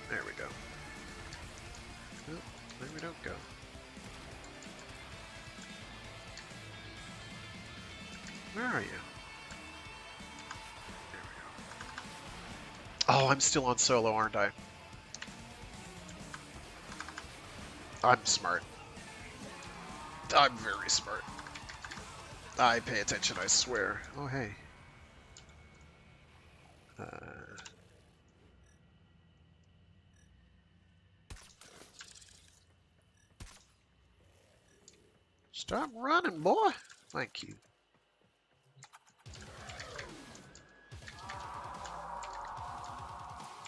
There we go. Oh, there we don't go. Where are you? There we go. Oh, I'm still on solo, aren't I? I'm smart. I'm very smart. I pay attention, I swear. Oh, hey. Stop running, boy. Thank you.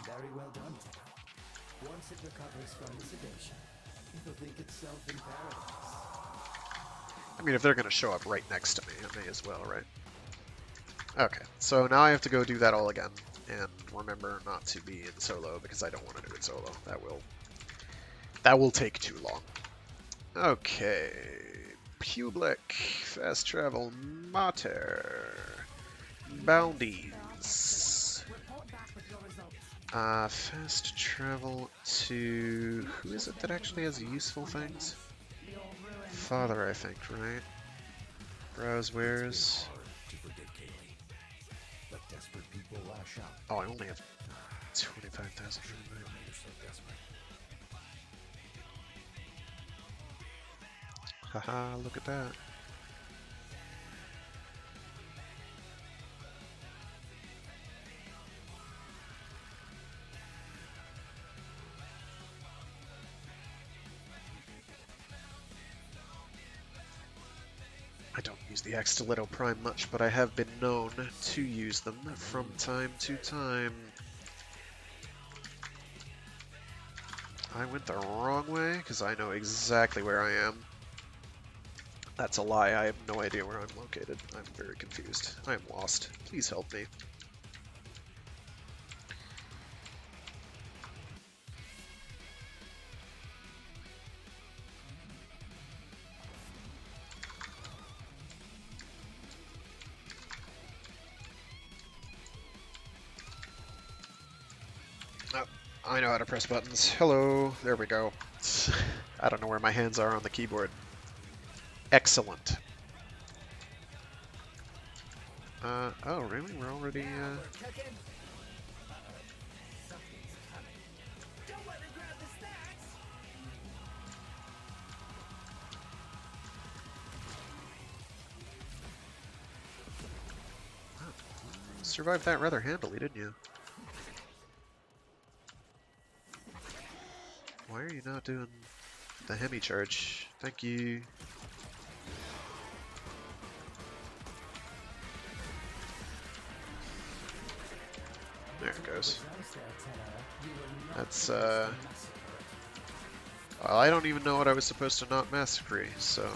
Very well done. Once it recovers from the sedation, it'll think itself in paradise. I mean, if they're going to show up right next to me, I may as well, right? Okay, so now I have to go do that all again, and remember not to be in solo, because I don't want to do it solo. That will take too long. Okay, Public, Fast Travel, Mater, Bounties. Fast travel to... Who is it that actually has useful things? The old ruin. Father, I think, right? Browse wares. To forget Kaylee. Let desperate people lash out. Oh, I only have 25,000. You're so desperate. Haha, look at that. I don't use the Axtiletto Prime much, but I have been known to use them from time to time. I went the wrong way, because I know exactly where I am. That's a lie, I have no idea where I'm located. I'm very confused. I am lost. Please help me. I know how to press buttons. Hello, there we go. I don't know where my hands are on the keyboard. Excellent. Oh really? We're already, Something's coming. Don't let me grab the snacks! survived that rather handily, didn't you? Why are you not doing the hemi charge? Thank you. There it goes. That's, well, I don't even know what I was supposed to not massacre, so...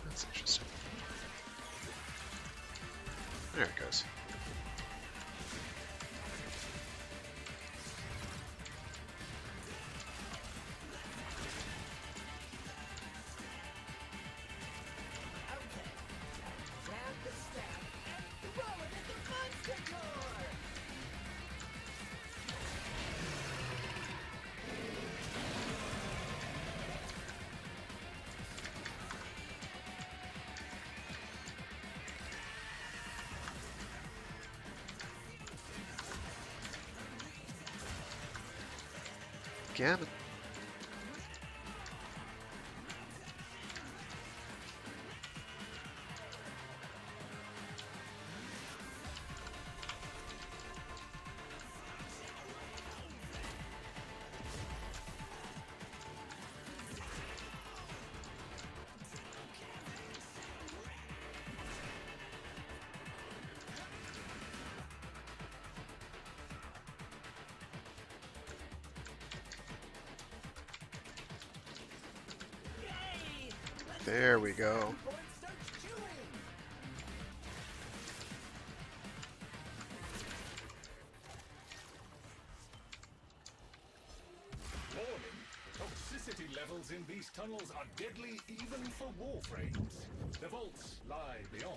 That's interesting. There it goes. Gammon. There we go. Warning, toxicity levels in these tunnels are deadly even for Warframes. The vaults lie beyond,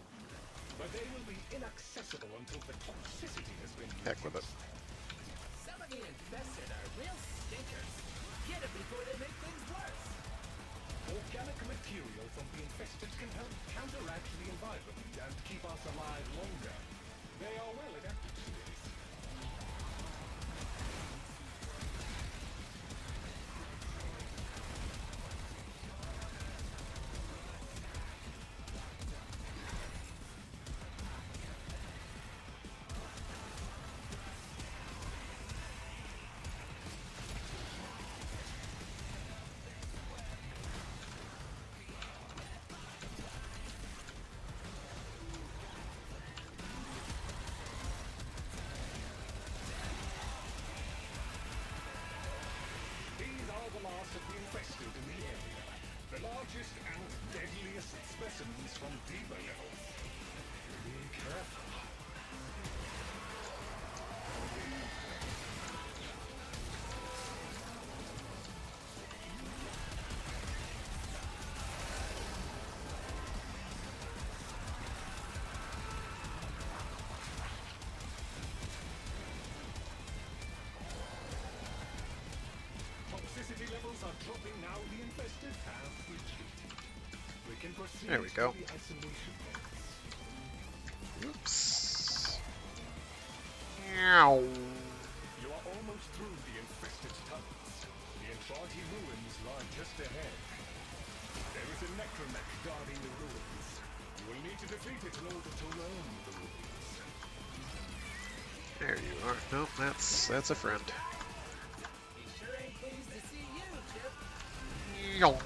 but they will be inaccessible until the toxicity has been Heck with it. Some of the infested are real stinkers. Get it before they make things worse. Organic material from the infested can help counteract the environment and keep us alive longer. They are well adapted to this. can proceed There we go. to the isolation points. Oops. Ow. You are almost through the infested tunnels. The Entranti ruins lie just ahead. There is a necromech guarding the ruins. You will need to defeat it in order to roam the ruins. There you are. Nope, that's a friend. Sure ain't pleased to see you, Chip. Yonk.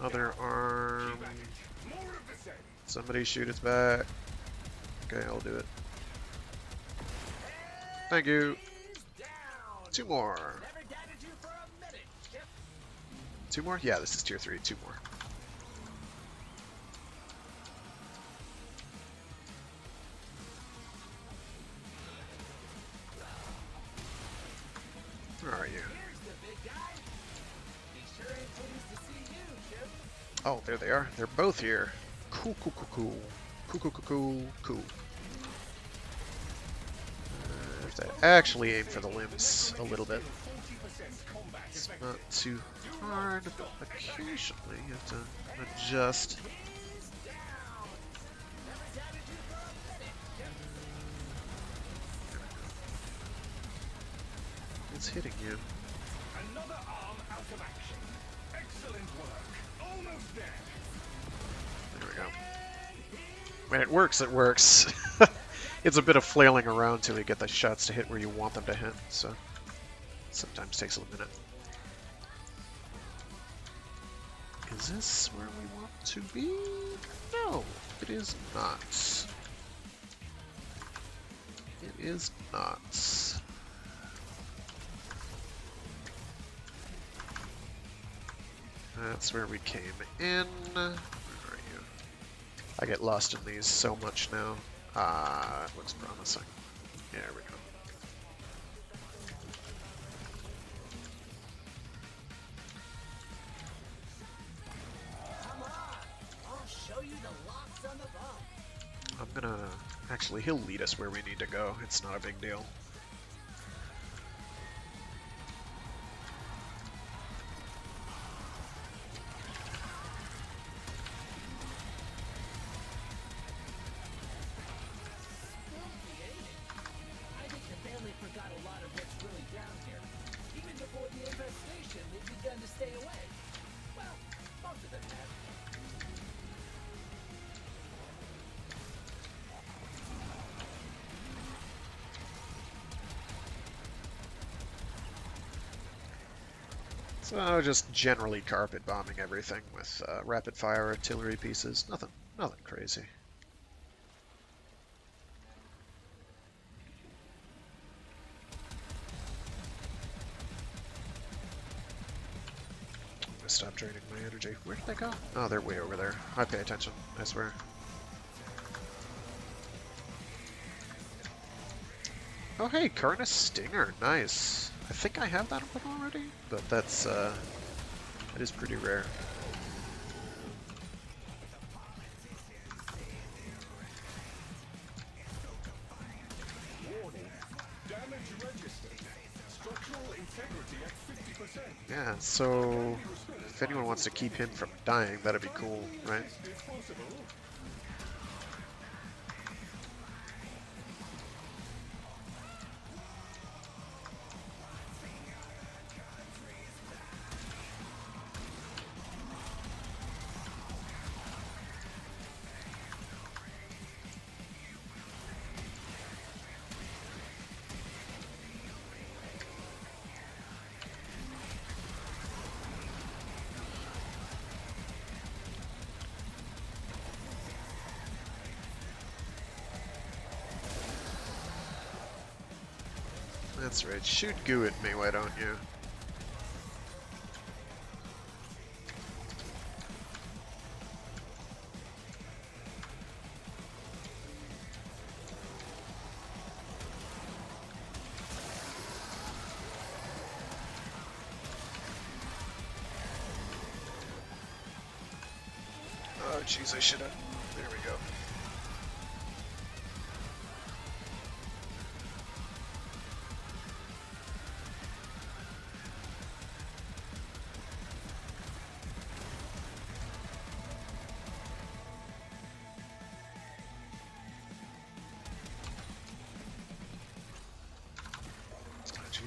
Other arm. More of the same. Somebody shoot its back. Okay, I'll do it. Thank you. Two more. Never doubted you for a minute, Chip. Two more? Yeah, this is tier 3. Two more. Where are you? Here's the big guy. He sure ain't pleased to see you, Chip. Oh, there they are. They're both here. Cool, cool, cool, cool. Cool, cool, cool, cool, cool. I have to actually aim for the limbs a little bit. 40% combat It's effective. not too hard, but occasionally you have to adjust. It's hitting you. Another arm out of action. Excellent work. Almost there. There we go. When it works, it works. It's a bit of flailing around till you get the shots to hit where you want them to hit, so sometimes takes a minute. Is this where we want to be? No, it is not. It is not. That's where we came in. Where are you? I get lost in these so much now. It looks promising. There we go. Come on. I'll show you the locks on the bump. I'm gonna... Actually, he'll lead us where we need to go. It's not a big deal. I think the family forgot a lot of what's really down here. Even before the infestation, they've begun to stay away. Well, most of them have. So just generally carpet bombing everything with rapid fire artillery pieces. Nothing crazy. I'm gonna stop draining my energy. Where did they go? Oh, they're way over there. I pay attention, I swear. Oh hey, Karna Stinger, nice. I think I have that one already, but that's that is pretty rare. Warning. Damage registered. Structural integrity at 50%. Yeah, so if anyone wants to keep him from dying, that'd be cool, right? It's possible. That's right. Shoot goo at me, why don't you? Oh, jeez, I should have. There we go.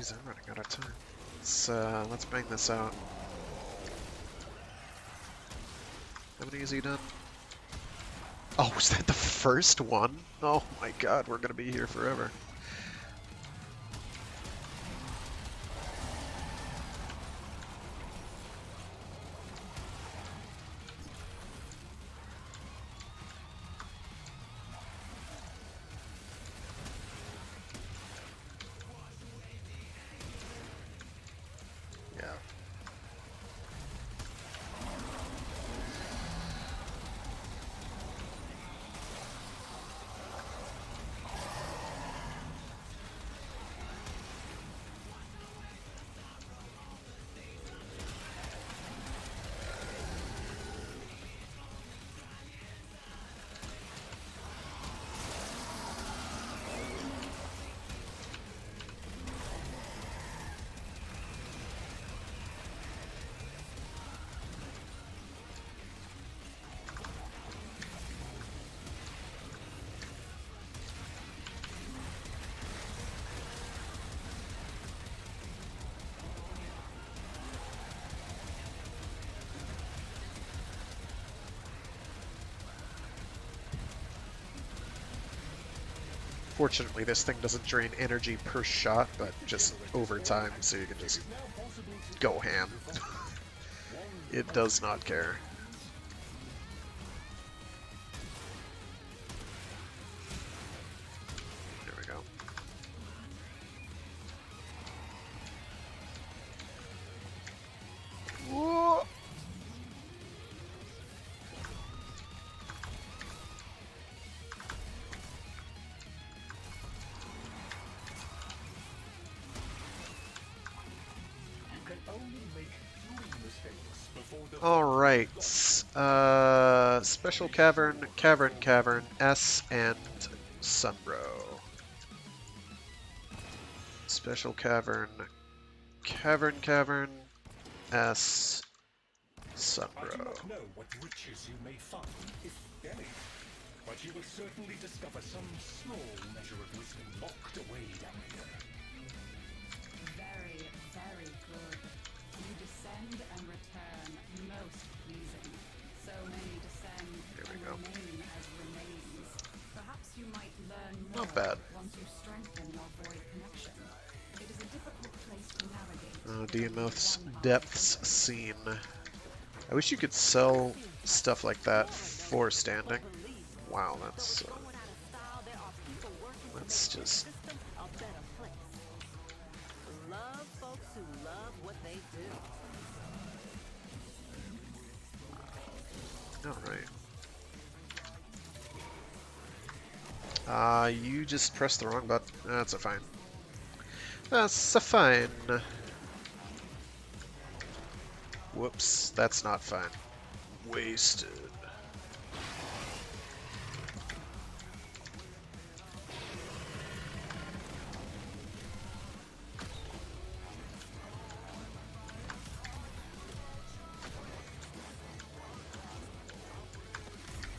Jeez, I'm running out of time. Let's bang this out. How many has he done? Oh, was that the first one? Oh my god, we're gonna be here forever. Yeah. Fortunately, this thing doesn't drain energy per shot, but just over time, so you can just go ham. It does not care. There we go. Whoa! Alright, Special Cavern, Cavern, S, and Sunbro. Special Cavern, Cavern, S, I do Sunbro. not know what riches you may find, if any, but you will certainly discover some small measure of wisdom locked away down here. Very, very good. You descend and return, most pleasing. So many descend Here we and go. remain as remains. Perhaps you might learn more Not bad. once you strengthen your void connection. It is a difficult place to navigate. Demoth's Depths Scene. I wish you could sell stuff like that for standing. Wow, that's just... Love folks who love what they do. Alright. You just pressed the wrong button. That's a fine. That's a fine. Whoops, that's not fine. Wasted.